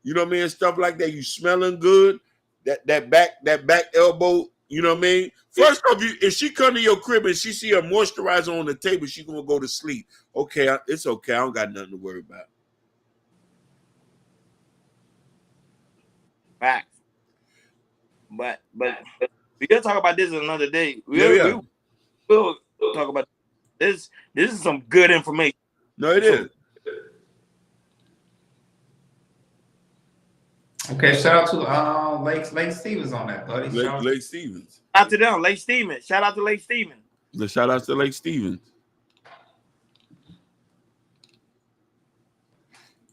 You know what I mean? Stuff like that. You smelling good. That back elbow. You know what I mean? First off, if she come to your crib and she see a moisturizer on the table, she gonna go to sleep. Okay, it's okay. I don't got nothing to worry about. Facts. But we gotta talk about this another day. Yeah. We'll talk about this. This is some good information. No, it is. Okay, shout out to Lake Stevens on that, buddy. Lake Stevens. Shout out to them, Lake Stevens. Shout out to Lake Stevens. The shout out to Lake Stevens.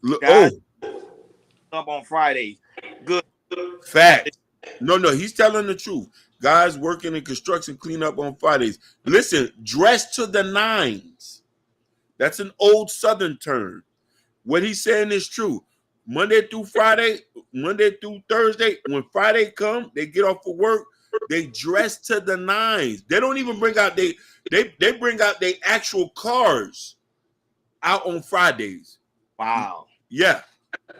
Look, Guys, up on Fridays. Good. Fact. No, he's telling the truth. Guys working in construction cleanup on Fridays. Listen, dress to the nines. That's an old Southern term. What he's saying is true. Monday through Thursday, when Friday come, they get off of work, they dress to the nines. They don't even bring out they bring out their actual cars out on Fridays. Wow. Yeah.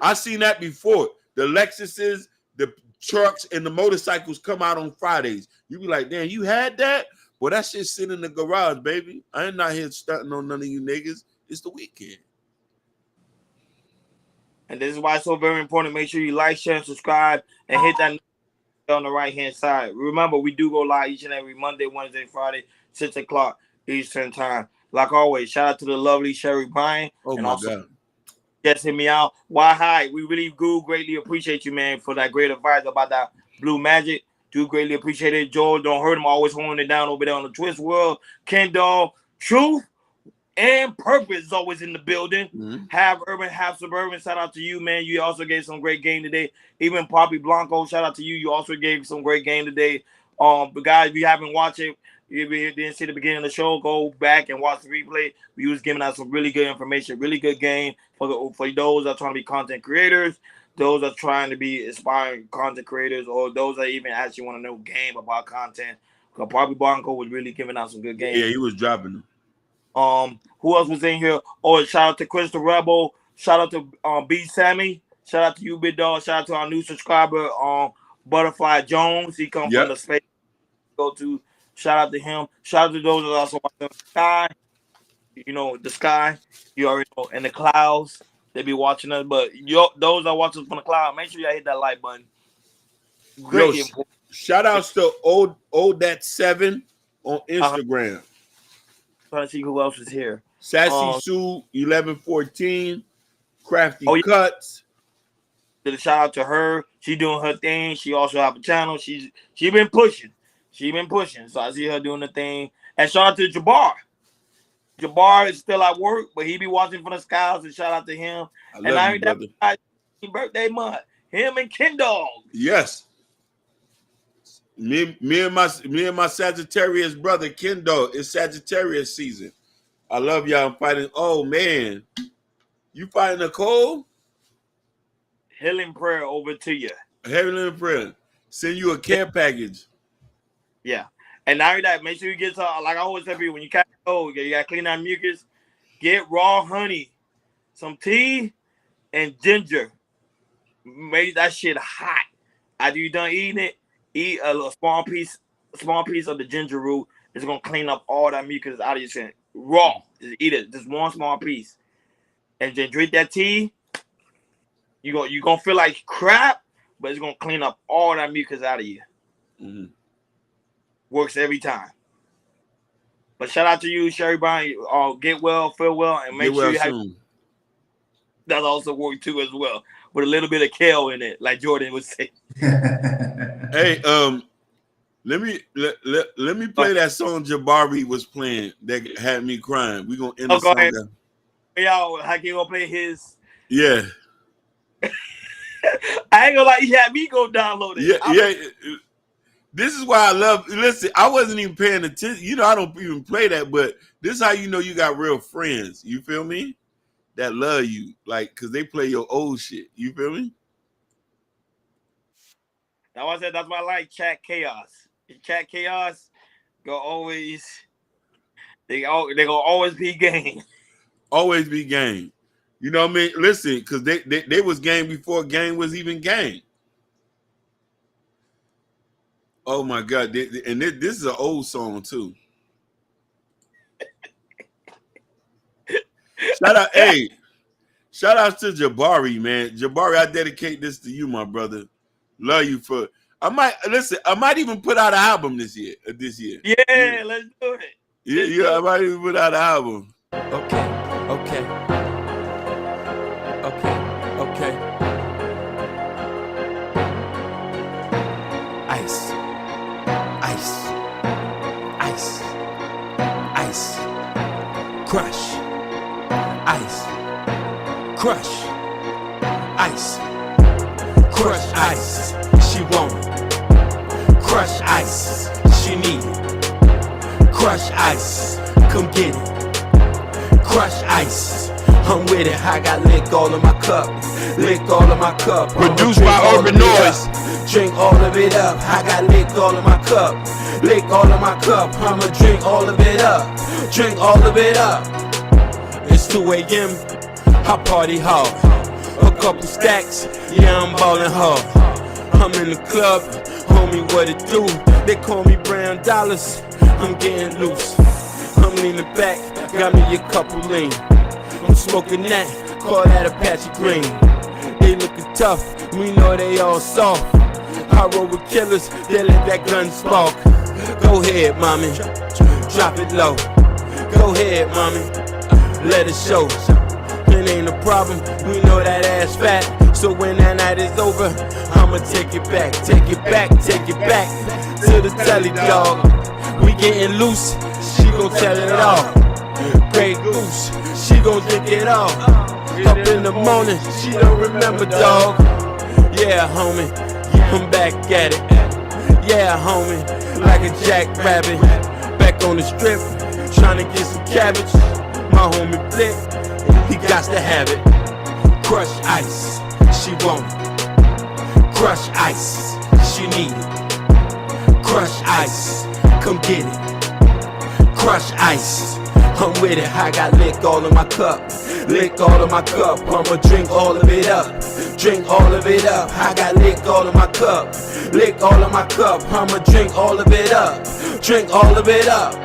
I've seen that before. The Lexuses, the trucks, and the motorcycles come out on Fridays. You be like, damn, you had that? Well, that shit sit in the garage, baby. I ain't not here stunting on none of you niggas. It's the weekend. And this is why it's so very important. Make sure you like, share, and subscribe, and hit that on the right-hand side. Remember, we do go live each and every Monday, Wednesday, Friday, 6 o'clock Eastern time. Like always, shout out to the lovely Sherry Bryan. Oh, and my also, God. just hit me out. Why hi? We really do greatly appreciate you, man, for that great advice about that blue magic. Do greatly appreciate it. Joel, don't hurt him. Always holding it down over there on the Twist World. Kendall, Truth and Purpose is always in the building. Mm-hmm. Have urban, have suburban. Shout out to you, man. You also gave some great game today. Even Poppy Blanco, shout out to you. You also gave some great game today. But guys, if you haven't watched it, if you didn't see the beginning of the show, go back and watch the replay. We was giving out some really good information, really good game for those that are trying to be content creators, those that are trying to be aspiring content creators, or those that even actually want to know game about content. Because Poppy Blanco was really giving out some good games. Yeah, he was dropping them. Who else was in here? Oh, shout out to Chris the Rebel. Shout out to B Sammy. Shout out to you, Big Dog. Shout out to our new subscriber, Butterfly Jones. He come from the space. Go to. Shout out to him. Shout out to those that also watch the sky. You know, the sky. You already know. And the clouds. They be watching us. But those that watch us from the cloud, make sure you hit that like button. Great. Shout outs to old that 7 on Instagram. Trying to see who else is here. Sassy Sue 1114, Crafty Cuts. Shout out to her. She doing her thing. She also have a channel. She been pushing. So I see her doing the thing. And shout out to Jabbar. Jabbar is still at work, but he be watching from the skies. And shout out to him. I love you, brother. Birthday month. Him and Ken Dog. Yes. Me and my Sagittarius brother Ken Dog. It's Sagittarius season. I love y'all. I'm fighting. Oh man, you fighting a cold? Healing prayer over to you. Healing prayer. Send you a care package. Yeah, and now that, make sure you get some. Like I always tell people, when you catch a cold, you gotta clean that mucus. Get raw honey, some tea, and ginger. Make that shit hot. After you done eating it, eat a small piece of the ginger root. It's gonna clean up all that mucus out of your skin. Raw. Just eat it. Just one small piece. And then drink that tea. You're gonna feel like crap, but it's gonna clean up all that mucus out of you. Mm-hmm. Works every time. But shout out to you, Sherry Brown. Get well, feel well, and make Get sure well you have soon. that also work too as well, with a little bit of kale in it, like Jordan would say. Hey, let me play that song Jabari was playing that had me crying. We gonna end the Go song. ahead. Y'all, how can you gonna play his? Yeah. I ain't gonna lie, you had me go download it. Yeah. This is why I love. Listen, I wasn't even paying attention. You know, I don't even play that, but this is how you know you got real friends. You feel me? That love you, like, because they play your old shit. You feel me? That's why I said that's why I like Chat Chaos. Chat Chaos they gonna always be game. Always be game. You know what I mean? Listen, because they was game before game was even game. Oh my God! And this is an old song too. Shout out to Jabari, man. Jabari, I dedicate this to you, my brother. Love you for. I might even put out an album this year. Yeah, let's do it. Yeah, I might even put out an album. Okay. Ice. Crush. Ice. Crush. Ice. Crush ice. She want it. Crush ice. She need it. Crush ice. Come get it. Crush ice. I'm with it. I got lick all of my cup. Lick all of my cup. Produced by Urban Noise. Drink all of it up. I got lick all of my cup. Lick all of my cup. I'ma drink all of it up. Drink all of it up. It's 2 a.m. I party hard. A couple stacks. Yeah, I'm ballin' hard. I'm in the club. Homie, what it do? They call me Brown Dollars. I'm getting loose. I'm leaning back. Got me a couple lean. I'm smoking that. Call that Apache Green. They looking tough. We know they all soft. I roll with killers, they let that gun spark. Go ahead, mommy, drop it low. Go ahead, mommy, let it show. It ain't a problem, we know that ass fat. So when that night is over, I'ma take it back. Take it back to the telly, dog. We getting loose, she gon' tell it all. Grey Goose, she gon' drink it all. Up in the morning, she don't remember, dog. Yeah, homie, I'm back at it. Yeah, homie, like a jackrabbit. Back on the strip, tryna get some cabbage. My homie Blick, he got to have it. Crush ice, she want it. Crush ice, she need it. Crush ice, come get it. Crush ice, I'm with it. I got lick all of my cup. Lick all of my cup, I'ma drink all of it up. Drink all of it up, I got lick all of my cup. Lick all of my cup, I'ma drink all of it up. Drink all of it up.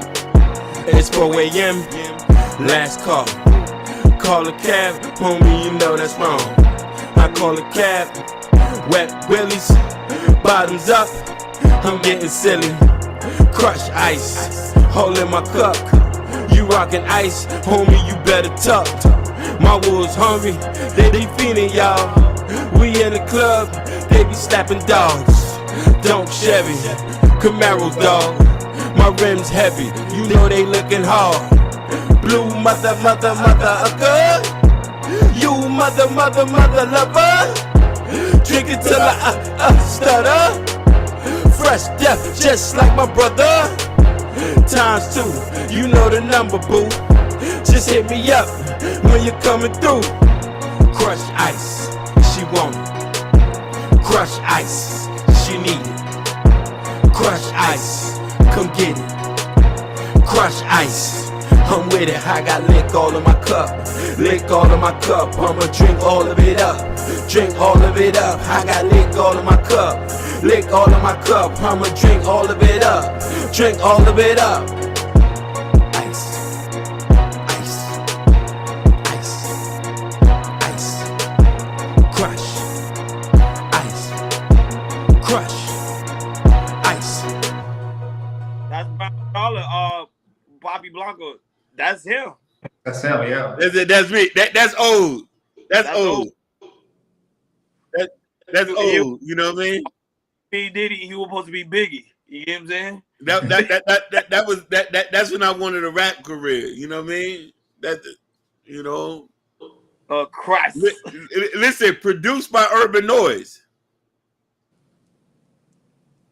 It's 4 a.m., last call. Call a cab, homie, you know that's wrong. I call a cab, wet willies, bottoms up, I'm getting silly. Crush ice, holding my cup. You rockin' ice, homie, you better tuck. My wolves hungry, they be feeding y'all. We in the club, they be slapping dogs. Don't Chevy, Camaro dog. My rims heavy, you know they looking hard. Blue mother, you mother lover. Drink it till I stutter. Fresh death, just like my brother. ×2, you know the number, boo. Just hit me up when you're coming through. Crush ice, she want it. Crush ice, she need it. Crush ice, come get it. Crush ice, I'm with it. I got lick all of my cup. Lick all of my cup, I'ma drink all of it up. Drink all of it up, I got lick all of my cup. Lick all of my cup, I'ma drink all of it up. Drink all of it up. Capi Blanco. That's him. That's him, yeah. That's me. That's old. That's old. old. That's old. You know what I mean? P. Diddy, he was supposed to be Biggie. You get what I'm saying? That's when I wanted a rap career. You know what I mean? That, you know. Christ. Listen, produced by Urban Noise.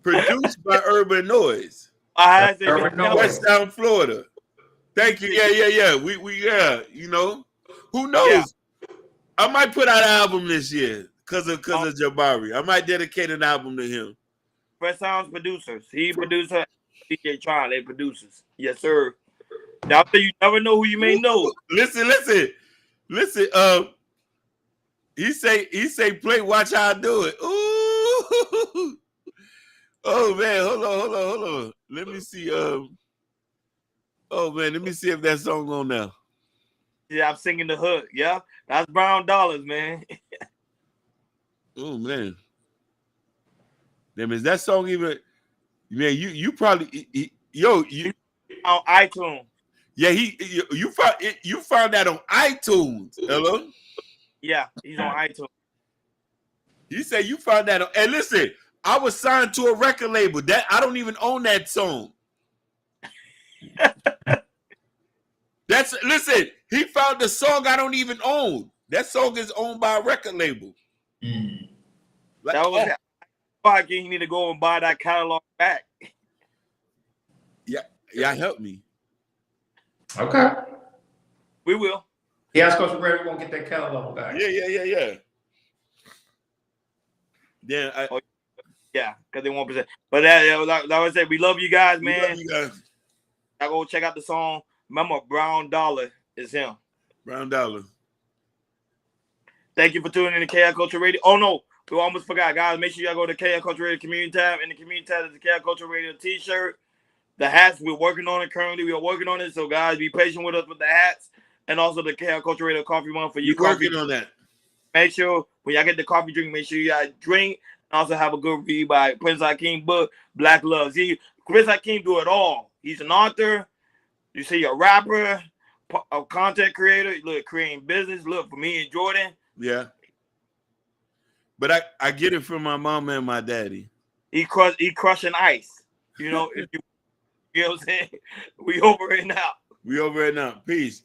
Produced by Urban Noise. West Town, Florida. Thank you. Yeah. We you know. Who knows? Yeah. I might put out an album this year because of Jabari. I might dedicate an album to him. Fresh Sounds producers. He producer, DJ Tron, they producers. Yes, sir. Now you never know who you may know. Listen. He say play, watch how I do it. Ooh. Oh man, hold on. Let me see. Oh man, let me see if that song on now. Yeah, I'm singing the hook. Yeah, that's Brown Dollars, man. Oh man, damn, is that song even? Man, you probably you on iTunes. Yeah, you found that on iTunes. Hello. Yeah, he's on iTunes. You say you found that on, and listen, I was signed to a record label. That I don't even own that song. Listen, he found the song I don't even own. That song is owned by a record label. Like, that was why you need to go and buy that catalog back. Yeah, help me. Okay. We will. Yeah, Coach Ray, we're gonna get that catalog back. Yeah. Yeah, because they won't present. But like I said, we love you guys, man. We love you guys. I go check out the song. Remember, Brown Dollar is him. Brown Dollar. Thank you for tuning in to KI Culture Radio. Oh no, we almost forgot, guys. Make sure y'all go to KI Culture Radio Community tab. In the Community tab is the KI Culture Radio T-shirt. The hats, we're working on it currently. We are working on it. So guys, be patient with us with the hats and also the KI Culture Radio Coffee Month for you. We're working on that. Make sure when y'all get the coffee drink, make sure you guys drink. Also have a good review by Prince Hakeem book, Black Love. See, Prince Hakeem do it all. He's an author. You see, a rapper, a content creator. Look, creating business. Look, for me and Jordan. Yeah. But I get it from my mama and my daddy. He crushing ice. You know, if you know what I'm saying? We over it now. Peace.